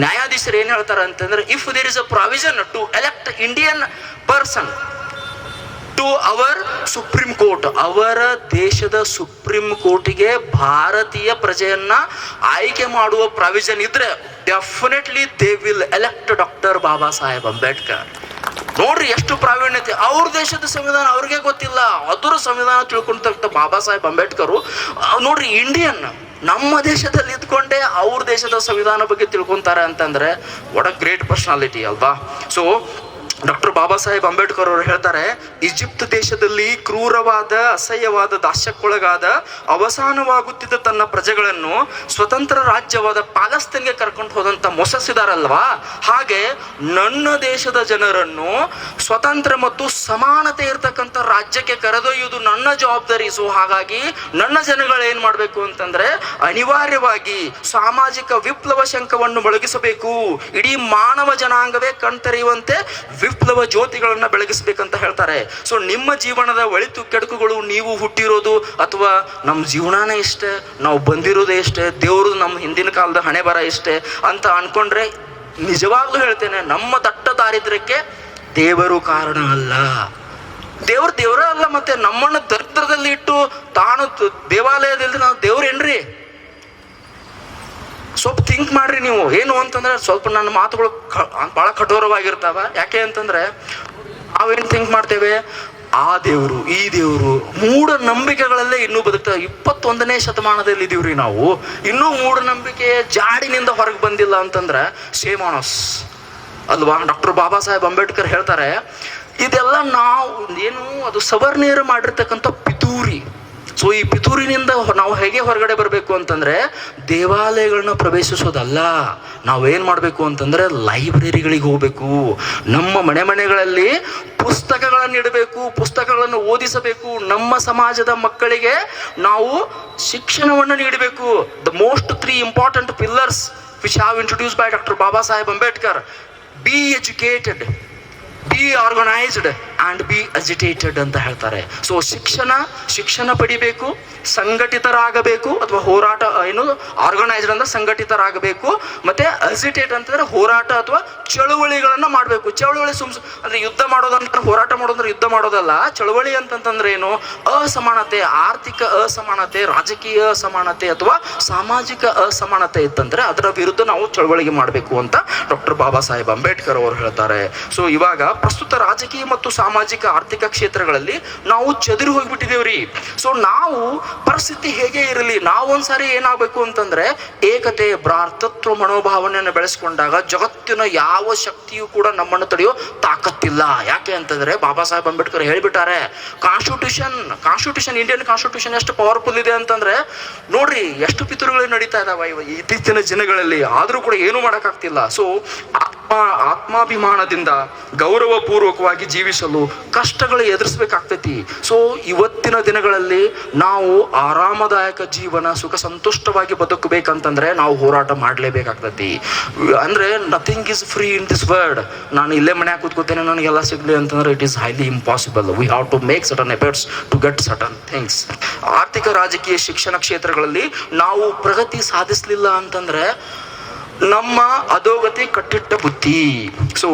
ನ್ಯಾಯಾಧೀಶರು ಏನ್ ಹೇಳ್ತಾರೆ ಅಂತಂದ್ರೆ, if there is a provision to elect Indian person to our supreme court, ಅವರ ದೇಶದ ಸುಪ್ರೀಂ ಕೋರ್ಟಿಗೆ ಭಾರತೀಯ ಪ್ರಜೆಯನ್ನ ಆಯ್ಕೆ ಮಾಡುವ ಪ್ರಾವಿಷನ್ ಇದ್ರೆ definitely they will elect doctor Baba Saheb Ambedkar. ನೋಡ್ರಿ ಎಷ್ಟು ಪ್ರಾವೀಣ್ಯತೆ. ಅವ್ರ ದೇಶದ ಸಂವಿಧಾನ ಅವ್ರಿಗೆ ಗೊತ್ತಿಲ್ಲ, ಅದರ ಸಂವಿಧಾನ ತಿಳ್ಕೊಂತ ಬಾಬಾ ಸಾಹೇಬ್ ಅಂಬೇಡ್ಕರ್ ನೋಡ್ರಿ ಇಂಡಿಯನ್ ನಮ್ಮ ದೇಶದಲ್ಲಿ ಇದ್ಕೊಂಡೆ ಅವ್ರ ದೇಶದ ಸಂವಿಧಾನ ಬಗ್ಗೆ ತಿಳ್ಕೊಂತಾರೆ ಅಂತಂದ್ರೆ ವಾಟ್ ಅ ಗ್ರೇಟ್ ಪರ್ಸನಾಲಿಟಿ ಅಲ್ವಾ. ಸೊ ಡಾಕ್ಟರ್ ಬಾಬಾ ಸಾಹೇಬ್ ಅಂಬೇಡ್ಕರ್ ಅವರು ಹೇಳ್ತಾರೆ, ಈಜಿಪ್ಟ್ ದೇಶದಲ್ಲಿ ಕ್ರೂರವಾದ ಅಸಹ್ಯವಾದ ದಾಸ್ಯಕ್ಕೊಳಗಾದ ಅವಸಾನವಾಗುತ್ತಿದ್ದ ತನ್ನ ಪ್ರಜೆಗಳನ್ನು ಸ್ವತಂತ್ರ ರಾಜ್ಯವಾದ ಪ್ಯಾಲೆಸ್ತೈನ್ಗೆ ಕರ್ಕೊಂಡು ಹೋದಂತ ಮೊಸಸಿದಾರಲ್ವಾ, ಹಾಗೆ ನನ್ನ ದೇಶದ ಜನರನ್ನು ಸ್ವತಂತ್ರ ಮತ್ತು ಸಮಾನತೆ ಇರತಕ್ಕಂಥ ರಾಜ್ಯಕ್ಕೆ ಕರೆದೊಯ್ಯುವುದು ನನ್ನ ಜವಾಬ್ದಾರಿ. ಸೊ ಹಾಗಾಗಿ ನನ್ನ ಜನಗಳು ಏನ್ ಮಾಡ್ಬೇಕು ಅಂತಂದ್ರೆ ಅನಿವಾರ್ಯವಾಗಿ ಸಾಮಾಜಿಕ ವಿಪ್ಲವ ಶಂಕವನ್ನು ಮೊಳಗಿಸಬೇಕು, ಇಡೀ ಮಾನವ ಜನಾಂಗವೇ ಕಣ್ತೆರೆಯುವಂತೆ ವಿಪ್ಲವ ಜ್ಯೋತಿಗಳನ್ನ ಬೆಳಗಿಸ್ಬೇಕಂತ ಹೇಳ್ತಾರೆ. ಸೊ ನಿಮ್ಮ ಜೀವನದ ಒಳಿತು ಕೆಡುಕುಗಳು, ನೀವು ಹುಟ್ಟಿರೋದು ಅಥವಾ ನಮ್ಮ ಜೀವನನೇ ಇಷ್ಟೇ, ನಾವು ಬಂದಿರೋದೇ ಇಷ್ಟೇ, ದೇವರು ನಮ್ಮ ಹಿಂದಿನ ಕಾಲದ ಹಣೆ ಬರ ಇಷ್ಟೇ ಅಂತ ಅನ್ಕೊಂಡ್ರೆ ನಿಜವಾಗ್ಲೂ ಹೇಳ್ತೇನೆ, ನಮ್ಮ ದಟ್ಟ ದಾರಿದ್ರ್ಯಕ್ಕೆ ದೇವರು ಕಾರಣ ಅಲ್ಲ. ದೇವರ ಅಲ್ಲ, ಮತ್ತೆ ನಮ್ಮನ್ನ ದರಿದ್ರದಲ್ಲಿ ಇಟ್ಟು ತಾನು ದೇವಾಲಯದಲ್ಲಿ ನಾವು ದೇವ್ರೇನ್ರಿ? ಸ್ವಲ್ಪ ಥಿಂಕ್ ಮಾಡ್ರಿ ನೀವು. ಏನು ಅಂತಂದ್ರೆ ಸ್ವಲ್ಪ ನನ್ನ ಮಾತುಗಳು ಬಹಳ ಕಠೋರವಾಗಿರ್ತಾವ. ಯಾಕೆ ಅಂತಂದ್ರೆ ನಾವೇನು ಥಿಂಕ್ ಮಾಡ್ತೇವೆ, ಆ ದೇವರು ಈ ದೇವರು ಮೂಢನಂಬಿಕೆಗಳಲ್ಲೇ ಇನ್ನೂ ಬದುಕ್ತೇವೆ. 21ನೇ ಶತಮಾನದಲ್ಲಿ ಇದೀವ್ರಿ ನಾವು, ಇನ್ನೂ ಮೂಢನಂಬಿಕೆ ಜಾಡಿನಿಂದ ಹೊರಗೆ ಬಂದಿಲ್ಲ ಅಂತಂದ್ರೆ ಶೇಮ್ ಆನ್ ಅಸ್ ಅಲ್ವಾ. ಡಾಕ್ಟರ್ ಬಾಬಾ ಸಾಹೇಬ್ ಅಂಬೇಡ್ಕರ್ ಹೇಳ್ತಾರೆ, ಇದೆಲ್ಲ ನಾವು ಏನು ಅದು ಸವರ್ಣೀಯರು ಮಾಡಿರ್ತಕ್ಕಂಥ ಪಿತೂರಿ. ಸೊ ಈ ಪಿತೂರಿನಿಂದ ನಾವು ಹೇಗೆ ಹೊರಗಡೆ ಬರಬೇಕು ಅಂತಂದ್ರೆ ದೇವಾಲಯಗಳನ್ನ ಪ್ರವೇಶಿಸೋದಲ್ಲ, ನಾವೇನ್ ಮಾಡಬೇಕು ಅಂತಂದ್ರೆ ಲೈಬ್ರರಿಗಳಿಗೆ ಹೋಗ್ಬೇಕು, ನಮ್ಮ ಮನೆಗಳಲ್ಲಿ ಪುಸ್ತಕಗಳನ್ನು ಇಡಬೇಕು, ಪುಸ್ತಕಗಳನ್ನು ಓದಿಸಬೇಕು, ನಮ್ಮ ಸಮಾಜದ ಮಕ್ಕಳಿಗೆ ನಾವು ಶಿಕ್ಷಣವನ್ನು ನೀಡಬೇಕು. The most 3 important pillars which have introduced by doctor Baba Saheb Ambedkar: B educated, B organised and B agitated ಅಂತ ಹೇಳ್ತಾರೆ. ಸೊ ಶಿಕ್ಷಣ ಪಡಿಬೇಕು, ಸಂಘಟಿತರಾಗಬೇಕು, ಅಥವಾ ಹೋರಾಟ ಏನು ಆರ್ಗನೈಸ್ಡ್ ಅಂದ್ರೆ ಸಂಘಟಿತರಾಗಬೇಕು, ಮತ್ತೆ ಅಜಿಟೇಟ್ ಅಂತಂದ್ರೆ ಹೋರಾಟ ಅಥವಾ ಚಳುವಳಿಗಳನ್ನ ಮಾಡಬೇಕು. ಚಳುವಳಿ ಅಂದ್ರೆ ಯುದ್ಧ ಮಾಡೋದಂದ್ರೆ ಹೋರಾಟ ಮಾಡೋದಂದ್ರೆ ಯುದ್ಧ ಮಾಡೋದಲ್ಲ. ಚಳುವಳಿ ಅಂತಂತಂದ್ರೆ ಏನು, ಅಸಮಾನತೆ, ಆರ್ಥಿಕ ಅಸಮಾನತೆ, ರಾಜಕೀಯ ಅಸಮಾನತೆ ಅಥವಾ ಸಾಮಾಜಿಕ ಅಸಮಾನತೆ ಇತ್ತಂದ್ರೆ ಅದರ ವಿರುದ್ಧ ನಾವು ಚಳುವಳಿಗೆ ಮಾಡಬೇಕು ಅಂತ ಡಾಕ್ಟರ್ ಬಾಬಾ ಸಾಹೇಬ್ ಅಂಬೇಡ್ಕರ್ ಅವರು ಹೇಳ್ತಾರೆ. ಸೊ ಇವಾಗ ಪ್ರಸ್ತುತ ರಾಜಕೀಯ ಮತ್ತು ಸಾಮಾಜಿಕ ಆರ್ಥಿಕ ಕ್ಷೇತ್ರಗಳಲ್ಲಿ ನಾವು ಚದುರಿ ಹೋಗ್ಬಿಟ್ಟಿದ್ದೇವ್ರಿ. ಸೊ ನಾವು ಪರಿಸ್ಥಿತಿ ಹೇಗೆ ಇರಲಿ, ನಾವು ಒಂದ್ಸಾರಿ ಏನಾಗಬೇಕು ಅಂತಂದ್ರೆ ಏಕತೆ, ಭ್ರಾತೃತ್ವ ಮನೋಭಾವನೆಯನ್ನು ಬೆಳೆಸ್ಕೊಂಡಾಗ ಜಗತ್ತಿನ ಯಾವ ಶಕ್ತಿಯೂ ಕೂಡ ನಮ್ಮನ್ನು ತಡೆಯೋ ತಾಕತ್ತಿಲ್ಲ. ಯಾಕೆ ಅಂತಂದ್ರೆ ಬಾಬಾ ಸಾಹೇಬ್ ಅಂಬೇಡ್ಕರ್ ಹೇಳ್ಬಿಟ್ಟಾರೆ, ಕಾನ್ಸ್ಟಿಟ್ಯೂಷನ್ ಇಂಡಿಯನ್ ಕಾನ್ಸ್ಟಿಟ್ಯೂಷನ್ ಎಷ್ಟು ಪವರ್ಫುಲ್ ಇದೆ ಅಂತಂದ್ರೆ ನೋಡ್ರಿ ಎಷ್ಟು ಪಿತೂರುಗಳು ನಡೀತಾ ಇದಾವ ಇತ್ತೀಚಿನ ದಿನಗಳಲ್ಲಿ, ಆದ್ರೂ ಕೂಡ ಏನು ಮಾಡಕ್ಕಾಗ್ತಿಲ್ಲ. ಸೊ ಆತ್ಮಾಭಿಮಾನದಿಂದ ಗೌರವಪೂರ್ವಕವಾಗಿ ಜೀವಿಸಲು ಕಷ್ಟಗಳು ಎದುರಿಸ್ಬೇಕಾಗ್ತೈತಿ. ಸೊ ಇವತ್ತಿನ ದಿನಗಳಲ್ಲಿ ನಾವು ಆರಾಮದಾಯಕ ಜೀವನ, ಸುಖ ಸಂತುಷ್ಟವಾಗಿ ಬದುಕಬೇಕಂತಂದ್ರೆ ನಾವು ಹೋರಾಟ ಮಾಡಲೇಬೇಕಾಗ್ತೈತಿ. ಅಂದ್ರೆ nothing is free in this world. ನಾನು ಇಲ್ಲೇ ಮನ್ಯಾಗ ಕೂತ್ಕೋತೇನೆ ನನಗೆಲ್ಲ ಸಿಗ್ಲಿ ಅಂತಂದ್ರೆ it is highly impossible. We have to make certain efforts to get certain things. ಆರ್ಥಿಕ, ರಾಜಕೀಯ, ಶಿಕ್ಷಣ ಕ್ಷೇತ್ರಗಳಲ್ಲಿ ನಾವು ಪ್ರಗತಿ ಸಾಧಿಸಲಿಲ್ಲ ಅಂತಂದ್ರೆ ನಮ್ಮ ಅಧೋಗತಿ ಕಟ್ಟಿಟ್ಟ ಬುದ್ಧಿ. ಸೊ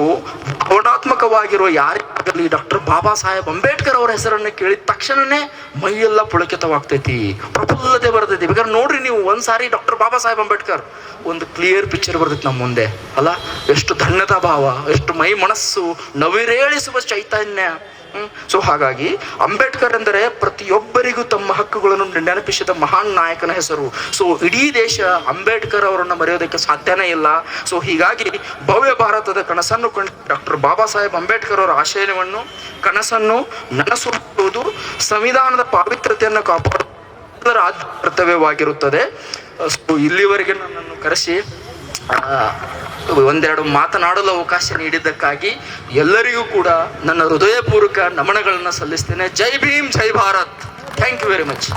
ಭಾವನಾತ್ಮಕವಾಗಿರುವ ಯಾರಿಗಾಗಲಿ ಡಾಕ್ಟರ್ ಬಾಬಾ ಸಾಹೇಬ್ ಅಂಬೇಡ್ಕರ್ ಅವರ ಹೆಸರನ್ನು ಕೇಳಿದ ತಕ್ಷಣನೇ ಮೈಯೆಲ್ಲ ಪುಳಕಿತವಾಗ್ತೈತಿ, ಪ್ರಫುಲ್ಲತೆ ಬರ್ತೈತಿ. ಬೇಕಾದ್ರೆ ನೋಡ್ರಿ ನೀವು ಒಂದ್ಸಾರಿ ಡಾಕ್ಟರ್ ಬಾಬಾ ಸಾಹೇಬ್ ಅಂಬೇಡ್ಕರ್ ಒಂದು ಕ್ಲಿಯರ್ ಪಿಕ್ಚರ್ ಬರ್ತೈತಿ ನಮ್ಮ ಮುಂದೆ ಅಲ್ಲ. ಎಷ್ಟು ಧನ್ಯತಾ ಭಾವ, ಎಷ್ಟು ಮೈ ಮನಸ್ಸು ನವಿರೇಳಿಸುವ ಚೈತನ್ಯ. ಸೊ ಹಾಗಾಗಿ ಅಂಬೇಡ್ಕರ್ ಎಂದರೆ ಪ್ರತಿಯೊಬ್ಬರಿಗೂ ತಮ್ಮ ಹಕ್ಕುಗಳನ್ನು ನೆನಪಿಸಿದ ಮಹಾನ್ ನಾಯಕನ ಹೆಸರು. ಸೊ ಇಡೀ ದೇಶ ಅಂಬೇಡ್ಕರ್ ಅವರನ್ನು ಮರೆಯೋದಕ್ಕೆ ಸಾಧ್ಯನೇ ಇಲ್ಲ. ಸೊ ಹೀಗಾಗಿ ಭವ್ಯ ಭಾರತದ ಕನಸನ್ನು ಕಂಡು ಡಾಕ್ಟರ್ ಬಾಬಾ ಸಾಹೇಬ್ ಅಂಬೇಡ್ಕರ್ ಅವರ ಆಶಯವನ್ನು ಕನಸನ್ನು ನನಸುವುದು ಸಂವಿಧಾನದ ಪಾವಿತ್ರ್ಯತೆಯನ್ನು ಕಾಪಾಡುವುದು ಎಲ್ಲರ ಕರ್ತವ್ಯವಾಗಿರುತ್ತದೆ. ಸೊ ಇಲ್ಲಿವರೆಗೆ ನನ್ನನ್ನು ಕರೆಸಿ ಒಂದೆರಡು ಮಾತನಾಡಲು ಅವಕಾಶ ನೀಡಿದ್ದಕ್ಕಾಗಿ ಎಲ್ಲರಿಗೂ ಕೂಡ ನನ್ನ ಹೃದಯಪೂರ್ವಕ ನಮನಗಳನ್ನು ಸಲ್ಲಿಸ್ತೇನೆ. ಜೈ ಭೀಮ್, ಜೈ Bharat. Thank you very much.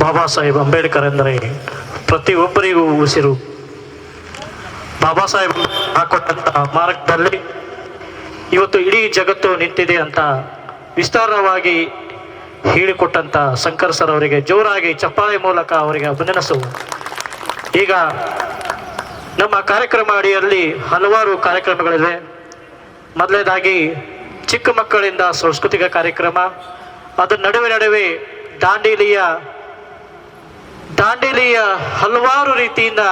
Baba Saheb Ambedkar ಎಂದರೆ ಪ್ರತಿಯೊಬ್ಬರಿಗೂ ಉಸಿರು. ಬಾಬಾ ಸಾಹೇಬ್ ಹಾಕೊಟ್ಟಂತ ಮಾರ್ಗದಲ್ಲಿ ಇವತ್ತು ಇಡೀ ಜಗತ್ತು ನಿಂತಿದೆ ಅಂತ ವಿಸ್ತಾರವಾಗಿ ಹೇಳಿಕೊಟ್ಟಂತ ಶಂಕರ್ ಸರ್ ಅವರಿಗೆ ಜೋರಾಗಿ ಚಪ್ಪಾಳೆ ಮೂಲಕ ಅವರಿಗೆ ಅಭಿನಂದಿಸುವ. ಈಗ ನಮ್ಮ ಕಾರ್ಯಕ್ರಮ ಅಡಿಯಲ್ಲಿ ಹಲವಾರು ಕಾರ್ಯಕ್ರಮಗಳಿವೆ. ಮೊದಲನೇದಾಗಿ ಚಿಕ್ಕ ಮಕ್ಕಳಿಂದ ಸಾಂಸ್ಕೃತಿಕ ಕಾರ್ಯಕ್ರಮ, ಅದರ ನಡುವೆ ದಾಂಡೇಲಿಯ ಹಲವಾರು ರೀತಿಯಿಂದ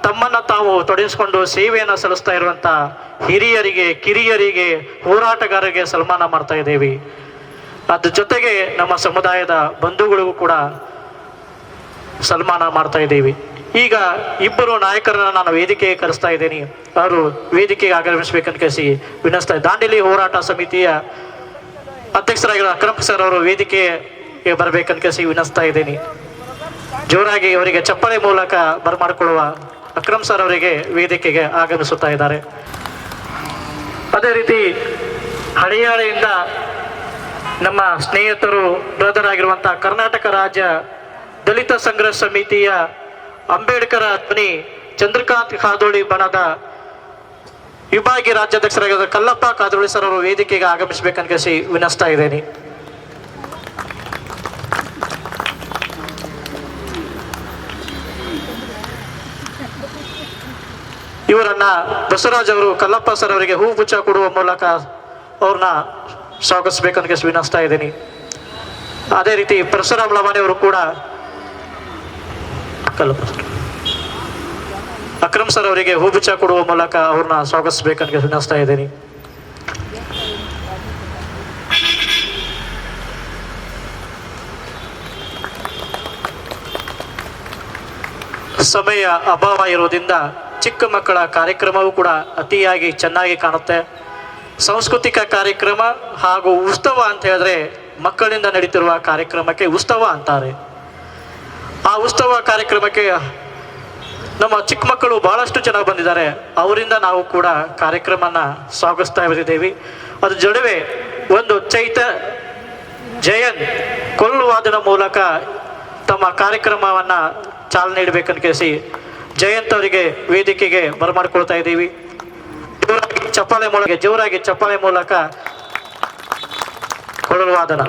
ತಮ್ಮನ್ನು ತಾವು ತೊಡಗಿಸಿಕೊಂಡು ಸೇವೆಯನ್ನು ಸಲ್ಲಿಸ್ತಾ ಇರುವಂಥ ಹಿರಿಯರಿಗೆ, ಕಿರಿಯರಿಗೆ, ಹೋರಾಟಗಾರರಿಗೆ ಸನ್ಮಾನ ಮಾಡ್ತಾ ಇದ್ದೇವೆ. ಅದ್ರ ಜೊತೆಗೆ ನಮ್ಮ ಸಮುದಾಯದ ಬಂಧುಗಳಿಗೂ ಕೂಡ ಸನ್ಮಾನ ಮಾಡ್ತಾ ಇದ್ದೀವಿ. ಈಗ ಇಬ್ಬರು ನಾಯಕರನ್ನ ನಾನು ವೇದಿಕೆಗೆ ಕರೆಸ್ತಾ ಇದ್ದೀನಿ. ಅವರು ವೇದಿಕೆಗೆ ಆಗಮಿಸಬೇಕಂತ ಕೇಳಿಸಿ ವಿನಸ್ತಾ. ದಾಂಡೇಲಿ ಹೋರಾಟ ಸಮಿತಿಯ ಅಧ್ಯಕ್ಷರಾಗಿರೋ ಅಕ್ರಮ್ ಸರ್ ಅವರು ವೇದಿಕೆಗೆ ಬರಬೇಕಂತ ಕೇಳಿಸಿ ವಿನಸ್ತಾ ಇದ್ದೀನಿ. ಜೋರಾಗಿ ಅವರಿಗೆ ಚಪ್ಪಾಳೆ ಮೂಲಕ ಬರಮಾಡಿಕೊಳ್ಳುವ ಅಕ್ರಮ್ ಸರ್ ಅವರಿಗೆ ವೇದಿಕೆಗೆ ಆಗಮಿಸುತ್ತಾ ಇದ್ದಾರೆ. ಅದೇ ರೀತಿ ಹಳಿಯಾಳೆಯಿಂದ ನಮ್ಮ ಸ್ನೇಹಿತರು ಬ್ರದರ್ ಆಗಿರುವಂಥ ಕರ್ನಾಟಕ ರಾಜ್ಯ ದಲಿತ ಸಂಘರ್ಷ ಸಮಿತಿಯ ಅಂಬೇಡ್ಕರ್ ಧ್ವನಿ ಚಂದ್ರಕಾಂತ್ ಕಾದೋಳಿ ಬಣದ ವಿಭಾಗೀಯ ರಾಜ್ಯಾಧ್ಯಕ್ಷರಾಗಿರುವ ಕಲ್ಲಪ್ಪ ಕಾದೋಳಿ ಸರ್ ಅವರು ವೇದಿಕೆಗೆ ಆಗಮಿಸಬೇಕಂತ ಕೇಳಿಸಿ ವಿನಸ್ತಾ ಇದ್ದೇನೆ. ಇವರನ್ನ ಬಸವರಾಜ್ ಅವರು ಕಲ್ಲಪ್ಪ ಸರ್ ಅವರಿಗೆ ಹೂಗುಚ್ಛ ಕೊಡುವ ಮೂಲಕ ಅವ್ರನ್ನ ಸ್ವಾಗತಿಸಬೇಕಂತ ಕೇಳಿಸಿ ವಿನಸ್ತಾ ಇದ್ದೀನಿ. ಅದೇ ರೀತಿ ಪರಶುರಾಮ್ ಲವಾನಿ ಅವರು ಕೂಡ ಕಲ್ಲಪ್ಪ ಸರ್ ಅಕ್ರಮ್ ಸರ್ ಅವರಿಗೆ ಹೂಗುಚ್ಛ ಕೊಡುವ ಮೂಲಕ ಅವ್ರನ್ನ ಸ್ವಾಗತಿಸಬೇಕಂತ ಕೇಳಿಸಿ ವಿನಸ್ತಾ ಇದ್ದೀನಿ. ಸಮಯ ಅಭಾವ ಇರುವುದರಿಂದ ಚಿಕ್ಕ ಮಕ್ಕಳ ಕಾರ್ಯಕ್ರಮವೂ ಕೂಡ ಅತಿಯಾಗಿ ಚೆನ್ನಾಗಿ ಕಾಣುತ್ತೆ. ಸಾಂಸ್ಕೃತಿಕ ಕಾರ್ಯಕ್ರಮ ಹಾಗೂ ಉತ್ಸವ ಅಂತ ಹೇಳಿದ್ರೆ ಮಕ್ಕಳಿಂದ ನಡೀತಿರುವ ಕಾರ್ಯಕ್ರಮಕ್ಕೆ ಉತ್ಸವ ಅಂತಾರೆ. ಆ ಉತ್ಸವ ಕಾರ್ಯಕ್ರಮಕ್ಕೆ ನಮ್ಮ ಚಿಕ್ಕ ಮಕ್ಕಳು ಬಹಳಷ್ಟು ಜನ ಬಂದಿದ್ದಾರೆ. ಅವರಿಂದ ನಾವು ಕೂಡ ಕಾರ್ಯಕ್ರಮನ ಸ್ವಾಗತಿಸ್ತಾ ಬಂದಿದ್ದೇವೆ. ಅದ್ರ ಜೊಡವೆ ಒಂದು ಜಯನ್ ಕೊಲ್ಲುವಾದನ ಮೂಲಕ ತಮ್ಮ ಕಾರ್ಯಕ್ರಮವನ್ನು ಚಾಲನೆ ನೀಡಬೇಕಂತ ಕೇಳಿಸಿ ಜಯಂತ್ ಅವರಿಗೆ ವೇದಿಕೆಗೆ ಬರಮಾಡಿಕೊಳ್ತಾ ಇದ್ದೀವಿ. ಜೋರಾಗಿ ಚಪ್ಪಾಳೆ ಮೂಲಕ ಕೊಳಲು ವಾದನ.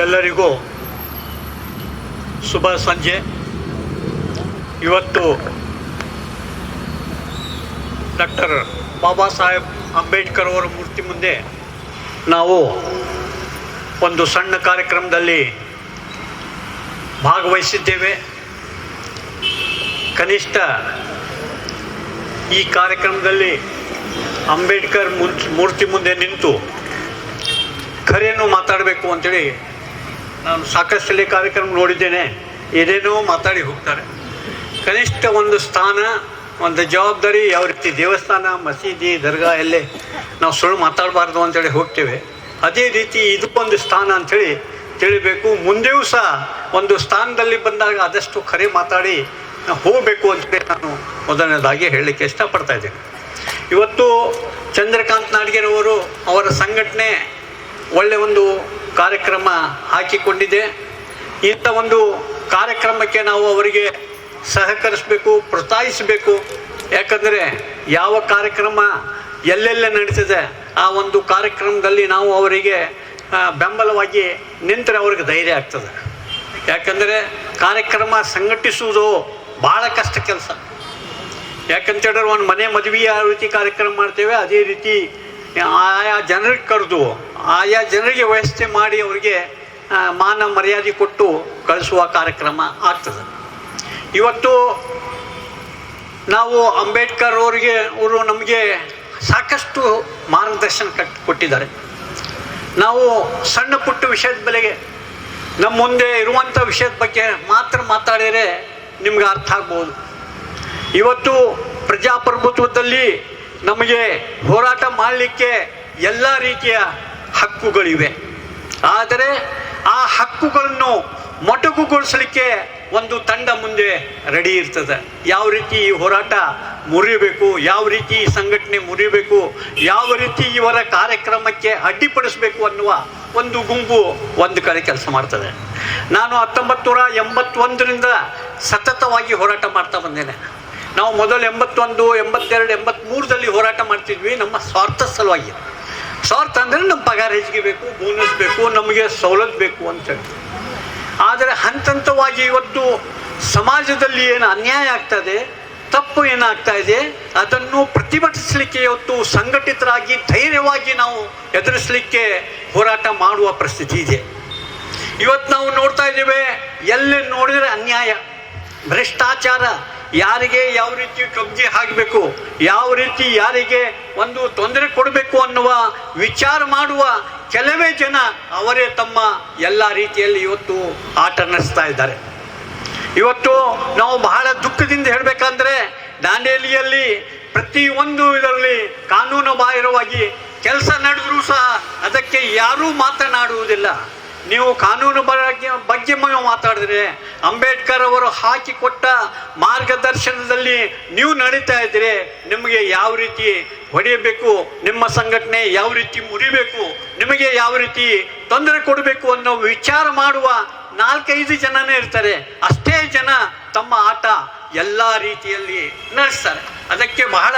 ಎಲ್ಲರಿಗೂ ಶುಭ ಸಂಜೆ. ಇವತ್ತು ಡಾಕ್ಟರ್ ಬಾಬಾ ಸಾಹೇಬ್ ಅಂಬೇಡ್ಕರ್ ಅವರ ಮೂರ್ತಿ ಮುಂದೆ ನಾವು ಒಂದು ಸಣ್ಣ ಕಾರ್ಯಕ್ರಮದಲ್ಲಿ ಭಾಗವಹಿಸಿದ್ದೇವೆ. ಕನಿಷ್ಠ ಈ ಕಾರ್ಯಕ್ರಮದಲ್ಲಿ ಅಂಬೇಡ್ಕರ್ ಮೂರ್ತಿ ಮುಂದೆ ನಿಂತು ಖರೆಯನ್ನು ಮಾತಾಡಬೇಕು ಅಂತೇಳಿ ನಾನು ಸಾಕಷ್ಟಲ್ಲಿ ಕಾರ್ಯಕ್ರಮ ನೋಡಿದ್ದೇನೆ. ಏನೇನೋ ಮಾತಾಡಿ ಹೋಗ್ತಾರೆ. ಕನಿಷ್ಠ ಒಂದು ಸ್ಥಾನ, ಒಂದು ಜವಾಬ್ದಾರಿ, ಯಾವ ರೀತಿ ದೇವಸ್ಥಾನ, ಮಸೀದಿ, ದರ್ಗಾ ಎಲ್ಲೇ ನಾವು ಸುಳ್ಳು ಮಾತಾಡಬಾರ್ದು ಅಂತೇಳಿ ಹೋಗ್ತೇವೆ. ಅದೇ ರೀತಿ ಇದು ಒಂದು ಸ್ಥಾನ ಅಂಥೇಳಿ ತಿಳಿಬೇಕು. ಮುಂದೆಯೂ ಸಹ ಒಂದು ಸ್ಥಾನದಲ್ಲಿ ಬಂದಾಗ ಆದಷ್ಟು ಖರೆ ಮಾತಾಡಿ ಹೋಗಬೇಕು ಅಂತೇಳಿ ನಾನು ಮೊದಲನೇದಾಗಿ ಹೇಳಲಿಕ್ಕೆ ಇಷ್ಟಪಡ್ತಾ ಇದ್ದೇನೆ. ಇವತ್ತು ಚಂದ್ರಕಾಂತ್ ನಾಡಿಗೆರವರು ಅವರ ಸಂಘಟನೆ ಒಳ್ಳೆಯ ಒಂದು ಕಾರ್ಯಕ್ರಮ ಹಾಕಿಕೊಂಡಿದೆ. ಇಂಥ ಒಂದು ಕಾರ್ಯಕ್ರಮಕ್ಕೆ ನಾವು ಅವರಿಗೆ ಸಹಕರಿಸಬೇಕು, ಪ್ರೋತ್ಸಾಹಿಸಬೇಕು. ಯಾಕಂದರೆ ಯಾವ ಕಾರ್ಯಕ್ರಮ ಎಲ್ಲೆಲ್ಲ ನಡೀತದೆ ಆ ಒಂದು ಕಾರ್ಯಕ್ರಮದಲ್ಲಿ ನಾವು ಅವರಿಗೆ ಬೆಂಬಲವಾಗಿ ನಿಂತರೆ ಅವ್ರಿಗೆ ಧೈರ್ಯ ಆಗ್ತದೆ. ಯಾಕಂದರೆ ಕಾರ್ಯಕ್ರಮ ಸಂಘಟಿಸುವುದು ಭಾಳ ಕಷ್ಟ ಕೆಲಸ. ಯಾಕಂತೇಳಿದ್ರೆ ಒಂದು ಮನೆ ಮದುವೆ ಯಾವ ರೀತಿ ಕಾರ್ಯಕ್ರಮ ಮಾಡ್ತೇವೆ ಅದೇ ರೀತಿ ಆಯಾ ಜನರಿಗೆ ಕರೆದು ಆಯಾ ಜನರಿಗೆ ವ್ಯವಸ್ಥೆ ಮಾಡಿ ಅವರಿಗೆ ಮಾನ ಮರ್ಯಾದೆ ಕೊಟ್ಟು ಕಳಿಸುವ ಕಾರ್ಯಕ್ರಮ ಆಗ್ತದೆ. ಇವತ್ತು ನಾವು ಅಂಬೇಡ್ಕರ್ ಅವರು ನಮಗೆ ಸಾಕಷ್ಟು ಮಾರ್ಗದರ್ಶನ ಕೊಟ್ಟಿದ್ದಾರೆ. ನಾವು ಸಣ್ಣ ಪುಟ್ಟ ವಿಷಯದ ಬೆಲೆಗೆ ನಮ್ಮ ಮುಂದೆ ಇರುವಂಥ ವಿಷಯದ ಬಗ್ಗೆ ಮಾತ್ರ ಮಾತಾಡಿದರೆ ನಿಮ್ಗೆ ಅರ್ಥ ಆಗ್ಬೋದು. ಇವತ್ತು ಪ್ರಜಾಪ್ರಭುತ್ವದಲ್ಲಿ ನಮಗೆ ಹೋರಾಟ ಮಾಡಲಿಕ್ಕೆ ಎಲ್ಲ ರೀತಿಯ ಹಕ್ಕುಗಳಿವೆ. ಆದರೆ ಆ ಹಕ್ಕುಗಳನ್ನು ಮೊಟಕುಗೊಳಿಸಲಿಕ್ಕೆ ಒಂದು ತಂಡ ಮುಂದೆ ರೆಡಿ ಇರ್ತದೆ. ಯಾವ ರೀತಿ ಈ ಹೋರಾಟ ಮುರಿಬೇಕು, ಯಾವ ರೀತಿ ಈ ಸಂಘಟನೆ ಮುರಿಬೇಕು, ಯಾವ ರೀತಿ ಇವರ ಕಾರ್ಯಕ್ರಮಕ್ಕೆ ಅಡ್ಡಿಪಡಿಸಬೇಕು ಅನ್ನುವ ಒಂದು ಗುಂಪು ಒಂದು ಕಡೆ ಕೆಲಸ ಮಾಡ್ತದೆ. ನಾನು 1981ರಿಂದ ಸತತವಾಗಿ ಹೋರಾಟ ಮಾಡ್ತಾ ಬಂದೇನೆ. ನಾವು ಮೊದಲು 81, 82, 83ರಲ್ಲಿ ಹೋರಾಟ ಮಾಡ್ತಿದ್ವಿ ನಮ್ಮ ಸ್ವಾರ್ಥ ಸಲುವಾಗಿ. ಸ್ವಾರ್ಥ ಅಂದರೆ ನಮ್ಮ ಪಗಾರ ಹೆಚ್ಚಿಗೆ ಬೇಕು, ಬೋನಸ್ ಬೇಕು, ನಮಗೆ ಸವಲತ್ತು ಬೇಕು ಅಂತೇಳಿ. ಆದರೆ ಹಂತವಾಗಿ ಇವತ್ತು ಸಮಾಜದಲ್ಲಿ ಏನು ಅನ್ಯಾಯ ಆಗ್ತದೆ, ತಪ್ಪು ಏನಾಗ್ತಾ ಇದೆ, ಅದನ್ನು ಪ್ರತಿಭಟಿಸಲಿಕ್ಕೆ ಇವತ್ತು ಸಂಘಟಿತರಾಗಿ ಧೈರ್ಯವಾಗಿ ನಾವು ಎದುರಿಸಲಿಕ್ಕೆ ಹೋರಾಟ ಮಾಡುವ ಪರಿಸ್ಥಿತಿ ಇದೆ. ಇವತ್ತು ನಾವು ನೋಡ್ತಾ ಇದ್ದೇವೆ, ಎಲ್ಲಿ ನೋಡಿದರೆ ಅನ್ಯಾಯ, ಭ್ರಷ್ಟಾಚಾರ, ಯಾರಿಗೆ ಯಾವ ರೀತಿ ಕಬ್ಜೆ ಆಗಬೇಕು, ಯಾವ ರೀತಿ ಯಾರಿಗೆ ಒಂದು ತೊಂದರೆ ಕೊಡಬೇಕು ಅನ್ನುವ ವಿಚಾರ ಮಾಡುವ ಕೆಲವೇ ಜನ ಅವರೇ ತಮ್ಮ ಎಲ್ಲ ರೀತಿಯಲ್ಲಿ ಇವತ್ತು ಆಟ ನಡೆಸ್ತಾ ಇದ್ದಾರೆ. ಇವತ್ತು ನಾವು ಬಹಳ ದುಃಖದಿಂದ ಹೇಳಬೇಕಂದ್ರೆ ದಾಂಡೇಲಿಯಲ್ಲಿ ಪ್ರತಿಯೊಂದು ಇದರಲ್ಲಿ ಕಾನೂನು ಬಾಹಿರವಾಗಿ ಕೆಲಸ ನಡೆದರೂ ಸಹ ಅದಕ್ಕೆ ಯಾರೂ ಮಾತನಾಡುವುದಿಲ್ಲ. ನೀವು ಕಾನೂನು ಬಗ್ಗೆ ಮಾತಾಡಿದ್ರೆ ಅಂಬೇಡ್ಕರ್ ಅವರು ಹಾಕಿಕೊಟ್ಟ ಮಾರ್ಗದರ್ಶನದಲ್ಲಿ ನೀವು ನಡೀತಾ ಇದ್ದೀರಿ, ನಿಮಗೆ ಯಾವ ರೀತಿ ಹೊಡೆಯಬೇಕು, ನಿಮ್ಮ ಸಂಘಟನೆ ಯಾವ ರೀತಿ ಮುರಿಬೇಕು, ನಿಮಗೆ ಯಾವ ರೀತಿ ತೊಂದರೆ ಕೊಡಬೇಕು ಅನ್ನೋ ವಿಚಾರ ಮಾಡುವ 4-5 ಜನನೇ ಇರ್ತಾರೆ. ಅಷ್ಟೇ ಜನ ತಮ್ಮ ಆಟ ಎಲ್ಲ ರೀತಿಯಲ್ಲಿ ನಡೆಸ್ತಾರೆ. ಅದಕ್ಕೆ ಬಹಳ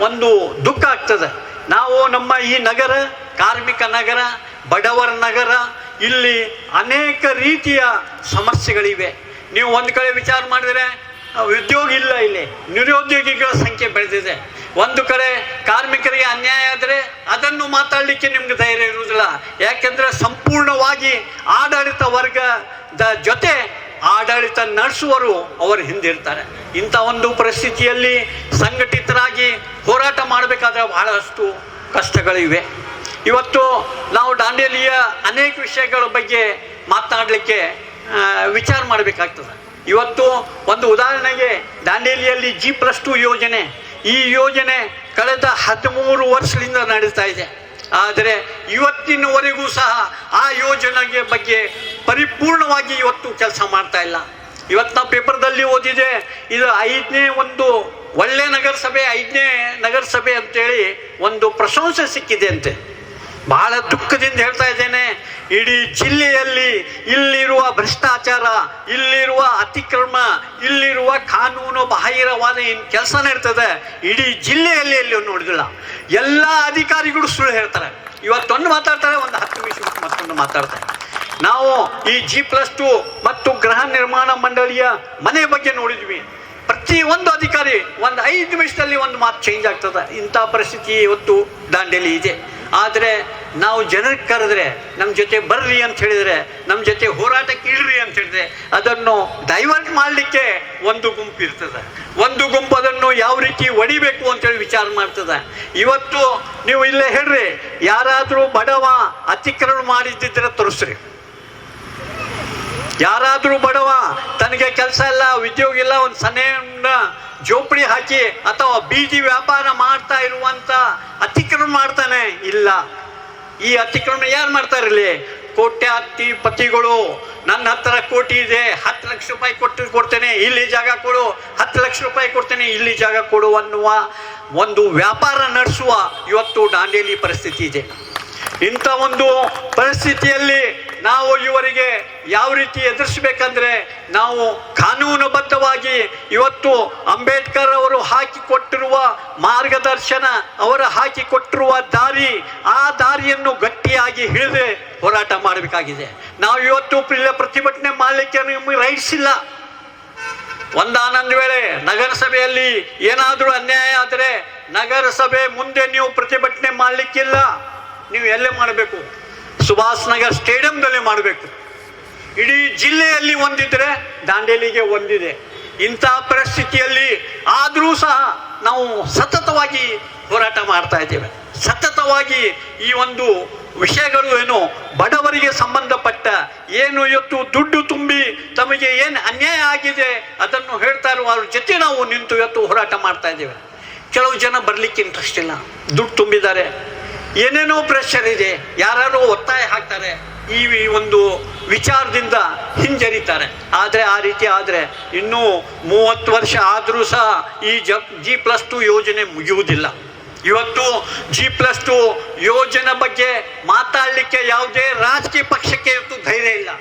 ಒಂದು ದುಃಖ ಆಗ್ತದೆ. ನಾವು ನಮ್ಮ ಈ ನಗರ ಕಾರ್ಮಿಕ ನಗರ, ಬಡವರ ನಗರ, ಇಲ್ಲಿ ಅನೇಕ ರೀತಿಯ ಸಮಸ್ಯೆಗಳಿವೆ. ನೀವು ಒಂದು ಕಡೆ ವಿಚಾರ ಮಾಡಿದರೆ ಉದ್ಯೋಗ ಇಲ್ಲ, ಇಲ್ಲಿ ನಿರುದ್ಯೋಗಿಗಳ ಸಂಖ್ಯೆ ಬೆಳೆದಿದೆ. ಒಂದು ಕಡೆ ಕಾರ್ಮಿಕರಿಗೆ ಅನ್ಯಾಯ ಆದರೆ ಅದನ್ನು ಮಾತಾಡಲಿಕ್ಕೆ ನಿಮ್ಗೆ ಧೈರ್ಯ ಇರುವುದಿಲ್ಲ. ಯಾಕೆಂದರೆ ಸಂಪೂರ್ಣವಾಗಿ ಆಡಳಿತ ವರ್ಗದ ಜೊತೆ ಆಡಳಿತ ನಡೆಸುವರು ಅವರು ಹಿಂದಿರ್ತಾರೆ. ಇಂಥ ಒಂದು ಪರಿಸ್ಥಿತಿಯಲ್ಲಿ ಸಂಘಟಿತರಾಗಿ ಹೋರಾಟ ಮಾಡಬೇಕಾದ್ರೆ ಬಹಳಷ್ಟು ಕಷ್ಟಗಳಿವೆ. ಇವತ್ತು ನಾವು ದಾಂಡೇಲಿಯ ಅನೇಕ ವಿಷಯಗಳ ಬಗ್ಗೆ ಮಾತನಾಡಲಿಕ್ಕೆ ವಿಚಾರ ಮಾಡಬೇಕಾಗ್ತದೆ. ಇವತ್ತು ಒಂದು ಉದಾಹರಣೆಗೆ ದಾಂಡೇಲಿಯಲ್ಲಿ G+2 ಯೋಜನೆ, ಈ ಯೋಜನೆ ಕಳೆದ 13 ವರ್ಷದಿಂದ ನಡೀತಾ ಇದೆ. ಆದರೆ ಇವತ್ತಿನವರೆಗೂ ಸಹ ಆ ಯೋಜನೆಗೆ ಬಗ್ಗೆ ಪರಿಪೂರ್ಣವಾಗಿ ಇವತ್ತು ಕೆಲಸ ಮಾಡ್ತಾ ಇಲ್ಲ. ಇವತ್ತು ನಾವು ಪೇಪರ್ದಲ್ಲಿ ಓದಿದೆ, ಇದು 5ನೇ ಒಂದು ಒಳ್ಳೆ ನಗರಸಭೆ, 5ನೇ ನಗರಸಭೆ ಅಂತೇಳಿ ಒಂದು ಪ್ರಶಂಸೆ ಸಿಕ್ಕಿದೆ ಅಂತೆ. ಬಹಳ ದುಃಖದಿಂದ ಹೇಳ್ತಾ ಇದ್ದೇನೆ, ಇಡೀ ಜಿಲ್ಲೆಯಲ್ಲಿ ಇಲ್ಲಿರುವ ಭ್ರಷ್ಟಾಚಾರ, ಇಲ್ಲಿರುವ ಅತಿಕ್ರಮ, ಇಲ್ಲಿರುವ ಕಾನೂನು ಬಾಹಿರವಾದ ಏನು ಕೆಲಸ ನಡೀತದೆ ಇಡೀ ಜಿಲ್ಲೆಯಲ್ಲಿ ಎಲ್ಲಿ ನೋಡಿದಿಲ್ಲ. ಎಲ್ಲ ಅಧಿಕಾರಿಗಳು ಸುಳ್ಳು ಹೇಳ್ತಾರೆ. ಇವತ್ತೊಂದು ಮಾತಾಡ್ತಾರೆ, ಒಂದು 10 ನಿಮಿಷ ಮತ್ತೊಂದು ಮಾತಾಡ್ತಾರೆ. ನಾವು ಈ G+2 ಮತ್ತು ಗೃಹ ನಿರ್ಮಾಣ ಮಂಡಳಿಯ ಮನೆ ಬಗ್ಗೆ ನೋಡಿದ್ವಿ. ಪ್ರತಿಯೊಂದು ಅಧಿಕಾರಿ ಒಂದು 5 ನಿಮಿಷದಲ್ಲಿ ಒಂದು ಮಾತು ಚೇಂಜ್ ಆಗ್ತದೆ. ಇಂಥ ಪರಿಸ್ಥಿತಿ ಇವತ್ತು ದಾಂಡೇಲಿ ಇದೆ. ಆದರೆ ನಾವು ಜನರಿಗೆ ಕರೆದ್ರೆ, ನಮ್ಮ ಜೊತೆ ಬರ್ರಿ ಅಂತ ಹೇಳಿದರೆ, ನಮ್ಮ ಜೊತೆ ಹೋರಾಟಕ್ಕೆ ಇಳ್ರಿ ಅಂತ ಹೇಳಿದ್ರೆ, ಅದನ್ನು ಡೈವರ್ಟ್ ಮಾಡಲಿಕ್ಕೆ ಒಂದು ಗುಂಪು ಇರ್ತದೆ. ಒಂದು ಗುಂಪು ಅದನ್ನು ಯಾವ ರೀತಿ ಹೊಡಿಬೇಕು ಅಂತೇಳಿ ವಿಚಾರ ಮಾಡ್ತದೆ. ಇವತ್ತು ನೀವು ಇಲ್ಲೇ ಹೇಳ್ರಿ, ಯಾರಾದರೂ ಬಡವ ಅತಿಕ್ರಮಣ ಮಾಡಿದ್ದಿದ್ರೆ ತೋರಿಸ್ರಿ. ಯಾರಾದರೂ ಬಡವ ತನಗೆ ಕೆಲಸ ಇಲ್ಲ, ಉದ್ಯೋಗ ಇಲ್ಲ, ಒಂದು ಸಣ್ಣ ಜೋಪಡಿ ಹಾಕಿ ಅಥವಾ ಬೀದಿ ವ್ಯಾಪಾರ ಮಾಡ್ತಾ ಇರುವಂತ ಅತಿಕ್ರಮಣ ಮಾಡ್ತಾನೆ ಇಲ್ಲ. ಈ ಅತಿಕ್ರಮಣ ಯಾರು ಮಾಡ್ತಾರಿಲ್ಲಿ? ಕೋಟ್ಯಾಧಿಪತಿಗಳು. ನನ್ನ ಹತ್ರ ಕೋಟಿ ಇದೆ, 10 ಲಕ್ಷ ರೂಪಾಯಿ ಕೊಡ್ತೇನೆ, ಇಲ್ಲಿ ಜಾಗ ಕೊಡು, 10 ಲಕ್ಷ ರೂಪಾಯಿ ಕೊಡ್ತೇನೆ, ಇಲ್ಲಿ ಜಾಗ ಕೊಡು ಅನ್ನುವ ಒಂದು ವ್ಯಾಪಾರ ನಡೆಸುವ ಇವತ್ತು ದಾಂಡೇಲಿ ಪರಿಸ್ಥಿತಿ ಇದೆ. ಇಂಥ ಒಂದು ಪರಿಸ್ಥಿತಿಯಲ್ಲಿ ನಾವು ಇವರಿಗೆ ಯಾವ ರೀತಿ ಎದುರಿಸಬೇಕಂದ್ರೆ, ನಾವು ಕಾನೂನುಬದ್ಧವಾಗಿ ಇವತ್ತು ಅಂಬೇಡ್ಕರ್ ಅವರು ಹಾಕಿಕೊಟ್ಟಿರುವ ಮಾರ್ಗದರ್ಶನ, ಅವರ ಹಾಕಿಕೊಟ್ಟಿರುವ ದಾರಿ, ಆ ದಾರಿಯನ್ನು ಗಟ್ಟಿಯಾಗಿ ಹಿಡಿದು ಹೋರಾಟ ಮಾಡಬೇಕಾಗಿದೆ. ನಾವು ಇವತ್ತು ಪ್ರತಿಭಟನೆ ಮಾಡಲಿಕ್ಕೆ ನಮಗೆ ರೈಟ್ಸ್ ಇಲ್ಲ. ಒಂದಾನೊಂದು ವೇಳೆ ನಗರಸಭೆಯಲ್ಲಿ ಏನಾದರೂ ಅನ್ಯಾಯ ಆದರೆ ನಗರಸಭೆ ಮುಂದೆ ನೀವು ಪ್ರತಿಭಟನೆ ಮಾಡಲಿಕ್ಕಿಲ್ಲ. ನೀವು ಎಲ್ಲೇ ಮಾಡಬೇಕು? ಸುಭಾಷ್ ನಗರ್ ಸ್ಟೇಡಿಯಂದಲ್ಲಿ ಮಾಡಬೇಕು. ಇಡೀ ಜಿಲ್ಲೆಯಲ್ಲಿ ಒಂದಿದ್ರೆ ದಾಂಡೇಲಿಗೆ ಒಂದಿದೆ. ಇಂಥ ಪರಿಸ್ಥಿತಿಯಲ್ಲಿ ಆದರೂ ಸಹ ನಾವು ಸತತವಾಗಿ ಹೋರಾಟ ಮಾಡ್ತಾ ಇದ್ದೇವೆ. ಸತತವಾಗಿ ಈ ಒಂದು ವಿಷಯಗಳು ಏನು ಬಡವರಿಗೆ ಸಂಬಂಧಪಟ್ಟ ಏನು ಇವತ್ತು ದುಡ್ಡು ತುಂಬಿ ತಮಗೆ ಏನು ಅನ್ಯಾಯ ಆಗಿದೆ ಅದನ್ನು ಹೇಳ್ತಾ ಇರುವ ಅವ್ರ ಜೊತೆ ನಾವು ನಿಂತು ಇವತ್ತು ಹೋರಾಟ ಮಾಡ್ತಾ ಇದ್ದೇವೆ. ಕೆಲವು ಜನ ಬರಲಿಕ್ಕೆ ಇಂಟ್ರೆಸ್ಟ್ ಇಲ್ಲ, ದುಡ್ಡು ತುಂಬಿದ್ದಾರೆ, ಏನೇನೋ ಪ್ರೆಷರ್ ಇದೆ, ಯಾರು ಒತ್ತಾಯ ಹಾಕ್ತಾರೆ, ಈ ಒಂದು ವಿಚಾರದಿಂದ ಹಿಂಜರಿತಾರೆ. ಆದರೆ ಆ ರೀತಿ ಆದರೆ ಇನ್ನೂ 30 ವರ್ಷ ಆದರೂ ಸಹ ಈ G+2 ಯೋಜನೆ ಮುಗಿಯುವುದಿಲ್ಲ. ಇವತ್ತು G+2 ಯೋಜನೆ ಬಗ್ಗೆ ಮಾತಾಡಲಿಕ್ಕೆ ಯಾವುದೇ ರಾಜಕೀಯ ಪಕ್ಷಕ್ಕೆ ಇವತ್ತು ಧೈರ್ಯ ಇಲ್ಲ.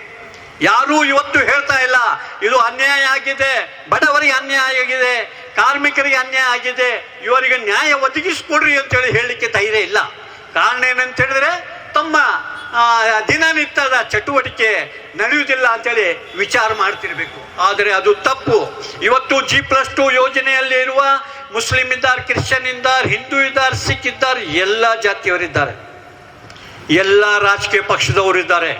ಯಾರೂ ಇವತ್ತು ಹೇಳ್ತಾ ಇಲ್ಲ ಇದು ಅನ್ಯಾಯ ಆಗಿದೆ, ಬಡವರಿಗೆ ಅನ್ಯಾಯ ಆಗಿದೆ, ಕಾರ್ಮಿಕರಿಗೆ ಅನ್ಯಾಯ ಆಗಿದೆ, ಇವರಿಗೆ ನ್ಯಾಯ ಒದಗಿಸ್ಕೊಡ್ರಿ ಅಂತೇಳಿ ಹೇಳಲಿಕ್ಕೆ ಧೈರ್ಯ ಇಲ್ಲ. ಕಾರಣ ಏನಂತ ಹೇಳಿದ್ರೆ ತಮ್ಮ ದಿನನಿತ್ಯದ ಚಟುವಟಿಕೆ ನಡೆಯುವುದಿಲ್ಲ ಅಂತೇಳಿ ವಿಚಾರ ಮಾಡ್ತಿರ್ಬೇಕು. ಆದರೆ ಅದು ತಪ್ಪು. ಇವತ್ತು G+2 ಯೋಜನೆಯಲ್ಲಿ ಇರುವ ಮುಸ್ಲಿಂ ಇದ್ದಾರೆ, ಕ್ರಿಶ್ಚಿಯನ್ ಇದ್ದಾರೆ, ಹಿಂದೂ ಇದ್ದಾರೆ, ಸಿಖ್ ಇದ್ದಾರೆ, ಎಲ್ಲ ಜಾತಿಯವರಿದ್ದಾರೆ, ಎಲ್ಲ ರಾಜಕೀಯ ಪಕ್ಷದವರಿದ್ದಾರೆ,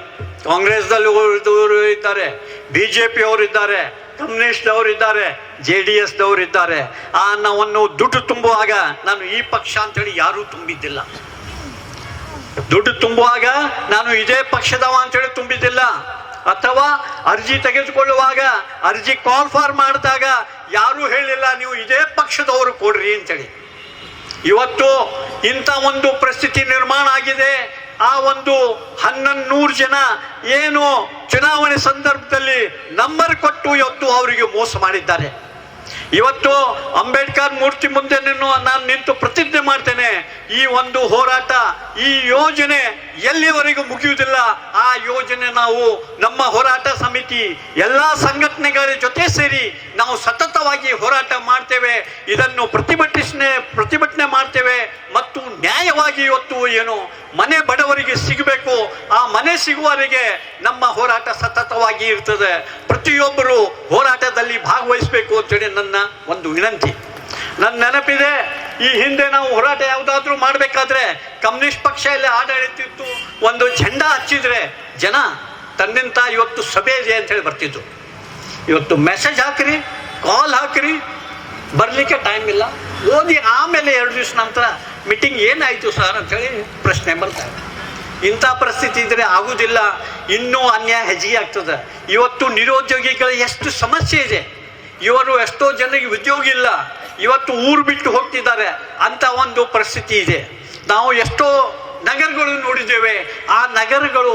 ಕಾಂಗ್ರೆಸ್ದವರು ಇದ್ದಾರೆ, BJP ಅವರಿದ್ದಾರೆ, ಕಮ್ಯುನಿಸ್ಟ್ ಅವರಿದ್ದಾರೆ, JDS ದವರಿದ್ದಾರೆ. ಆ ನಾವನ್ನು ದುಡ್ಡು ತುಂಬುವಾಗ ನಾನು ಈ ಪಕ್ಷ ಅಂತೇಳಿ ಯಾರೂ ತುಂಬಿದ್ದಿಲ್ಲ. ದುಡ್ಡು ತುಂಬುವಾಗ ನಾನು ಇದೇ ಪಕ್ಷದವ ಅಂತೇಳಿ ತುಂಬಿದ್ದಿಲ್ಲ. ಅಥವಾ ಅರ್ಜಿ ತೆಗೆದುಕೊಳ್ಳುವಾಗ ಅರ್ಜಿ ಕಾಲ್ ಫಾರ್ ಮಾಡಿದಾಗ ಯಾರೂ ಹೇಳಿಲ್ಲ ನೀವು ಇದೇ ಪಕ್ಷದವರು ಕೊಡ್ರಿ ಅಂತೇಳಿ. ಇವತ್ತು ಇಂಥ ಒಂದು ಪರಿಸ್ಥಿತಿ ನಿರ್ಮಾಣ ಆಗಿದೆ. ಆ ಒಂದು 1100 ಜನ ಏನು ಚುನಾವಣೆ ಸಂದರ್ಭದಲ್ಲಿ ನಂಬರ್ ಕೊಟ್ಟು ಇವತ್ತು ಅವರಿಗೆ ಮೋಸ ಮಾಡಿದ್ದಾರೆ. ಇವತ್ತು ಅಂಬೇಡ್ಕರ್ ಮೂರ್ತಿ ಮುಂದೆ ನಾನು ನಿಂತು ಪ್ರತಿಜ್ಞೆ ಮಾಡ್ತೇನೆ, ಈ ಒಂದು ಹೋರಾಟ, ಈ ಯೋಜನೆ ಎಲ್ಲಿವರೆಗೂ ಮುಗಿಯುವುದಿಲ್ಲ. ಆ ಯೋಜನೆ ನಾವು ನಮ್ಮ ಹೋರಾಟ ಸಮಿತಿ ಎಲ್ಲ ಸಂಘಟನೆಗಳ ಜೊತೆ ಸೇರಿ ನಾವು ಸತತವಾಗಿ ಹೋರಾಟ ಮಾಡ್ತೇವೆ. ಇದನ್ನು ಪ್ರತಿಭಟನೆ ಮಾಡ್ತೇವೆ. ಮತ್ತು ನ್ಯಾಯವಾಗಿ ಇವತ್ತು ಏನು ಮನೆ ಬಡವರಿಗೆ ಸಿಗಬೇಕು, ಆ ಮನೆ ಸಿಗುವವರೆಗೆ ನಮ್ಮ ಹೋರಾಟ ಸತತವಾಗಿ ಇರ್ತದೆ. ಪ್ರತಿಯೊಬ್ಬರು ಹೋರಾಟದಲ್ಲಿ ಭಾಗವಹಿಸಬೇಕು ಅಂತೇಳಿ ನನ್ನ ಒಂದು ವಿನಂತಿ. ನನ್ನ ನೆನಪಿದೆ, ಈ ಹಿಂದೆ ನಾವು ಹೋರಾಟ ಯಾವುದಾದ್ರೂ ಮಾಡಬೇಕಾದ್ರೆ ಕಮ್ಯುನಿಸ್ಟ್ ಪಕ್ಷ ಇಲ್ಲಿ ಆಡಳಿತ ಇತ್ತು, ಒಂದು ಝಂಡಾ ಹಚ್ಚಿದ್ರೆ ಜನ ತನ್ನಿಂತ ಇವತ್ತು ಸಭೆ ಇದೆ ಅಂತೇಳಿ ಬರ್ತಿದ್ರು. ಇವತ್ತು ಮೆಸೇಜ್ ಹಾಕ್ರಿ, ಕಾಲ್ ಹಾಕ್ರಿ, ಬರಲಿಕ್ಕೆ ಟೈಮ್ ಇಲ್ಲ, ಓದಿ ಆಮೇಲೆ 2 ದಿವಸ ನಂತರ ಮೀಟಿಂಗ್ ಏನಾಯಿತು ಸರ್ ಅಂತೇಳಿ ಪ್ರಶ್ನೆ ಬರ್ತಾರೆ. ಇಂಥ ಪರಿಸ್ಥಿತಿ ಇದ್ದರೆ ಆಗುವುದಿಲ್ಲ, ಇನ್ನೂ ಅನ್ಯಾಯ ಹೆಚ್ಚಿಗೆ ಆಗ್ತದೆ. ಇವತ್ತು ನಿರುದ್ಯೋಗಿಗಳ ಎಷ್ಟು ಸಮಸ್ಯೆ ಇದೆ, ಇವರು ಎಷ್ಟೋ ಜನರಿಗೆ ಉದ್ಯೋಗ ಇಲ್ಲ, ಇವತ್ತು ಊರು ಬಿಟ್ಟು ಹೋಗ್ತಿದ್ದಾರೆ, ಅಂತ ಒಂದು ಪರಿಸ್ಥಿತಿ ಇದೆ. ನಾವು ಎಷ್ಟೋ ನಗರಗಳು ನೋಡಿದ್ದೇವೆ, ಆ ನಗರಗಳು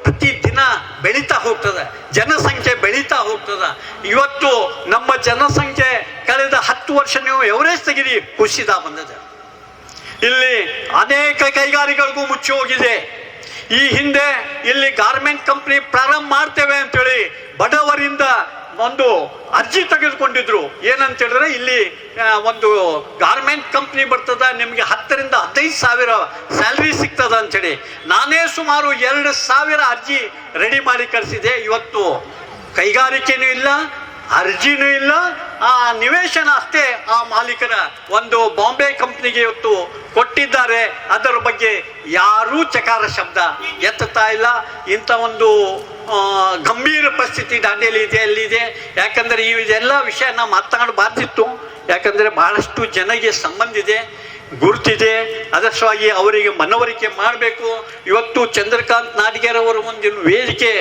ಪ್ರತಿದಿನ ಬೆಳೀತಾ ಹೋಗ್ತದೆ, ಜನಸಂಖ್ಯೆ ಬೆಳೀತಾ ಹೋಗ್ತದೆ. ಇವತ್ತು ನಮ್ಮ ಜನಸಂಖ್ಯೆ ಕಳೆದ 10 ವರ್ಷ ನೀವು ಎವರೇಜ್ ತೆಗಿರಿ ಕುಸಿತಾ ಬಂದಿದೆ. ಇಲ್ಲಿ ಅನೇಕ ಕೈಗಾರಿಕೆಗಳಿಗೂ ಮುಚ್ಚಿ ಹೋಗಿದೆ. ಈ ಹಿಂದೆ ಇಲ್ಲಿ ಗಾರ್ಮೆಂಟ್ ಕಂಪ್ನಿ ಪ್ರಾರಂಭ ಮಾಡ್ತೇವೆ ಅಂತೇಳಿ ಬಡವರಿಂದ ಒಂದು ಅರ್ಜಿ ತೆಗೆದುಕೊಂಡಿದ್ರು. ಏನಂತ ಹೇಳಿದ್ರೆ ಇಲ್ಲಿ ಒಂದು ಗಾರ್ಮೆಂಟ್ ಕಂಪ್ನಿ ಬರ್ತದ, ನಿಮಗೆ 10 ರಿಂದ 15 ಸಾವಿರ ಸ್ಯಾಲ್ರಿ ಸಿಗ್ತದ ಅಂತೇಳಿ ನಾನೇ ಸುಮಾರು 2,000 ಅರ್ಜಿ ರೆಡಿ ಮಾಡಿ ಕಳಿಸಿದೆ. ಇವತ್ತು ಕೈಗಾರಿಕೆನೂ ಇಲ್ಲ, ಅರ್ಜಿನೂ ಇಲ್ಲ, ಆ ನಿವೇಶನ ಅಷ್ಟೇ ಆ ಮಾಲೀಕರ ಒಂದು ಬಾಂಬೆ ಕಂಪ್ನಿಗೆ ಇವತ್ತು ಕೊಟ್ಟಿದ್ದಾರೆ. ಅದರ ಬಗ್ಗೆ ಯಾರೂ ಚಕಾರ ಶಬ್ದ ಎತ್ತುತ್ತಾ ಇಲ್ಲ. ಇಂಥ ಒಂದು ಗಂಭೀರ ಪರಿಸ್ಥಿತಿ ದಾಂಡೇಲಿ ಇದೆ, ಅಲ್ಲಿದೆ. ಯಾಕಂದರೆ ಇದೆಲ್ಲ ವಿಷಯ ನಾವು ಮಾತನಾಡಬಾರ್ದಿತ್ತು. ಯಾಕಂದರೆ ಬಹಳಷ್ಟು ಜನಗೆ ಸಂಬಂಧ ಇದೆ, ಗುರುತಿದೆ. ಅದಕ್ಕಾಗಿ ಅವರಿಗೆ ಮನವರಿಕೆ ಮಾಡಬೇಕು. ಇವತ್ತು ಚಂದ್ರಕಾಂತ್ ನಾಡಿಗೇರ್ ಅವರು ಒಂದು ವೇದಿಕೆ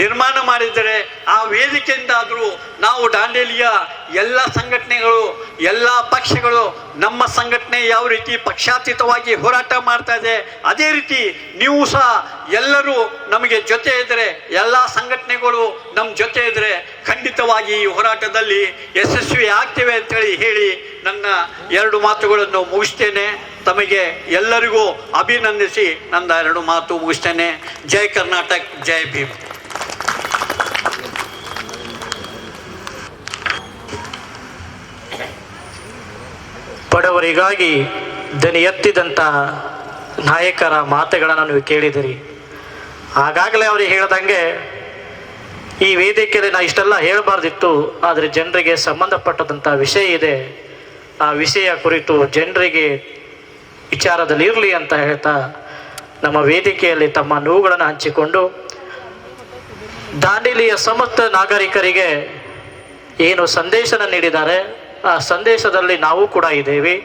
ನಿರ್ಮಾಣ ಮಾಡಿದ್ದಾರೆ. ಆ ವೇದಿಕೆಯಿಂದ ಆದರೂ ನಾವು ದಾಂಡೇಲಿಯ ಎಲ್ಲ ಸಂಘಟನೆಗಳು, ಎಲ್ಲ ಪಕ್ಷಗಳು, ನಮ್ಮ ಸಂಘಟನೆ ಯಾವ ರೀತಿ ಪಕ್ಷಾತೀತವಾಗಿ ಹೋರಾಟ ಮಾಡ್ತಾ ಇದೆ, ಅದೇ ರೀತಿ ನೀವು ಸಹ ಎಲ್ಲರೂ ನಮಗೆ ಜೊತೆ ಇದ್ದರೆ, ಎಲ್ಲ ಸಂಘಟನೆಗಳು ನಮ್ಮ ಜೊತೆ ಇದ್ದರೆ ಖಂಡಿತವಾಗಿ ಈ ಹೋರಾಟದಲ್ಲಿ ಯಶಸ್ವಿ ಆಗ್ತೇವೆ ಅಂತೇಳಿ ಹೇಳಿ ನನ್ನ 2 ಮಾತುಗಳನ್ನು ಮುಗಿಸ್ತೇನೆ. ತಮಗೆ ಎಲ್ಲರಿಗೂ ಅಭಿನಂದಿಸಿ ನನ್ನ 2 ಮಾತು ಮುಗಿಸ್ತೇನೆ. ಜೈ ಕರ್ನಾಟಕ, ಜೈ ಭೀಮ್. ಬಡವರಿಗಾಗಿ ದನಿ ಎತ್ತಿದಂಥ ನಾಯಕರ ಮಾತುಗಳನ್ನು ನೀವು ಕೇಳಿದಿರಿ. ಆಗಾಗಲೇ ಅವ್ರಿಗೆ ಹೇಳ್ದಂಗೆ ಈ ವೇದಿಕೆಯಲ್ಲಿ ನಾ ಇಷ್ಟೆಲ್ಲ ಹೇಳಬಾರ್ದಿತ್ತು, ಆದರೆ ಜನರಿಗೆ ಸಂಬಂಧಪಟ್ಟದಂಥ ವಿಷಯ ಇದೆ, ಆ ವಿಷಯ ಕುರಿತು ಜನರಿಗೆ ವಿಚಾರದಲ್ಲಿ ಇರಲಿ ಅಂತ ಹೇಳ್ತಾ ನಮ್ಮ ವೇದಿಕೆಯಲ್ಲಿ ತಮ್ಮ ನೋವುಗಳನ್ನು ಹಂಚಿಕೊಂಡು ದಾಂಡೇಲಿಯ ಸಮಸ್ತ ನಾಗರಿಕರಿಗೆ ಏನು ಸಂದೇಶನ ನೀಡಿದ್ದಾರೆ ಆ ಸಂದೇಶದಲ್ಲಿ ನಾವು ಕೂಡ ಇದ್ದೇವೆ.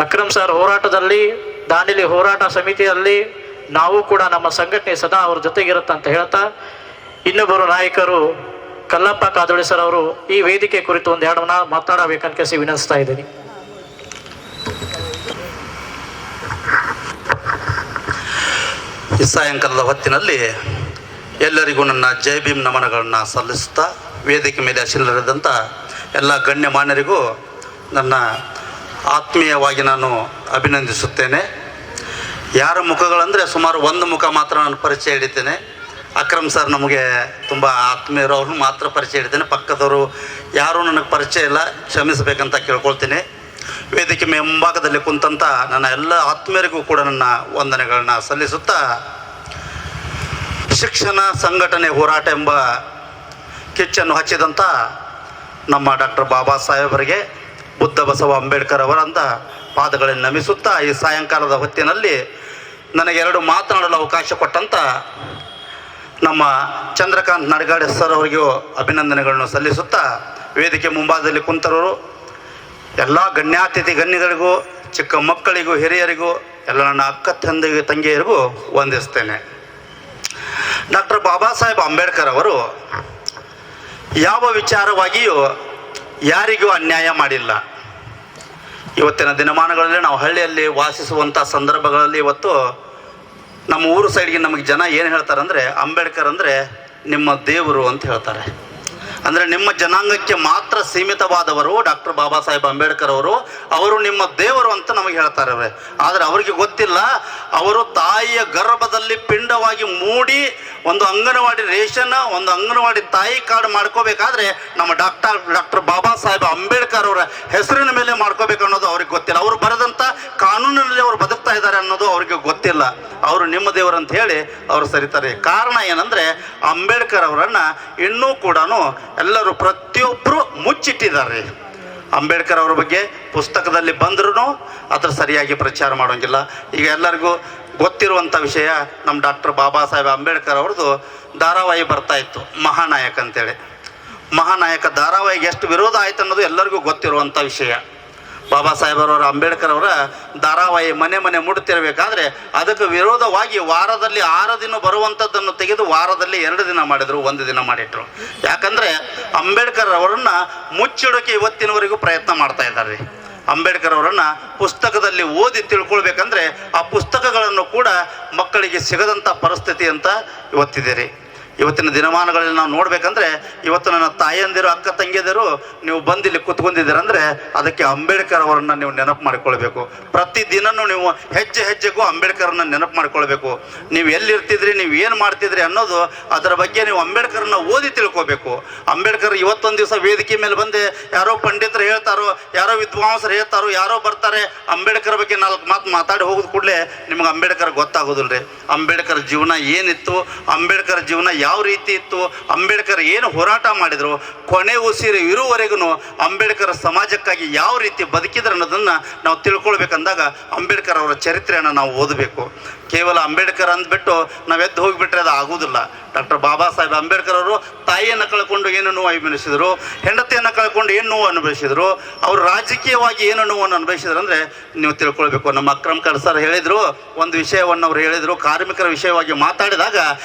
ಅಕ್ರಮ್ ಸರ್ ಹೋರಾಟದಲ್ಲಿ, ದಾಂಡೇಲಿ ಹೋರಾಟ ಸಮಿತಿಯಲ್ಲಿ ನಾವು ಕೂಡ ನಮ್ಮ ಸಂಘಟನೆ ಸದಾ ಅವ್ರ ಜೊತೆಗಿರುತ್ತಂತ ಹೇಳ್ತಾ, ಇನ್ನೊಬ್ಬರು ನಾಯಕರು ಕಲ್ಲಪ್ಪ ಕಾದೋಳಿ ಸರ್ ಅವರು ಈ ವೇದಿಕೆ ಕುರಿತು ಒಂದೆರಡು ಮಾತನಾಡಬೇಕಂತ ವಿನಂತಿಸ್ತಾ ಇದ್ದೀನಿ. ಈ ಸಾಯಂಕಾಲದ ಹೊತ್ತಿನಲ್ಲಿ ಎಲ್ಲರಿಗೂ ನನ್ನ ಜೈ ಭೀಮ್ ನಮನಗಳನ್ನು ಸಲ್ಲಿಸುತ್ತಾ, ವೇದಿಕೆ ಮೇಲೆ ಆಸೀನರಿದ್ದಂಥ ಎಲ್ಲ ಗಣ್ಯಮಾನ್ಯರಿಗೂ ನನ್ನ ಆತ್ಮೀಯವಾಗಿ ನಾನು ಅಭಿನಂದಿಸುತ್ತೇನೆ. ಯಾರ ಮುಖಗಳಂದರೆ ಸುಮಾರು ಒಂದು ಮುಖ ಮಾತ್ರ ನಾನು ಪರಿಚಯ ಹಿಡಿತೇನೆ. ಅಕ್ರಮ್ ಸರ್ ನಮಗೆ ತುಂಬ ಆತ್ಮೀಯರು, ಅವ್ರನ್ನ ಮಾತ್ರ ಪರಿಚಯ ಹಿಡಿತೇನೆ. ಪಕ್ಕದವರು ಯಾರೂ ನನಗೆ ಪರಿಚಯ ಇಲ್ಲ, ಕ್ಷಮಿಸಬೇಕಂತ ಕೇಳ್ಕೊಳ್ತೀನಿ. ವೇದಿಕೆ ಮುಂಭಾಗದಲ್ಲಿ ಕುಂತಂಥ ನನ್ನ ಎಲ್ಲ ಆತ್ಮೀಯರಿಗೂ ಕೂಡ ನನ್ನ ವಂದನೆಗಳನ್ನ ಸಲ್ಲಿಸುತ್ತಾ, ಶಿಕ್ಷಣ ಸಂಘಟನೆ ಹೋರಾಟ ಎಂಬ ಕಿಚ್ಚನ್ನು ಹಚ್ಚಿದಂಥ ನಮ್ಮ ಡಾಕ್ಟರ್ ಬಾಬಾ ಸಾಹೇಬರಿಗೆ, ಬುದ್ಧ ಬಸವ ಅಂಬೇಡ್ಕರ್ ಅವರಂತ ಪಾದಗಳನ್ನು ನಮಿಸುತ್ತಾ, ಈ ಸಾಯಂಕಾಲದ ಹೊತ್ತಿನಲ್ಲಿ ನನಗೆ 2 ಮಾತನಾಡಲು ಅವಕಾಶ ಕೊಟ್ಟಂಥ ನಮ್ಮ ಚಂದ್ರಕಾಂತ್ ನಡಗಾಡೆ ಸರ್ ಅವರಿಗೂ ಅಭಿನಂದನೆಗಳನ್ನು ಸಲ್ಲಿಸುತ್ತಾ, ವೇದಿಕೆ ಮುಂಭಾಗದಲ್ಲಿ ಕುಂತರವರು ಎಲ್ಲ ಗಣ್ಯಾತಿಥಿ ಗಣ್ಯಗಳಿಗೂ, ಚಿಕ್ಕ ಮಕ್ಕಳಿಗೂ, ಹಿರಿಯರಿಗೂ, ಎಲ್ಲ ನನ್ನ ಅಕ್ಕ ತಂಗಿಯರಿಗೂ ವಂದಿಸ್ತೇನೆ. ಡಾಕ್ಟರ್ ಬಾಬಾ ಸಾಹೇಬ್ ಅಂಬೇಡ್ಕರ್ ಅವರು ಯಾವ ವಿಚಾರವಾಗಿಯೂ ಯಾರಿಗೂ ಅನ್ಯಾಯ ಮಾಡಿಲ್ಲ. ಇವತ್ತಿನ ದಿನಮಾನಗಳಲ್ಲಿ ನಾವು ಹಳ್ಳಿಯಲ್ಲಿ ವಾಸಿಸುವಂಥ ಸಂದರ್ಭಗಳಲ್ಲಿ ಇವತ್ತು ನಮ್ಮ ಊರು ಸೈಡ್ಗೆ ನಮಗೆ ಜನ ಏನು ಹೇಳ್ತಾರೆ ಅಂದರೆ, ಅಂಬೇಡ್ಕರ್ ಅಂದರೆ ನಿಮ್ಮ ದೇವರು ಅಂತ ಹೇಳ್ತಾರೆ. ಅಂದರೆ ನಿಮ್ಮ ಜನಾಂಗಕ್ಕೆ ಮಾತ್ರ ಸೀಮಿತವಾದವರು ಡಾಕ್ಟರ್ ಬಾಬಾ ಸಾಹೇಬ್ ಅಂಬೇಡ್ಕರ್ ಅವರು ನಿಮ್ಮ ದೇವರು ಅಂತ ನಮಗೆ ಹೇಳ್ತಾರೆ. ಆದರೆ ಅವರಿಗೆ ಗೊತ್ತಿಲ್ಲ, ಅವರು ತಾಯಿಯ ಗರ್ಭದಲ್ಲಿ ಪಿಂಡವಾಗಿ ಮೂಡಿ ಒಂದು ಅಂಗನವಾಡಿ ರೇಷನ್, ಒಂದು ಅಂಗನವಾಡಿ ತಾಯಿ ಕಾರ್ಡ್ ಮಾಡ್ಕೋಬೇಕಾದ್ರೆ ನಮ್ಮ ಡಾಕ್ಟರ್ ಬಾಬಾ ಸಾಹೇಬ್ ಅಂಬೇಡ್ಕರ್ ಅವರ ಹೆಸರಿನ ಮೇಲೆ ಮಾಡ್ಕೋಬೇಕು ಅನ್ನೋದು ಅವ್ರಿಗೆ ಗೊತ್ತಿಲ್ಲ. ಅವರು ಬರೆದಂಥ ಕಾನೂನಿನಲ್ಲಿ ಅವರು ಬದುಕ್ತಾ ಇದ್ದಾರೆ ಅನ್ನೋದು ಅವ್ರಿಗೆ ಗೊತ್ತಿಲ್ಲ. ಅವರು ನಿಮ್ಮ ದೇವರು ಅಂತ ಹೇಳಿ ಅವರು ಸರಿತಾರೆ. ಕಾರಣ ಏನಂದರೆ, ಅಂಬೇಡ್ಕರ್ ಅವರನ್ನು ಇನ್ನೂ ಕೂಡ ಎಲ್ಲರೂ ಪ್ರತಿಯೊಬ್ಬರು ಮುಚ್ಚಿಟ್ಟಿದ್ದಾರೆ. ಅಂಬೇಡ್ಕರ್ ಅವರ ಬಗ್ಗೆ ಪುಸ್ತಕದಲ್ಲಿ ಬಂದ್ರೂ ಅದರ ಸರಿಯಾಗಿ ಪ್ರಚಾರ ಮಾಡೋಂಗಿಲ್ಲ. ಈಗ ಎಲ್ಲರಿಗೂ ಗೊತ್ತಿರುವಂಥ ವಿಷಯ, ನಮ್ಮ ಡಾಕ್ಟರ್ ಬಾಬಾ ಸಾಹೇಬ್ ಅಂಬೇಡ್ಕರ್ ಅವ್ರದ್ದು ಧಾರಾವಾಹಿ ಬರ್ತಾ ಇತ್ತು, ಮಹಾನಾಯಕ ಅಂತೇಳಿ. ಮಹಾನಾಯಕ ಧಾರಾವಾಹಿಗೆ ಎಷ್ಟು ವಿರೋಧ ಆಯ್ತು ಅನ್ನೋದು ಎಲ್ಲರಿಗೂ ಗೊತ್ತಿರುವಂಥ ವಿಷಯ. ಬಾಬಾ ಸಾಹೇಬರವರ ಅಂಬೇಡ್ಕರ್ ಅವರ ಧಾರಾವಾಹಿ ಮನೆ ಮನೆ ಮುಡುತ್ತಿರಬೇಕಾದ್ರೆ ಅದಕ್ಕೆ ವಿರೋಧವಾಗಿ ವಾರದಲ್ಲಿ 6 ದಿನ ಬರುವಂಥದ್ದನ್ನು ತೆಗೆದು ವಾರದಲ್ಲಿ 2 ದಿನ ಮಾಡಿದರು, 1 ದಿನ ಮಾಡಿಟ್ರು. ಯಾಕಂದರೆ ಅಂಬೇಡ್ಕರ್ ಅವರನ್ನು ಮುಚ್ಚಿಡೋಕೆ ಇವತ್ತಿನವರೆಗೂ ಪ್ರಯತ್ನ ಮಾಡ್ತಾ ಇದ್ದಾರೆ. ಅಂಬೇಡ್ಕರ್ ಅವರನ್ನು ಪುಸ್ತಕದಲ್ಲಿ ಓದಿ ತಿಳ್ಕೊಳ್ಬೇಕಂದ್ರೆ ಆ ಪುಸ್ತಕಗಳನ್ನು ಕೂಡ ಮಕ್ಕಳಿಗೆ ಸಿಗದಂಥ ಪರಿಸ್ಥಿತಿ ಅಂತ ಇವತ್ತಿದ್ದೀರಿ. ಇವತ್ತಿನ ದಿನಮಾನಗಳಲ್ಲಿ ನಾವು ನೋಡ್ಬೇಕಂದ್ರೆ, ಇವತ್ತು ನನ್ನ ತಾಯಿಯಂದಿರು, ಅಕ್ಕ ತಂಗಿಯಂದಿರು ನೀವು ಬಂದಿಲ್ಲಿ ಕೂತ್ಕೊಂಡಿದ್ದೀರಂದ್ರೆ ಅದಕ್ಕೆ ಅಂಬೇಡ್ಕರ್ ಅವರನ್ನು ನೀವು ನೆನಪು ಮಾಡಿಕೊಳ್ಬೇಕು. ಪ್ರತಿದಿನವೂ ನೀವು ಹೆಜ್ಜೆ ಹೆಜ್ಜೆಗೂ ಅಂಬೇಡ್ಕರ್ನ ನೆನಪು ಮಾಡಿಕೊಳ್ಬೇಕು. ನೀವು ಎಲ್ಲಿರ್ತಿದ್ರಿ, ನೀವು ಏನು ಮಾಡ್ತಿದ್ರಿ ಅನ್ನೋದು ಅದರ ಬಗ್ಗೆ ನೀವು ಅಂಬೇಡ್ಕರ್ನ ಓದಿ ತಿಳ್ಕೊಬೇಕು. ಅಂಬೇಡ್ಕರ್ ಇವತ್ತೊಂದು ದಿವಸ ವೇದಿಕೆ ಮೇಲೆ ಬಂದೆ ಯಾರೋ ಪಂಡಿತರು ಹೇಳ್ತಾರೋ, ಯಾರೋ ವಿದ್ವಾಂಸರು ಹೇಳ್ತಾರೋ, ಯಾರೋ ಬರ್ತಾರೆ, ಅಂಬೇಡ್ಕರ್ ಬಗ್ಗೆ 4 ಮಾತು ಮಾತಾಡಿ ಹೋಗಿದ ಕೂಡಲೇ ನಿಮ್ಗೆ ಅಂಬೇಡ್ಕರ್ ಗೊತ್ತಾಗೋದಿಲ್ಲ ರೀ. ಅಂಬೇಡ್ಕರ್ ಜೀವನ ಏನಿತ್ತು, ಅಂಬೇಡ್ಕರ್ ಜೀವನ ಯಾವ ರೀತಿ ಇತ್ತು, ಅಂಬೇಡ್ಕರ್ ಏನು ಹೋರಾಟ ಮಾಡಿದ್ರು, ಕೊನೆ ಉಸಿರು ಇರುವವರೆಗೂ ಅಂಬೇಡ್ಕರ್ ಸಮಾಜಕ್ಕಾಗಿ ಯಾವ ರೀತಿ ಬದುಕಿದ್ರು ಅನ್ನೋದನ್ನು ನಾವು ತಿಳ್ಕೊಳ್ಬೇಕಂದಾಗ ಅಂಬೇಡ್ಕರ್ ಅವರ ಚರಿತ್ರೆಯನ್ನು ನಾವು ಓದಬೇಕು. ಕೇವಲ ಅಂಬೇಡ್ಕರ್ ಅಂದ್ಬಿಟ್ಟು ನಾವು ಎದ್ದು ಹೋಗಿಬಿಟ್ರೆ ಅದು ಆಗುವುದಿಲ್ಲ. ಡಾಕ್ಟರ್ ಬಾಬಾ ಸಾಹೇಬ್ ಅಂಬೇಡ್ಕರ್ ಅವರು ತಾಯಿಯನ್ನು ಕಳ್ಕೊಂಡು ಏನು ನೋವು ಅನುಭವಿಸಿದ್ರು, ಹೆಂಡತಿಯನ್ನು ಕಳ್ಕೊಂಡು ಏನು ನೋವು ಅನುಭವಿಸಿದ್ರು, ಅವರು ರಾಜಕೀಯವಾಗಿ ಏನು ನೋವನ್ನು ಅನುಭವಿಸಿದ್ರು ಅಂದರೆ ನೀವು ತಿಳ್ಕೊಳ್ಬೇಕು. ನಮ್ಮ ಅಕ್ರಮ್ ಖಾನ್ ಸರ್ ಹೇಳಿದರು, ಒಂದು ವಿಷಯವನ್ನು ಅವ್ರು ಹೇಳಿದರು, ಕಾರ್ಮಿಕರ ವಿಷಯವಾಗಿ ಮಾತಾಡಿದಾಗ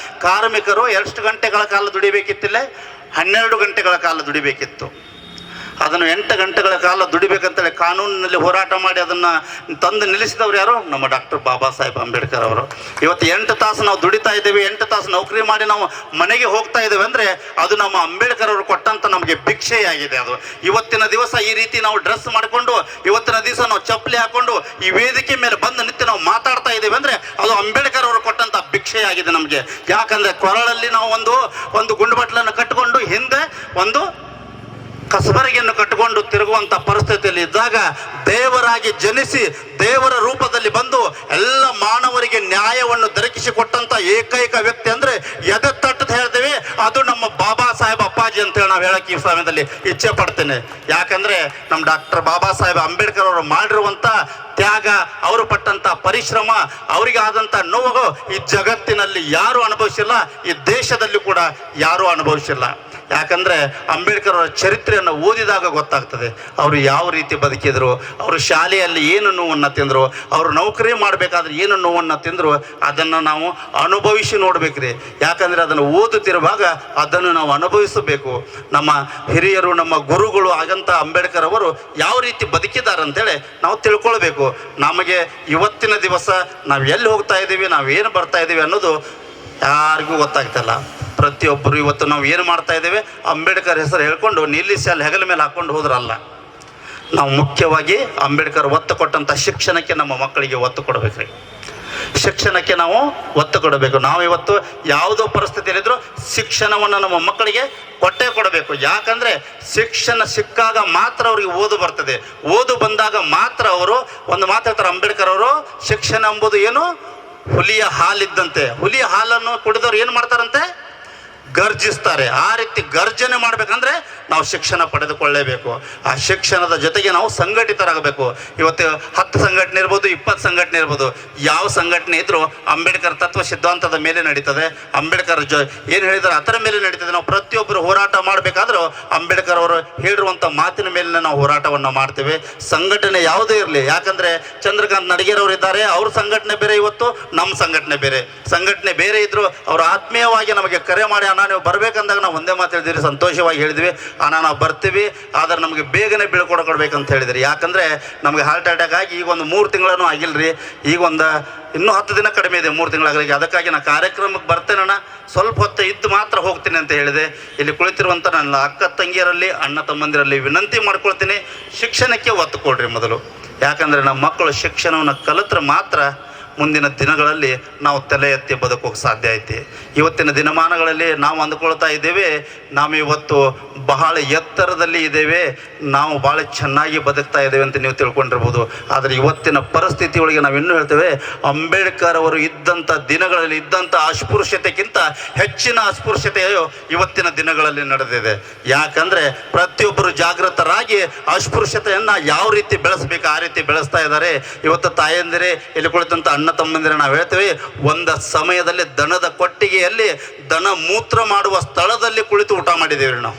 ಕಾರ್ಮಿಕರು 2 ಗಂಟೆಗಳ ಕಾಲ ದುಡಿಬೇಕಿತ್ತಿಲ್ಲ, 12 ಗಂಟೆಗಳ ಕಾಲ ದುಡಿಬೇಕಿತ್ತು. ಅದನ್ನು 8 ಗಂಟೆಗಳ ಕಾಲ ದುಡಿಬೇಕಂತೇಳಿ ಕಾನೂನಿನಲ್ಲಿ ಹೋರಾಟ ಮಾಡಿ ಅದನ್ನು ತಂದು ನಿಲ್ಲಿಸಿದವರು ಯಾರು? ನಮ್ಮ ಡಾಕ್ಟರ್ ಬಾಬಾ ಸಾಹೇಬ್ ಅಂಬೇಡ್ಕರ್ ಅವರು. ಇವತ್ತು 8 ತಾಸು ನಾವು ದುಡಿತಾ ಇದ್ದೇವೆ, 8 ತಾಸು ನೌಕರಿ ಮಾಡಿ ನಾವು ಮನೆಗೆ ಹೋಗ್ತಾ ಇದ್ದೇವೆ ಅಂದರೆ ಅದು ನಮ್ಮ ಅಂಬೇಡ್ಕರ್ ಅವರು ಕೊಟ್ಟಂತ ನಮಗೆ ಭಿಕ್ಷೆಯಾಗಿದೆ. ಅದು ಇವತ್ತಿನ ದಿವಸ ಈ ರೀತಿ ನಾವು ಡ್ರೆಸ್ ಮಾಡಿಕೊಂಡು, ಇವತ್ತಿನ ದಿವಸ ನಾವು ಚಪ್ಪಲಿ ಹಾಕೊಂಡು ಈ ವೇದಿಕೆ ಮೇಲೆ ಬಂದು ನಿಂತು ನಾವು ಮಾತಾಡ್ತಾ ಇದ್ದೇವೆ ಅಂದರೆ ಅದು ಅಂಬೇಡ್ಕರ್ ಅವರು ಕೊಟ್ಟಂತ ಭಿಕ್ಷೆಯಾಗಿದೆ ನಮಗೆ. ಯಾಕಂದರೆ ಕೊರಳಲ್ಲಿ ನಾವು ಒಂದು ಗುಂಡುಬಟ್ಲನ್ನು ಕಟ್ಟಿಕೊಂಡು ಹಿಂದೆ ಒಂದು ಕಸಬರಗಿಯನ್ನು ಕಟ್ಟಿಕೊಂಡು ತಿರುಗುವಂಥ ಪರಿಸ್ಥಿತಿಯಲ್ಲಿ ಇದ್ದಾಗ ದೇವರಾಗಿ ಜನಿಸಿ ದೇವರ ರೂಪದಲ್ಲಿ ಬಂದು ಎಲ್ಲ ಮಾನವರಿಗೆ ನ್ಯಾಯವನ್ನು ದೊರಕಿಸಿಕೊಟ್ಟಂಥ ಏಕೈಕ ವ್ಯಕ್ತಿ ಅಂದರೆ ಎದೆ ತಟ್ಟದ ಹೇಳ್ತೇವೆ, ಅದು ನಮ್ಮ ಬಾಬಾ ಸಾಹೇಬ್ ಅಪ್ಪಾಜಿ ಕಾಳಜಿ ಅಂತೇಳಿ ನಾವು ಹೇಳಕ್ಕೆ ಈ ಸಮಯದಲ್ಲಿ ಇಚ್ಛೆ ಪಡ್ತೇನೆ. ಯಾಕಂದ್ರೆ ನಮ್ಮ ಡಾಕ್ಟರ್ ಬಾಬಾ ಸಾಹೇಬ್ ಅಂಬೇಡ್ಕರ್ ಅವರು ಮಾಡಿರುವಂಥ ತ್ಯಾಗ, ಅವರು ಪಟ್ಟಂತ ಪರಿಶ್ರಮ, ಅವರಿಗೆ ಆದಂಥ ನೋವು ಈ ಜಗತ್ತಿನಲ್ಲಿ ಯಾರೂ ಅನುಭವಿಸಿಲ್ಲ, ಈ ದೇಶದಲ್ಲಿ ಕೂಡ ಯಾರೂ ಅನುಭವಿಸಿಲ್ಲ. ಯಾಕಂದ್ರೆ ಅಂಬೇಡ್ಕರ್ ಅವರ ಚರಿತ್ರೆಯನ್ನು ಓದಿದಾಗ ಗೊತ್ತಾಗ್ತದೆ ಅವರು ಯಾವ ರೀತಿ ಬದುಕಿದ್ರು, ಅವರು ಶಾಲೆಯಲ್ಲಿ ಏನು ನೋವನ್ನು ತಿಂದರು, ಅವರು ನೌಕರಿ ಮಾಡಬೇಕಾದ್ರೆ ಏನು ನೋವನ್ನು ತಿಂದರು, ಅದನ್ನು ನಾವು ಅನುಭವಿಸಿ ನೋಡ್ಬೇಕ್ರಿ. ಯಾಕಂದರೆ ಅದನ್ನು ಓದುತ್ತಿರುವಾಗ ಅದನ್ನು ನಾವು ಅನುಭವಿಸಬೇಕು. ನಮ್ಮ ಹಿರಿಯರು, ನಮ್ಮ ಗುರುಗಳು ಆಗಂತ ಅಂಬೇಡ್ಕರ್ ಅವರು ಯಾವ ರೀತಿ ಬದುಕಿದ್ದಾರೆ ಅಂತೇಳಿ ನಾವು ತಿಳ್ಕೊಳ್ಬೇಕು. ನಮಗೆ ಇವತ್ತಿನ ದಿವಸ ನಾವು ಎಲ್ಲಿ ಹೋಗ್ತಾ ಇದ್ದೀವಿ, ನಾವು ಏನು ಬರ್ತಾ ಇದ್ದೀವಿ ಅನ್ನೋದು ಯಾರಿಗೂ ಗೊತ್ತಾಗ್ತಿಲ್ಲ. ಪ್ರತಿಯೊಬ್ಬರು ಇವತ್ತು ನಾವು ಏನು ಮಾಡ್ತಾ ಇದ್ದೇವೆ, ಅಂಬೇಡ್ಕರ್ ಹೆಸರು ಹೇಳ್ಕೊಂಡು ನಿಲ್ಲಿಸಿ ಅಲ್ಲಿ ಹೆಗಲ ಮೇಲೆ ಹಾಕ್ಕೊಂಡು ಹೋದ್ರಲ್ಲ. ನಾವು ಮುಖ್ಯವಾಗಿ ಅಂಬೇಡ್ಕರ್ ಒತ್ತು ಕೊಟ್ಟಂಥ ಶಿಕ್ಷಣಕ್ಕೆ ನಮ್ಮ ಮಕ್ಕಳಿಗೆ ಒತ್ತು ಕೊಡಬೇಕ್ರಿ. ಶಿಕ್ಷಣಕ್ಕೆ ನಾವು ಒತ್ತು ಕೊಡಬೇಕು. ನಾವು ಇವತ್ತು ಯಾವುದೋ ಪರಿಸ್ಥಿತಿಯಲ್ಲಿದ್ದರೂ ಶಿಕ್ಷಣವನ್ನು ನಮ್ಮ ಮಕ್ಕಳಿಗೆ ಕೊಟ್ಟೇ ಕೊಡಬೇಕು. ಯಾಕಂದರೆ ಶಿಕ್ಷಣ ಸಿಕ್ಕಾಗ ಮಾತ್ರ ಅವ್ರಿಗೆ ಓದು ಬರ್ತದೆ. ಓದು ಬಂದಾಗ ಮಾತ್ರ ಅವರು ಒಂದು ಮಾತು ಹೇಳ್ತಾರೆ ಅಂಬೇಡ್ಕರ್ ಅವರು, ಶಿಕ್ಷಣ ಎಂಬುದು ಏನು, ಹುಲಿಯ ಹಾಲಿದ್ದಂತೆ. ಹುಲಿಯ ಹಾಲನ್ನು ಕುಡಿದವ್ರು ಏನು ಮಾಡ್ತಾರಂತೆ, ಗರ್ಜಿಸ್ತಾರೆ. ಆ ರೀತಿ ಗರ್ಜನೆ ಮಾಡಬೇಕಂದ್ರೆ ನಾವು ಶಿಕ್ಷಣ ಪಡೆದುಕೊಳ್ಳೇಬೇಕು. ಆ ಶಿಕ್ಷಣದ ಜೊತೆಗೆ ನಾವು ಸಂಘಟಿತರಾಗಬೇಕು. ಇವತ್ತು 10 ಸಂಘಟನೆ ಇರ್ಬೋದು, 20 ಸಂಘಟನೆ ಇರ್ಬೋದು, ಯಾವ ಸಂಘಟನೆ ಇದ್ರೂ ಅಂಬೇಡ್ಕರ್ ತತ್ವ ಸಿದ್ಧಾಂತದ ಮೇಲೆ ನಡೀತದೆ. ಅಂಬೇಡ್ಕರ್ ಏನು ಹೇಳಿದಾರೆ ಅದರ ಮೇಲೆ ನಡೀತದೆ. ನಾವು ಪ್ರತಿಯೊಬ್ಬರು ಹೋರಾಟ ಮಾಡಬೇಕಾದ್ರೂ ಅಂಬೇಡ್ಕರ್ ಅವರು ಹೇಳಿರುವಂಥ ಮಾತಿನ ಮೇಲೆ ನಾವು ಹೋರಾಟವನ್ನು ಮಾಡ್ತೇವೆ. ಸಂಘಟನೆ ಯಾವುದೇ ಇರಲಿ, ಯಾಕಂದರೆ ಚಂದ್ರಕಾಂತ್ ನಡಿಗೇರವರು ಇದ್ದಾರೆ, ಅವ್ರ ಸಂಘಟನೆ ಬೇರೆ, ಇವತ್ತು ನಮ್ಮ ಸಂಘಟನೆ ಬೇರೆ. ಸಂಘಟನೆ ಬೇರೆ ಇದ್ದರೂ ಅವರು ಆತ್ಮೀಯವಾಗಿ ನಮಗೆ ಕರೆ ಮಾಡಿ, ಅಣ್ಣ ನೀವು ಬರಬೇಕಂದಾಗ ನಾವು ಒಂದೇ ಮಾತು ಹೇಳಿದ್ವಿ, ಸಂತೋಷವಾಗಿ ಹೇಳಿದ್ವಿ, ಅಣ್ಣ ನಾವು ಬರ್ತೀವಿ, ಆದರೆ ನಮಗೆ ಬೇಗನೆ ಬೀಳ್ಕೊಡ್ಬೇಕಂತ ಹೇಳಿದ್ರಿ. ಯಾಕಂದರೆ ನಮಗೆ ಹಾರ್ಟ್ ಅಟ್ಯಾಕ್ ಆಗಿ ಈಗ ಒಂದು 3 ತಿಂಗಳೂ ಆಗಿಲ್ಲರಿ, ಈಗ ಇನ್ನೂ 10 ದಿನ ಕಡಿಮೆ ಇದೆ, 3 ತಿಂಗಳಾಗಲಿಕ್ಕೆ. ಅದಕ್ಕಾಗಿ ನಾನು ಕಾರ್ಯಕ್ರಮಕ್ಕೆ ಬರ್ತೇನಣ್ಣ, ಸ್ವಲ್ಪ ಹೊತ್ತು ಇದ್ದು ಮಾತ್ರ ಹೋಗ್ತೀನಿ ಅಂತ ಹೇಳಿದೆ. ಇಲ್ಲಿ ಕುಳಿತಿರುವಂಥ ನನ್ನ ಅಕ್ಕ ತಂಗಿಯರಲ್ಲಿ, ಅಣ್ಣ ತಮ್ಮಂದಿರಲ್ಲಿ ವಿನಂತಿ ಮಾಡ್ಕೊಳ್ತೀನಿ, ಶಿಕ್ಷಣಕ್ಕೆ ಒತ್ತು ಕೊಡ್ರಿ ಮೊದಲು. ಯಾಕಂದರೆ ನಮ್ಮ ಮಕ್ಕಳು ಶಿಕ್ಷಣವನ್ನು ಕಲಿತ್ರೆ ಮಾತ್ರ ಮುಂದಿನ ದಿನಗಳಲ್ಲಿ ನಾವು ತಲೆ ಎತ್ತಿ ಬದುಕೋಕೆ ಸಾಧ್ಯ ಐತಿ. ಇವತ್ತಿನ ದಿನಮಾನಗಳಲ್ಲಿ ನಾವು ಅಂದುಕೊಳ್ತಾ ಇದ್ದೇವೆ ನಾವು ಇವತ್ತು ಬಹಳ ಎತ್ತರದಲ್ಲಿ ಇದ್ದೇವೆ, ನಾವು ಭಾಳ ಚೆನ್ನಾಗಿ ಬದುಕ್ತಾ ಇದ್ದೇವೆ ಅಂತ ನೀವು ತಿಳ್ಕೊಂಡಿರ್ಬೋದು. ಆದರೆ ಇವತ್ತಿನ ಪರಿಸ್ಥಿತಿ ಒಳಗೆ ನಾವು ಇನ್ನೂ ಹೇಳ್ತೇವೆ, ಅಂಬೇಡ್ಕರ್ ಅವರು ಇದ್ದಂಥ ದಿನಗಳಲ್ಲಿ ಇದ್ದಂಥ ಅಸ್ಪೃಶ್ಯತೆಗಿಂತ ಹೆಚ್ಚಿನ ಅಸ್ಪೃಶ್ಯತೆಯು ಇವತ್ತಿನ ದಿನಗಳಲ್ಲಿ ನಡೆದಿದೆ. ಯಾಕಂದರೆ ಪ್ರತಿಯೊಬ್ಬರು ಜಾಗೃತರಾಗಿ ಅಸ್ಪೃಶ್ಯತೆಯನ್ನು ಯಾವ ರೀತಿ ಬೆಳೆಸಬೇಕು ಆ ರೀತಿ ಬೆಳೆಸ್ತಾ ಇದ್ದಾರೆ. ಇವತ್ತು ತಾಯಂದಿರೇ, ಇಲ್ಲಿ ಕುಳಿತಂಥ ಅಣ್ಣ ತಮ್ಮಂದಿರ ನಾವು ಹೇಳ್ತೇವೆ, ಒಂದು ಸಮಯದಲ್ಲಿ ದನದ ಕೊಟ್ಟಿಗೆಯಲ್ಲಿ ದನ ಮೂತ್ರ ಮಾಡುವ ಸ್ಥಳದಲ್ಲಿ ಕುಳಿತು ಊಟ ಮಾಡಿದ್ದೇವೆ ನಾವು.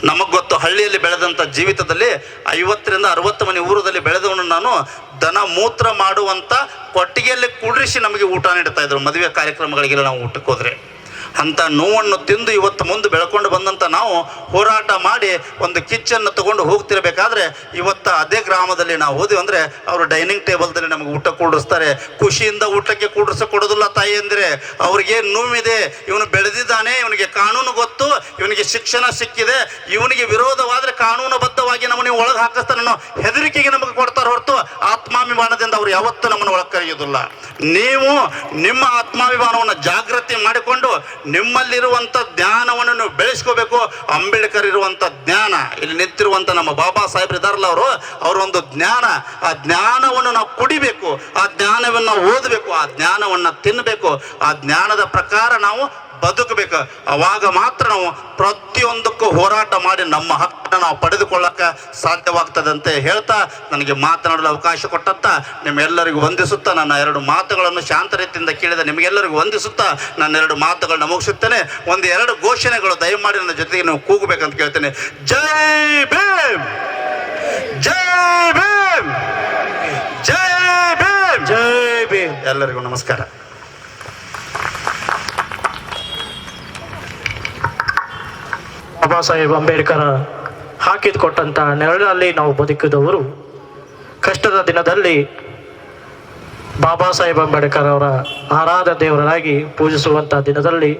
ನಮಗೆ ಗೊತ್ತು, ಹಳ್ಳಿಯಲ್ಲಿ ಬೆಳೆದಂಥ ಜೀವಿತದಲ್ಲಿ 50ರಿಂದ 60 ಮನೆ ಊರದಲ್ಲಿ ಬೆಳೆದವನು ನಾನು, ದನ ಮೂತ್ರ ಮಾಡುವಂಥ ಕೊಟ್ಟಿಗೆಯಲ್ಲಿ ಕುಳ್ಳಿಸಿ ನಮಗೆ ಊಟ ನೀಡ್ತಾ ಇದ್ರು ಮದುವೆ ಕಾರ್ಯಕ್ರಮಗಳಿಗೆಲ್ಲ ನಾವು ಊಟಕ್ಕೆ ಹೋದರೆ. ಅಂಥ ನೋವನ್ನು ತಿಂದು ಇವತ್ತು ಮುಂದೆ ಬೆಳ್ಕೊಂಡು ಬಂದಂಥ ನಾವು ಹೋರಾಟ ಮಾಡಿ ಒಂದು ಕಿಚ್ಚನ್ನು ತಗೊಂಡು ಹೋಗ್ತಿರ್ಬೇಕಾದ್ರೆ ಇವತ್ತು ಅದೇ ಗ್ರಾಮದಲ್ಲಿ ನಾವು ಹೋದ್ವಿ ಅಂದರೆ ಅವರು ಡೈನಿಂಗ್ ಟೇಬಲ್ದಲ್ಲಿ ನಮಗೆ ಊಟ ಕೂಡಿಸ್ತಾರೆ. ಖುಷಿಯಿಂದ ಊಟಕ್ಕೆ ಕೊಡೋದಿಲ್ಲ ತಾಯಿ ಅಂದರೆ ಅವ್ರಿಗೆ ನೋವಿದೆ, ಇವನು ಬೆಳೆದಿದ್ದಾನೆ, ಇವನಿಗೆ ಕಾನೂನು ಗೊತ್ತು, ಇವನಿಗೆ ಶಿಕ್ಷಣ ಸಿಕ್ಕಿದೆ, ಇವನಿಗೆ ವಿರೋಧವಾದರೆ ಕಾನೂನುಬದ್ಧವಾಗಿ ನಮ್ಮನ್ನು ಒಳಗೆ ಹಾಕಿಸ್ತಾನೆ ಅನ್ನೋ ಹೆದರಿಕೆಗೆ ನಮಗೆ ಕೊಡ್ತಾರೆ ಹೊರತು ಆತ್ಮಾಭಿಮಾನದಿಂದ ಅವರು ಯಾವತ್ತೂ ನಮ್ಮನ್ನು ಒಳಗೆ ಕರೆಯೋದಿಲ್ಲ. ನೀವು ನಿಮ್ಮ ಆತ್ಮಾಭಿಮಾನವನ್ನು ಜಾಗೃತಿ ಮಾಡಿಕೊಂಡು ನಿಮ್ಮಲ್ಲಿರುವಂಥ ಜ್ಞಾನವನ್ನು ನೀವು ಬೆಳೆಸ್ಕೋಬೇಕು. ಅಂಬೇಡ್ಕರ್ ಇರುವಂಥ ಜ್ಞಾನ, ಇಲ್ಲಿ ನಿಂತಿರುವಂಥ ನಮ್ಮ ಬಾಬಾ ಸಾಹೇಬ್ರು ಇದಾರಲ್ಲ ಅವರು ಒಂದು ಜ್ಞಾನ, ಆ ಜ್ಞಾನವನ್ನು ನಾವು ಕುಡಿಬೇಕು, ಆ ಜ್ಞಾನವನ್ನು ನಾವು ಓದಬೇಕು, ಆ ಜ್ಞಾನವನ್ನು ತಿನ್ನಬೇಕು, ಆ ಜ್ಞಾನದ ಪ್ರಕಾರ ನಾವು ಬದುಕಬೇಕು. ಅವಾಗ ಮಾತ್ರ ನಾವು ಪ್ರತಿಯೊಂದಕ್ಕೂ ಹೋರಾಟ ಮಾಡಿ ನಮ್ಮ ಹಕ್ಕನ್ನು ನಾವು ಪಡೆದುಕೊಳ್ಳಕ್ಕೆ ಸಾಧ್ಯವಾಗ್ತದೆ ಅಂತ ಹೇಳ್ತಾ ನನಗೆ ಮಾತನಾಡಲು ಅವಕಾಶ ಕೊಟ್ಟಂತ ನಿಮ್ಮೆಲ್ಲರಿಗೂ ವಂದಿಸುತ್ತಾ ನನ್ನ 2 ಮಾತುಗಳನ್ನು ಶಾಂತ ರೀತಿಯಿಂದ ಕೇಳಿದ ನಿಮಗೆಲ್ಲರಿಗೂ ವಂದಿಸುತ್ತಾ ನನ್ನ 2 ಮಾತುಗಳನ್ನ ಮುಗಿಸುತ್ತೇನೆ. 1-2 ಘೋಷಣೆಗಳು ದಯಮಾಡಿ ನನ್ನ ಜೊತೆಗೆ ನೀವು ಕೂಗಬೇಕಂತ ಕೇಳ್ತೇನೆ. ಜೈ ಭೀಮ್, ಜೈ ಭೀಮ್, ಜೈ ಭೀಮ್, ಜೈ ಭೀಮ್. ಎಲ್ಲರಿಗೂ ನಮಸ್ಕಾರ. ಬಾಬಾ ಸಾಹೇಬ್ ಅಂಬೇಡ್ಕರ್ ಹಾಕಿದ್ ಕೊಟ್ಟಂತ ನೆರಳಲ್ಲಿ ನಾವು ಬದುಕಿದವರು ಕಷ್ಟದ ದಿನದಲ್ಲಿ ಬಾಬಾ ಸಾಹೇಬ್ ಅಂಬೇಡ್ಕರ್ ಅವರ ಆರಾಧ ದೇವರಾಗಿ ಪೂಜಿಸುವಂಥ ದಿನದಲ್ಲಿ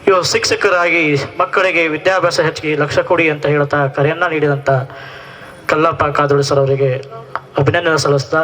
ಇವರು ಶಿಕ್ಷಕರಾಗಿ ಮಕ್ಕಳಿಗೆ ವಿದ್ಯಾಭ್ಯಾಸ ಹೆಚ್ಚಿಗೆ ಲಕ್ಷ್ಯ ಕೊಡಿ ಅಂತ ಹೇಳ್ತಾ ಕರೆಯನ್ನು ನೀಡಿದಂಥ ಕಲ್ಲಪ್ಪ ಕಾದೋಳಿ ಸರ್ ಅವರಿಗೆ ಅಭಿನಂದನೆ ಸಲ್ಲಿಸ್ತಾ